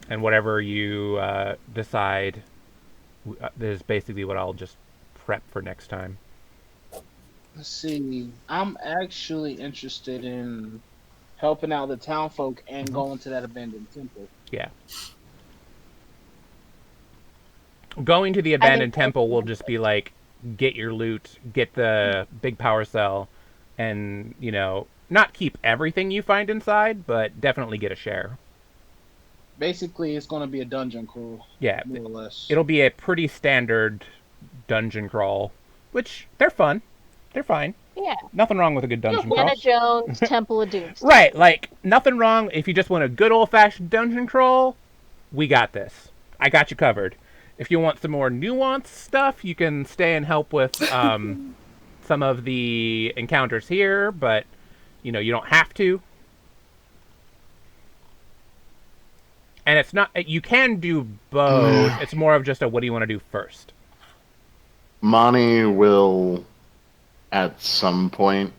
And whatever you decide is basically what I'll just prep for next time. Let's see. I'm actually interested in helping out the town folk and going to that abandoned temple. Yeah. Going to the abandoned temple will just be like, get your loot, get the big power cell, and, not keep everything you find inside, but definitely get a share. Basically, it's going to be a dungeon crawl. Yeah. More or less. It'll be a pretty standard dungeon crawl, which they're fun. They're fine. Yeah. Nothing wrong with a good dungeon crawl. Indiana Jones, Temple of Doom. Right, like, nothing wrong. If you just want a good old-fashioned dungeon crawl, we got this. I got you covered. If you want some more nuanced stuff, you can stay and help with some of the encounters here, but, you don't have to. And it's not... You can do both. It's more of just a what do you want to do first. Monty will, at some point,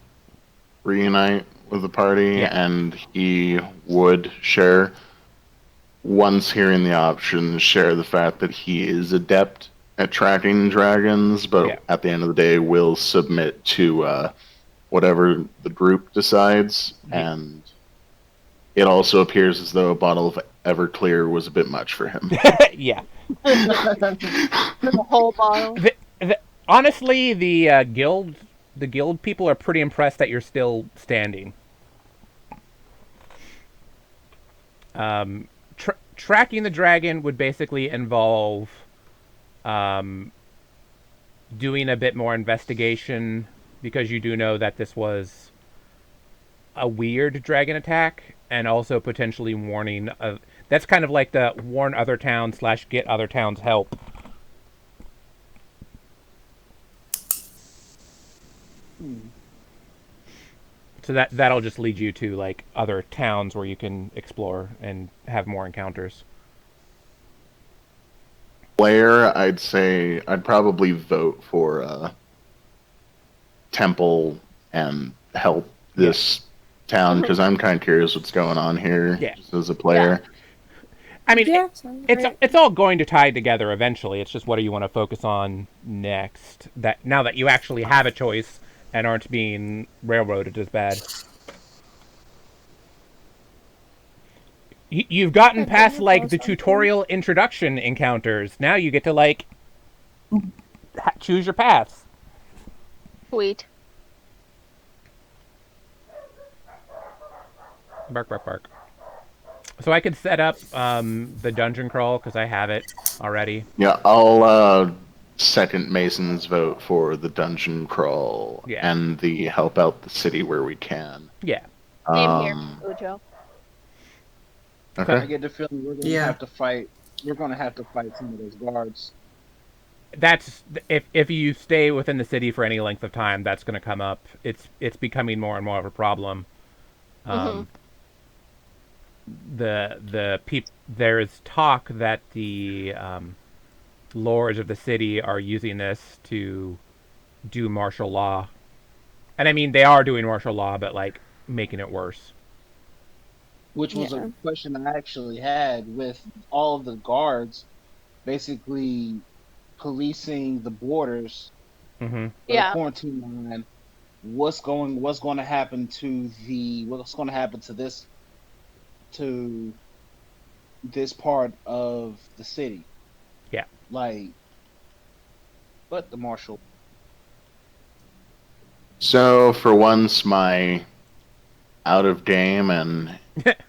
reunite with the party, and he would share, once hearing the option, share the fact that he is adept at tracking dragons, but at the end of the day will submit to whatever the group decides, and it also appears as though a bottle of Everclear was a bit much for him. Yeah. The whole bottle. Honestly, the guild people are pretty impressed that you're still standing. Tracking the dragon would basically involve doing a bit more investigation, because you do know that this was a weird dragon attack, and also potentially warning. That's kind of like the warn other towns / get other towns help. So that'll just lead you to like other towns where you can explore and have more encounters. Player, I'd say I'd probably vote for Temple and help this town because I'm kind of curious what's going on here. Yeah. Just as a player. Yeah. I mean, Yeah, it's all going to tie together eventually. It's just what do you want to focus on next? That now that you actually have a choice and aren't being railroaded as bad. You've gotten past like the tutorial introduction encounters. Now you get to like choose your paths. Sweet. Bark, bark, bark. So I could set up the dungeon crawl because I have it already. Yeah, I'll second Mason's vote for the dungeon crawl and the help out the city where we can. Yeah. Same here, Ujo. Okay. I get the feeling we're gonna have to fight. We're gonna have to fight some of those guards. That's if you stay within the city for any length of time, that's going to come up. It's becoming more and more of a problem. There is talk that the lords of the city are using this to do martial law, and I mean they are doing martial law, but like making it worse. Which was a question I actually had with all of the guards, basically policing the borders, the quarantine line. What's going to happen to this part of the city? Yeah, like, but the marshal. So for once, my out of game and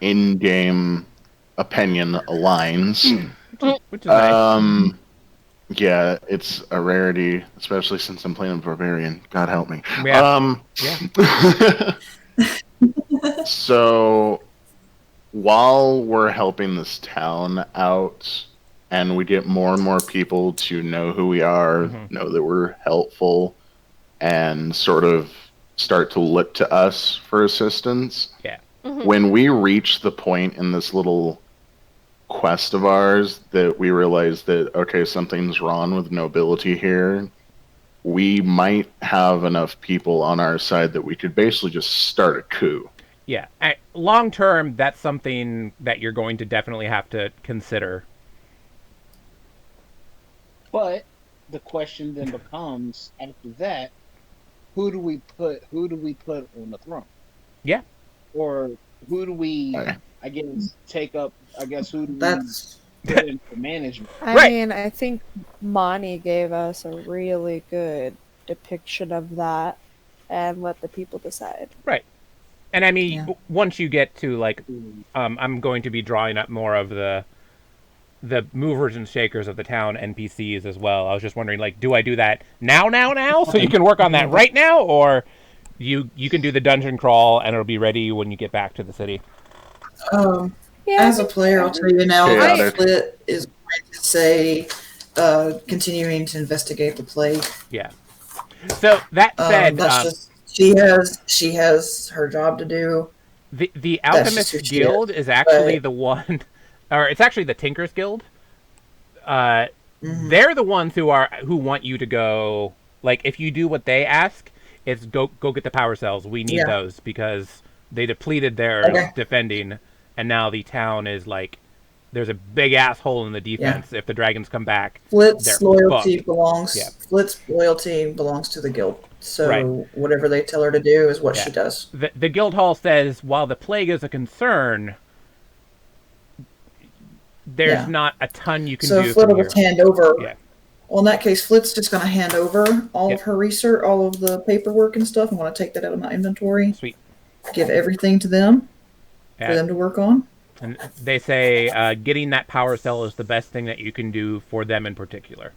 in game opinion aligns. Which is nice. Yeah, it's a rarity, especially since I'm playing Barbarian. God help me. Yeah. So while we're helping this town out, and we get more and more people to know who we are, know that we're helpful, and sort of start to look to us for assistance. Yeah. When we reach the point in this little quest of ours that we realize that, okay, something's wrong with nobility here, we might have enough people on our side that we could basically just start a coup. Yeah. Long term, that's something that you're going to definitely have to consider. But the question then becomes, after that, who do we put on the throne? Yeah. Or who do we, I guess, take up? I guess who do we put into management? I mean, I think Monty gave us a really good depiction of that, and let the people decide. Right. And I mean, once you get to like, I'm going to be drawing up more of the movers and shakers of the town NPCs as well. I was just wondering, like, do I do that now, so you can work on that right now, or you can do the dungeon crawl and it'll be ready when you get back to the city? As a player, I'll tell you now, Split is going to say continuing to investigate the plague. Yeah. So that said, she has her job to do. The Alchemist Guild is actually the one, or it's actually the Tinkers Guild. They're the ones who want you to go. Like, if you do what they ask, it's go get the power cells. We need those because they depleted their defending, and now the town is like, there's a big ass hole in the defense. If the dragons come back, Flit's loyalty belongs. Flit's loyalty belongs to the guild. So whatever they tell her to do is what she does. The guild hall says while the plague is a concern, there's not a ton you can do. So Flit will just hand over. Yeah. Well, in that case, Flit's just going to hand over all of her research, all of the paperwork and stuff. I'm going to take that out of my inventory. Sweet. Give everything to them for them to work on. And they say getting that power cell is the best thing that you can do for them in particular.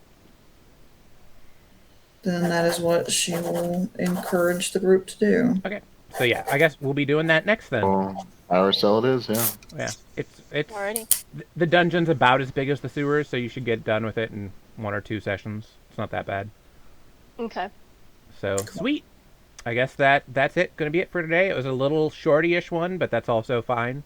Then that is what she will encourage the group to do. Okay. So yeah, I guess we'll be doing that next then. Well, power cell it is, yeah. Yeah, it's Alrighty. the dungeon's about as big as the sewers, so you should get done with it in 1 or 2 sessions. It's not that bad. Okay. So sweet. I guess that's it. Gonna be it for today. It was a little shorty-ish one, but that's also fine.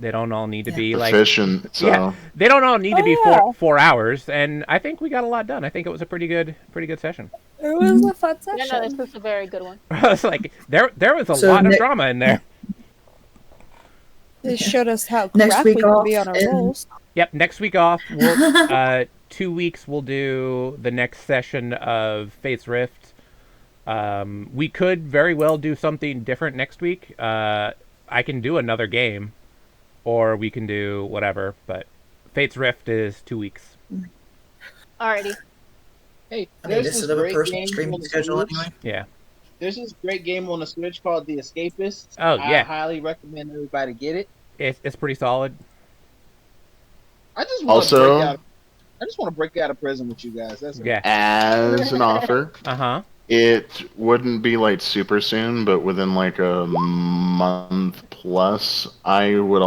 They don't all need to be like Efficient, so. yeah. They don't all need to be yeah. 4 hours, and I think we got a lot done. I think it was a pretty good session. It was a fun Yeah, session. no, this was a very good one. I was like, there was a So lot of Nick- drama in there. They showed us how Next crap week we can off be on our and- rolls. Yep, next week off. We'll 2 weeks we'll do the next session of Fate's Rift. We could very well do something different next week. I can do another game, or we can do whatever. But Fate's Rift is 2 weeks. Alrighty. Hey, I need there's to this set up a great personal game streaming on the schedule Switch. anyway. Yeah. There's this great game on the Switch called The Escapist. Oh, yeah. I highly recommend everybody get it. It's pretty solid. I just want to Also- break out. I just want to break out of prison with you guys. That's it. Yeah. As an offer, Uh-huh. it wouldn't be like super soon, but within like a month plus, I would